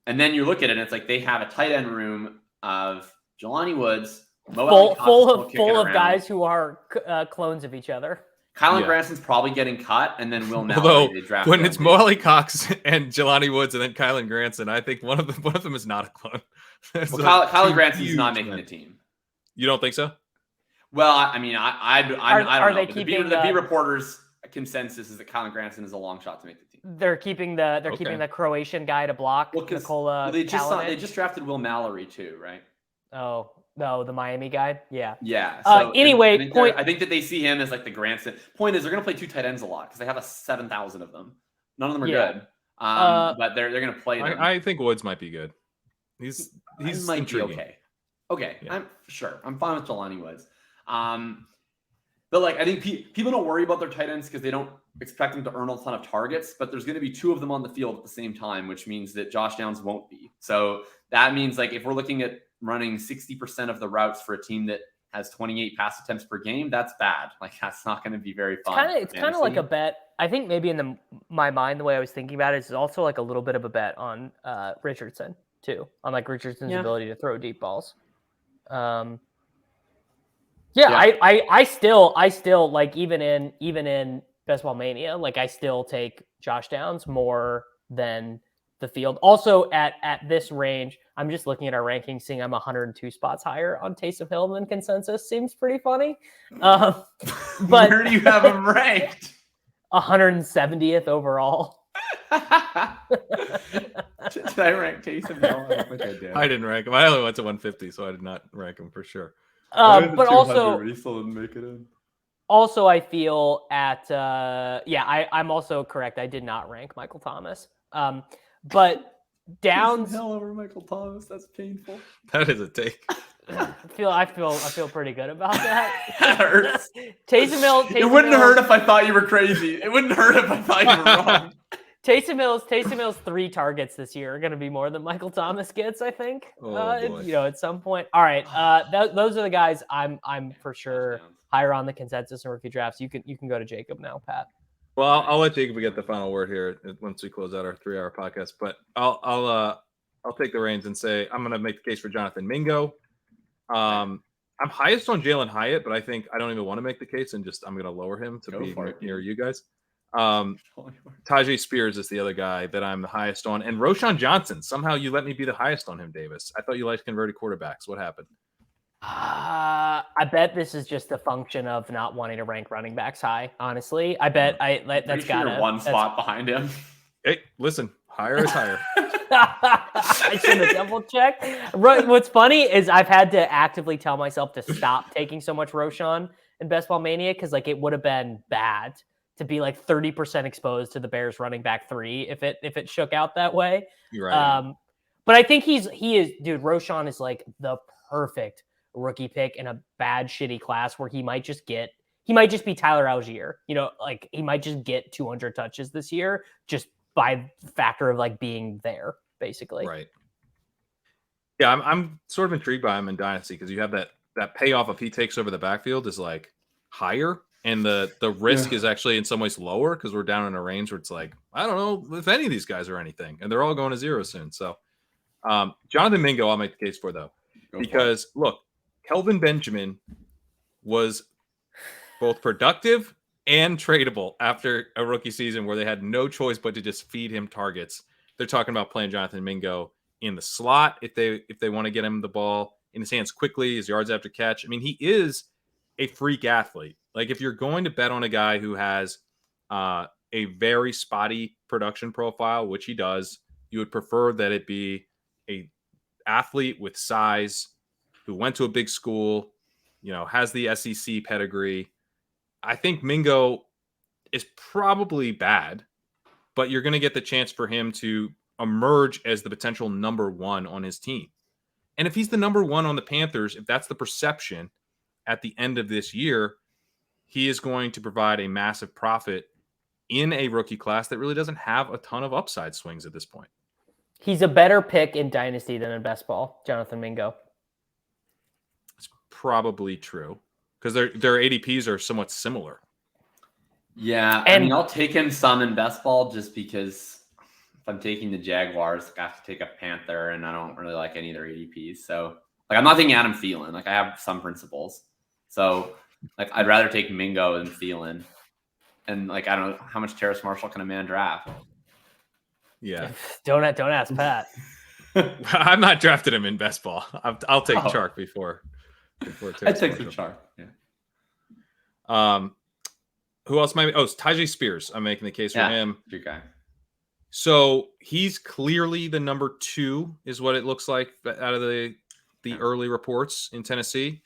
and then you look at it, and it's like they have a tight end room of Jelani Woods. Full of guys who are clones of each other. Kylan Granson's probably getting cut, and then Will Mallory. Although when it's Mo Cox and Jelani Woods and then Kylan Granson, I think one of them is not a clone. Well, Kylan Granson's not making the team. You don't think so? Well, I mean, I don't know. They keeping the B reporters' consensus is that Kylan Granson is a long shot to make the team. They're keeping the Croatian guy to block Nikola. They just drafted Will Mallory too, right? Oh. No, the Miami guy. Yeah. Yeah. So, anyway, I think that they see him as like the Granson. Point is, they're going to play two tight ends a lot because they have 7,000 of them. None of them are good, but they're going to play them. I think Woods might be good. He's might intriguing. be okay. Okay, yeah. I'm fine with Jelani Woods. But like I think people don't worry about their tight ends because they don't expect them to earn a ton of targets. But there's going to be two of them on the field at the same time, which means that Josh Downs won't be. So that means like if we're looking at running 60% of the routes for a team that has 28 pass attempts per game, that's bad. Like that's not going to be very fun. It's kind of like a bet. I think maybe in my mind, the way I was thinking about it is also like a little bit of a bet on Richardson too, on like Richardson's ability to throw deep balls. I still like even in Best Ball Mania, like I still take Josh Downs more than the field. Also at this range, I'm just looking at our rankings, seeing I'm 102 spots higher on Taysom Hill than consensus seems pretty funny. But where do you have him ranked? 170th overall. Did I rank Taysom Hill? I think I did. I didn't rank him. I only went to 150, so I did not rank him for sure. But also, he still didn't make it in. Also, I feel I'm also correct. I did not rank Michael Thomas. But Downs Hill over Michael Thomas. That's painful. That is a take. I feel pretty good about that. That hurts. Taysom Hill. It wouldn't hurt if I thought you were crazy. It wouldn't hurt if I thought you were wrong. Taysom Hill's 3 targets this year are going to be more than Michael Thomas gets, I think. At some point. All right, those are the guys I'm for sure higher on the consensus and rookie drafts. You can go to Jacob now, Pat. Well, I'll let Jacob get the final word here once we close out our 3-hour podcast. But I'll take the reins and say I'm going to make the case for Jonathan Mingo. I'm highest on Jalen Hyatt, but I think I don't even want to make the case and I'm going to lower him to be near you guys. Tajay Spears is the other guy that I'm the highest on, and Roshan Johnson. Somehow you let me be the highest on him, Davis. I thought you liked converted quarterbacks. What happened? I bet this is just a function of not wanting to rank running backs high. Honestly, I bet that's got one spot behind him. Hey, listen, higher is higher. I should have double checked. What's funny is I've had to actively tell myself to stop taking so much Roshan in Best Ball Mania because like it would have been bad to be like 30% exposed to the Bears running back 3 if it shook out that way. You're right. But I think he is, dude. Roshan is like the perfect rookie pick in a bad, shitty class where he might just be Tyler Algier. You know, like he might just get 200 touches this year just by factor of like being there, basically. Right. Yeah, I'm sort of intrigued by him in Dynasty because you have that payoff if he takes over the backfield is like higher, and the risk is actually in some ways lower because we're down in a range where it's like I don't know if any of these guys are anything, and they're all going to 0 soon. So Jonathan Mingo, I'll make the case for though, because look. Kelvin Benjamin was both productive and tradable after a rookie season where they had no choice but to just feed him targets. They're talking about playing Jonathan Mingo in the slot if they want to get him the ball in his hands quickly, his yards after catch. I mean, he is a freak athlete. Like, if you're going to bet on a guy who has a very spotty production profile, which he does, you would prefer that it be a athlete with size who went to a big school, has the SEC pedigree. I think Mingo is probably bad, but you're going to get the chance for him to emerge as the potential number one on his team. And if he's the number one on the Panthers, if that's the perception at the end of this year, he is going to provide a massive profit in a rookie class that really doesn't have a ton of upside swings at this point. He's a better pick in Dynasty than in best ball, Jonathan Mingo. It's probably true because their ADPs are somewhat similar. Yeah, I mean, I'll take him some in best ball just because if I'm taking the Jaguars, I have to take a Panther, and I don't really like any of their ADPs. So, I'm not taking Adam Thielen. I have some principles. So, I'd rather take Mingo than Thielen. And, I don't know, how much Terrace Marshall can a man draft? Yeah. Don't ask Pat. I'm not drafted him in best ball. I'll take Chark before I take the Chark. Yeah. Who else might be? Oh, it's Tyjae Spears. I'm making the case for him. Good guy. So he's clearly the number 2, is what it looks like out of the early reports in Tennessee.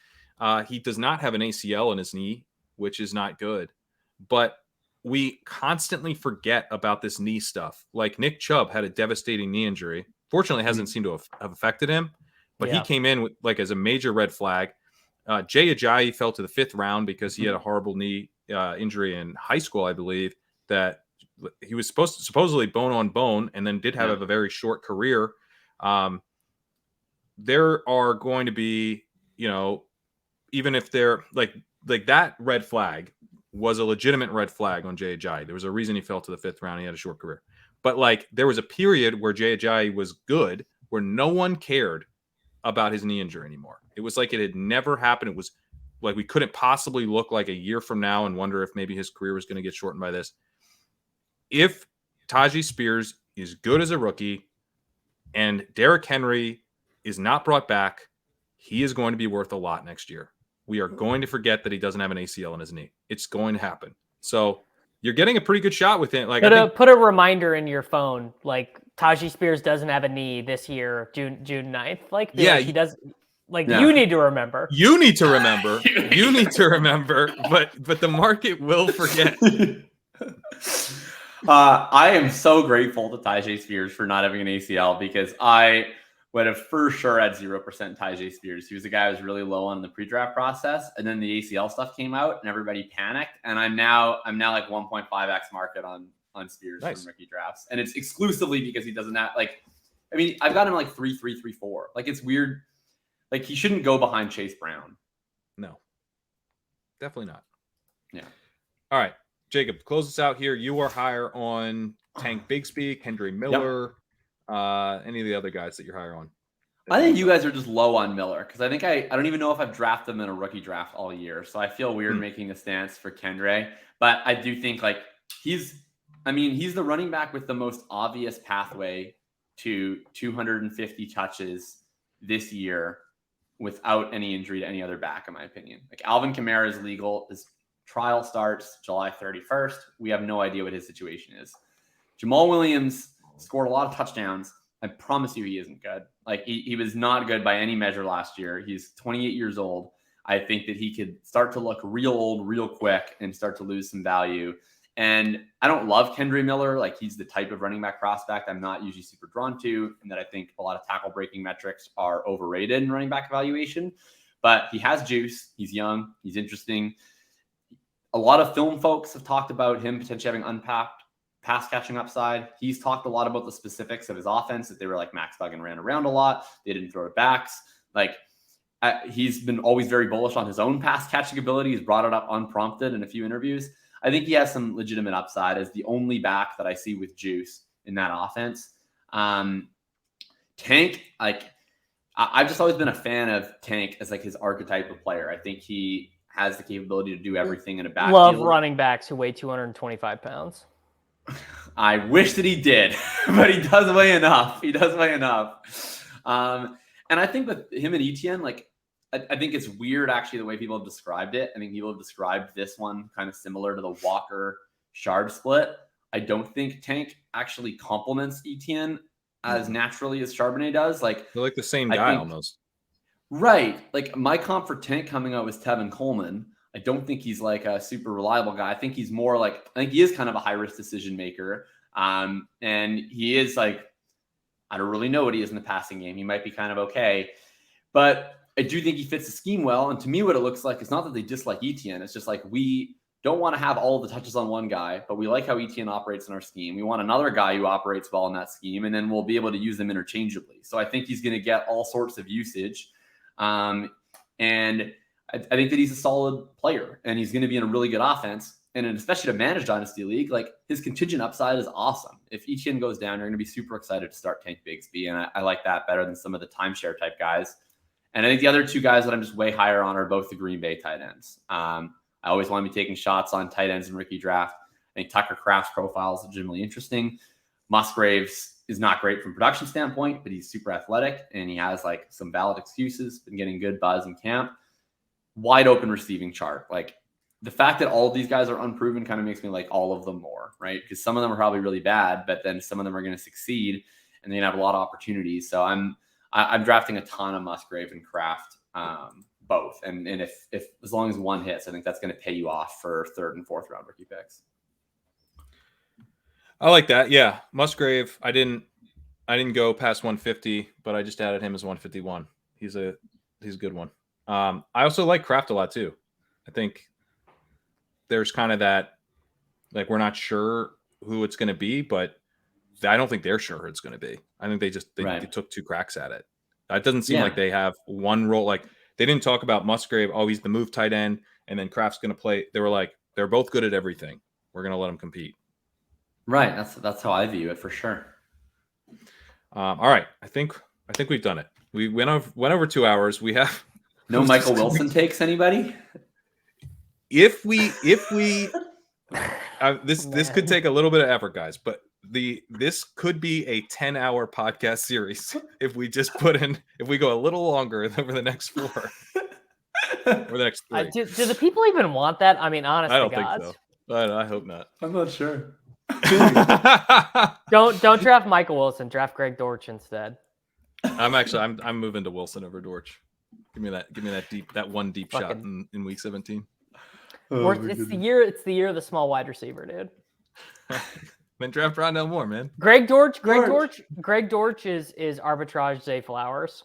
He does not have an ACL in his knee, which is not good. But we constantly forget about this knee stuff. Like, Nick Chubb had a devastating knee injury. Fortunately, it hasn't seemed to have affected him, but he came in with, as a major red flag. Jay Ajayi fell to the 5th round because he had a horrible knee injury in high school, I believe, that he was supposedly bone on bone, and then did have a very short career. There are going to be, even if they're like that red flag was a legitimate red flag on Jay Ajayi. There was a reason he fell to the 5th round. He had a short career. But there was a period where Jay Ajayi was good, where no one cared about his knee injury anymore. It was like it had never happened. It was like we couldn't possibly look like a year from now and wonder if maybe his career was going to get shortened by this. If Tyjae Spears is good as a rookie and Derrick Henry is not brought back, he is going to be worth a lot next year. We are going to forget that he doesn't have an ACL in his knee. It's going to happen. So you're getting a pretty good shot with him. Put a reminder in your phone. Tyjae Spears doesn't have a knee this year, June 9th. He does. You need to remember. You need to remember. You need to remember. But the market will forget. I am so grateful to Tyjae Spears for not having an ACL because I would have for sure had 0% Tyjae Spears. He was a guy who was really low on the pre-draft process, and then the ACL stuff came out, and everybody panicked. And I'm now 1.5x market on Spears from rookie drafts, and it's exclusively because he doesn't have I've got him 3.3, 3.4. It's weird. He shouldn't go behind Chase Brown. No, definitely not. Yeah. All right, Jacob, close us out here. You are higher on Tank Bigsby, Kendry Miller. Any of the other guys that you're higher on? I think you guys are just low on Miller because I think I don't even know if I've drafted him in a rookie draft all year. So I feel weird making a stance for Kendry, but I do think he's the running back with the most obvious pathway to 250 touches this year without any injury to any other back, in my opinion. Alvin Kamara is legal. His trial starts July 31st. We have no idea what his situation is. Jamal Williams scored a lot of touchdowns. I promise you he isn't good. He was not good by any measure last year. He's 28 years old. I think that he could start to look real old real quick and start to lose some value. And I don't love Kendry Miller. He's the type of running back prospect I'm not usually super drawn to, and that I think a lot of tackle breaking metrics are overrated in running back evaluation. But he has juice. He's young. He's interesting. A lot of film folks have talked about him potentially having unpacked pass catching upside. He's talked a lot about the specifics of his offense, that they were Max Duggan ran around a lot. They didn't throw it backs. He's been always very bullish on his own pass catching ability. He's brought it up unprompted in a few interviews. I think he has some legitimate upside as the only back that I see with juice in that offense. Tank, I've just always been a fan of Tank as his archetype of player. I think he has the capability to do everything in a backfield. Love running backs who weigh 225 pounds. I wish that he did, but he does weigh enough. He does weigh enough. And I think that him and Etienne, like, I think it's weird, actually, the way people have described it. I think people have described this one kind of similar to the Walker-Shard split. I don't think Tank actually complements Etienne as naturally as Charbonnet does. Like, they're like the same guy almost. Right. Like, my comp for Tank coming out was Tevin Coleman. I don't think he's like a super reliable guy. I think he's more like, I think he is kind of a high-risk decision maker. And he is like, I don't really know what he is in the passing game. He might be kind of okay. But I do think he fits the scheme well. And to me, what it looks like, it's not that they dislike Etienne. It's just like, we don't want to have all the touches on one guy, but we like how Etienne operates in our scheme. We want another guy who operates well in that scheme, and then we'll be able to use them interchangeably. So I think he's going to get all sorts of usage. And I think that he's a solid player, and he's going to be in a really good offense. And especially to manage Dynasty League, like, his contingent upside is awesome. If Etienne goes down, you're going to be super excited to start Tank Bigsby. And I like that better than some of the timeshare type guys. And I think the other two guys that I'm just way higher on are both the Green Bay tight ends. I always want to be taking shots on tight ends in rookie draft. I think Tucker Kraft's profile is legitimately interesting. Musgraves is not great from production standpoint, but he's super athletic and he has like some valid excuses, been getting good buzz in camp. Wide open receiving chart. Like, the fact that all of these guys are unproven kind of makes me like all of them more, right? Because some of them are probably really bad, but then some of them are going to succeed and they're going to have a lot of opportunities. So I'm drafting a ton of Musgrave and Kraft, both. And if as long as one hits, I think that's going to pay you off for 3rd and 4th round rookie picks. I like that. Yeah. Musgrave, I didn't go past 150, but I just added him as 151. He's a good one. I also like Kraft a lot too. I think there's kind of that, like, we're not sure who it's going to be, but I don't think they're sure who it's going to be. I think they took 2 cracks at it. It doesn't seem like they have one role. Like, they didn't talk about Musgrave. Oh, he's the move tight end, and then Kraft's going to play. They were like, they're both good at everything. We're going to let them compete. Right. That's how I view it for sure. All right. I think we've done it. We went over 2 hours. We have no Michael Wilson takes, anybody? If we this could take a little bit of effort, guys, but this could be a 10-hour podcast series if we just if we go a little longer over the next 4 or the next 3. Do the people even want that? I mean, honestly, I don't think so. I hope not. I'm not sure. Don't draft Michael Wilson. Draft Greg Dortch instead. I'm moving to Wilson over Dortch. Give me that one deep shot in week 17. Oh, it's the year of the small wide receiver, dude. Then draft Rondell Moore, man. Greg Dortch is arbitrage Zay Flowers.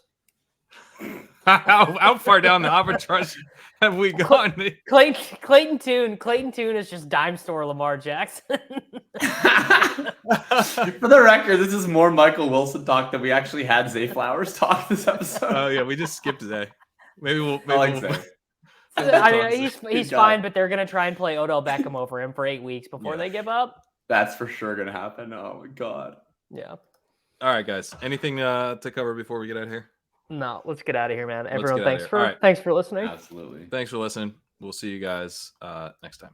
How far down the arbitrage have we gone? Clayton Tune is just dime store Lamar Jackson. For the record, this is more Michael Wilson talk than we actually had Zay Flowers talk this episode. Oh yeah, we just skipped Zay. Maybe we'll Zay. I mean, he's fine, but they're gonna try and play Odell Beckham over him for 8 weeks before they give up. That's for sure gonna happen. Oh my god. Yeah. All right, guys. Anything to cover before we get out of here? No, let's get out of here, man. Everyone, thanks for listening. Absolutely. Thanks for listening. We'll see you guys next time.